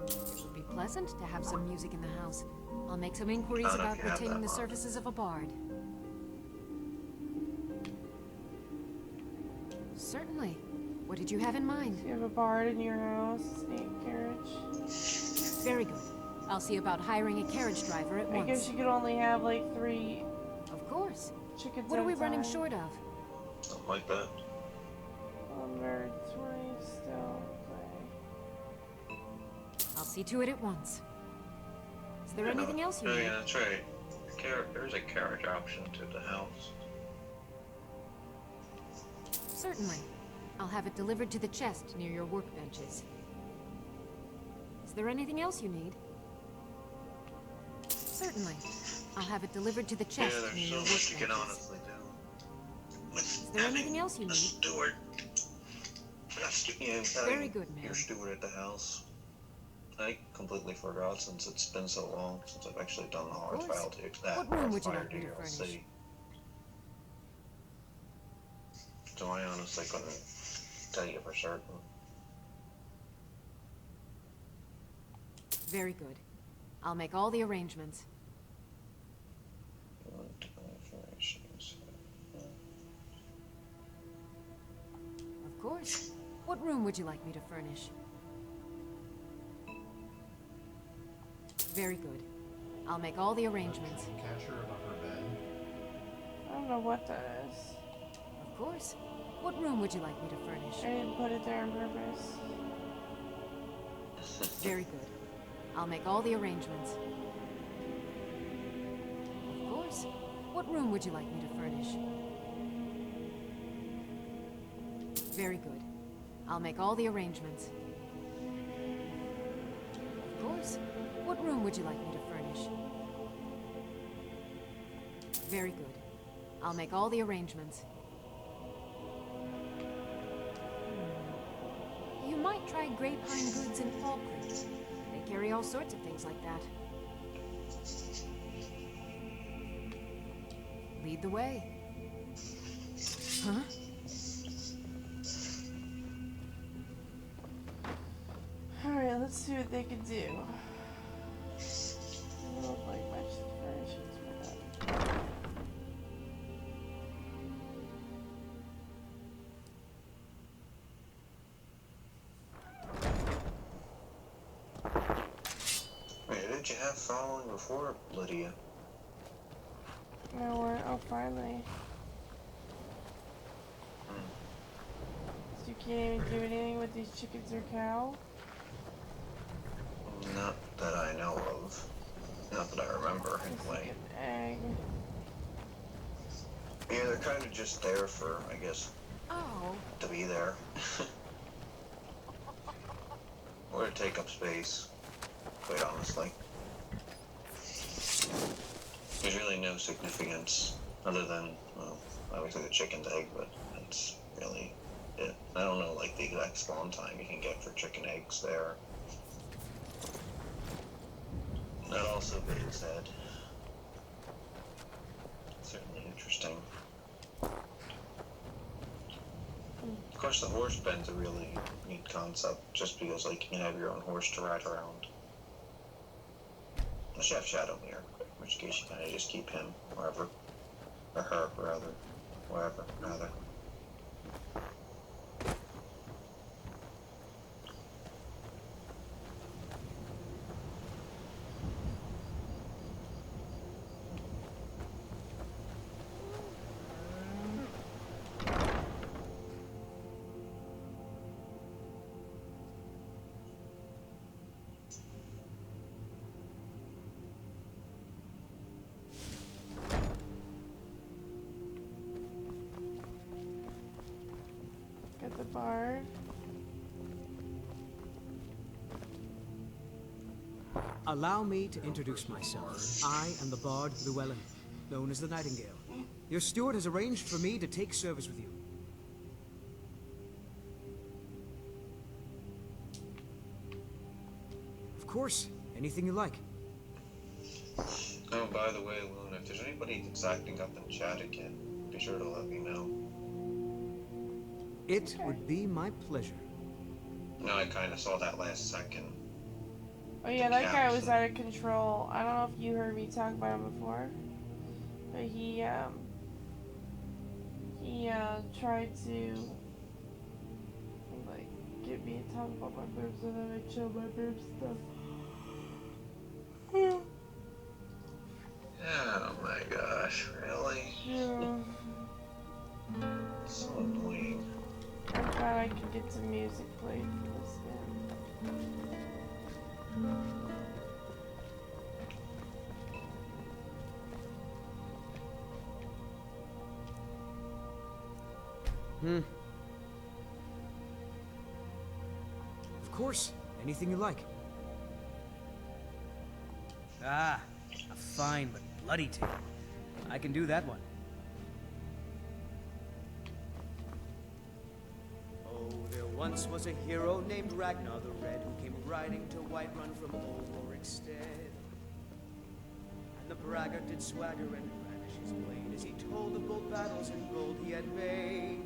It would be pleasant to have some music in the house. I'll make some inquiries about retaining the services of a bard. Certainly. What did you have in mind? You have a bard in your house, snake carriage. Very good. I'll see about hiring a carriage driver at once. I guess you could only have like 3. Of course. Chickens. What are we running short of? Something like that. 120 still. Okay. I'll see to it at once. Is there anything else you need? Yeah, that's right. There's a carriage option to the house. Certainly. I'll have it delivered to the chest near your workbenches. Is there anything else you need? Certainly. I'll have it delivered to the chest near your workbenches. Yeah, there's so much you can honestly do. Is there anything else you need? Steward. Yeah, Very good, man. Your steward at the house. I completely forgot since it's been so long since I've actually done the hard file What room would you like me to furnish? So I honestly couldn't tell you for certain. Very good. I'll make all the arrangements. Of course. What room would you like me to furnish? Very good. I'll make all the arrangements. Catch her above her bed. I don't know what that is. Of course. What room would you like me to furnish? I didn't put it there on purpose. Very good. I'll make all the arrangements. Of course. What room would you like me to furnish? Very good. I'll make all the arrangements. Of course. What room would you like me to furnish? Very good. I'll make all the arrangements. You might try Grapevine Goods in Fall Creek. They carry all sorts of things like that. Lead the way. Huh? Alright, let's see what they can do. I don't like much of the furnishings for that. Wait, who did you have following before, Lydia? No one. Oh, finally. So you can't even do anything with these chickens or cow? Not that I know of. Not that I remember, anyway. Egg. Yeah, they're kind of just there for, I guess, to be there. Or to take up space, quite honestly. There's really no significance other than, well, obviously the chicken's egg, but that's really it. I don't know, like, the exact spawn time you can get for chicken eggs there. That also being said, certainly interesting. Of course, the horse pen's a really neat concept, just because, like, you can have your own horse to ride around. Unless you have Shadowmere, in which case you kind of just keep him wherever, or her, rather, wherever, rather. Get the bard. Allow me to introduce myself. I am the Bard Llewellyn, known as the Nightingale. Your steward has arranged for me to take service with you. Of course, anything you like. Oh, by the way, Luna, if there's anybody that's acting up in chat again, be sure to let me know. It would be my pleasure. No, I kind of saw that last second. Oh yeah, that guy was out of control. I don't know if you heard me talk about him before, but he tried to, like, get me to talk about my boobs, and then I showed my boob stuff. Oh my gosh, really? Yeah. So annoying. I'm glad I could get some music played for this game. Of course, anything you like. Ah, a fine but bloody tale. I can do that one. once was a hero named Ragnar the Red who came riding to Whiterun from old Rorikstead. And the braggart did swagger and brandish his blade as he told of bold battles and gold he had made.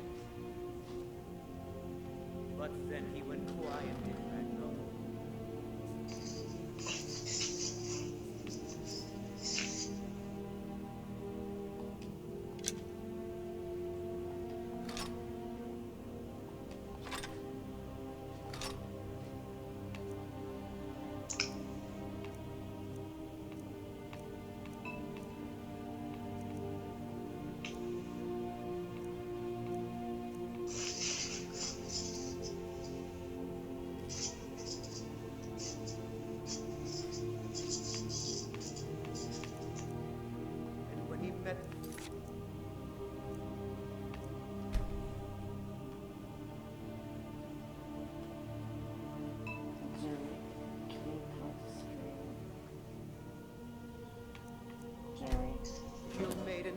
But then he went quiet, did Ragnar.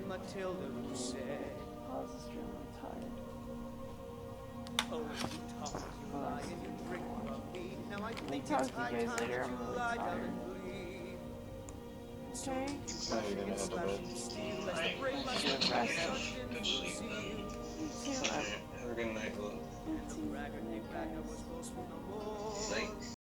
Matilda who said, pause the stream, I'm tired. Oh, you talk, you lie, and you drink from me. Now I think talk it's to high you guys time later, that I'm you really lie down tired. and bleed. Okay. So you're gonna head to bed. Have a good night, love. And the braggart named Ragnar was boastful no more. Night.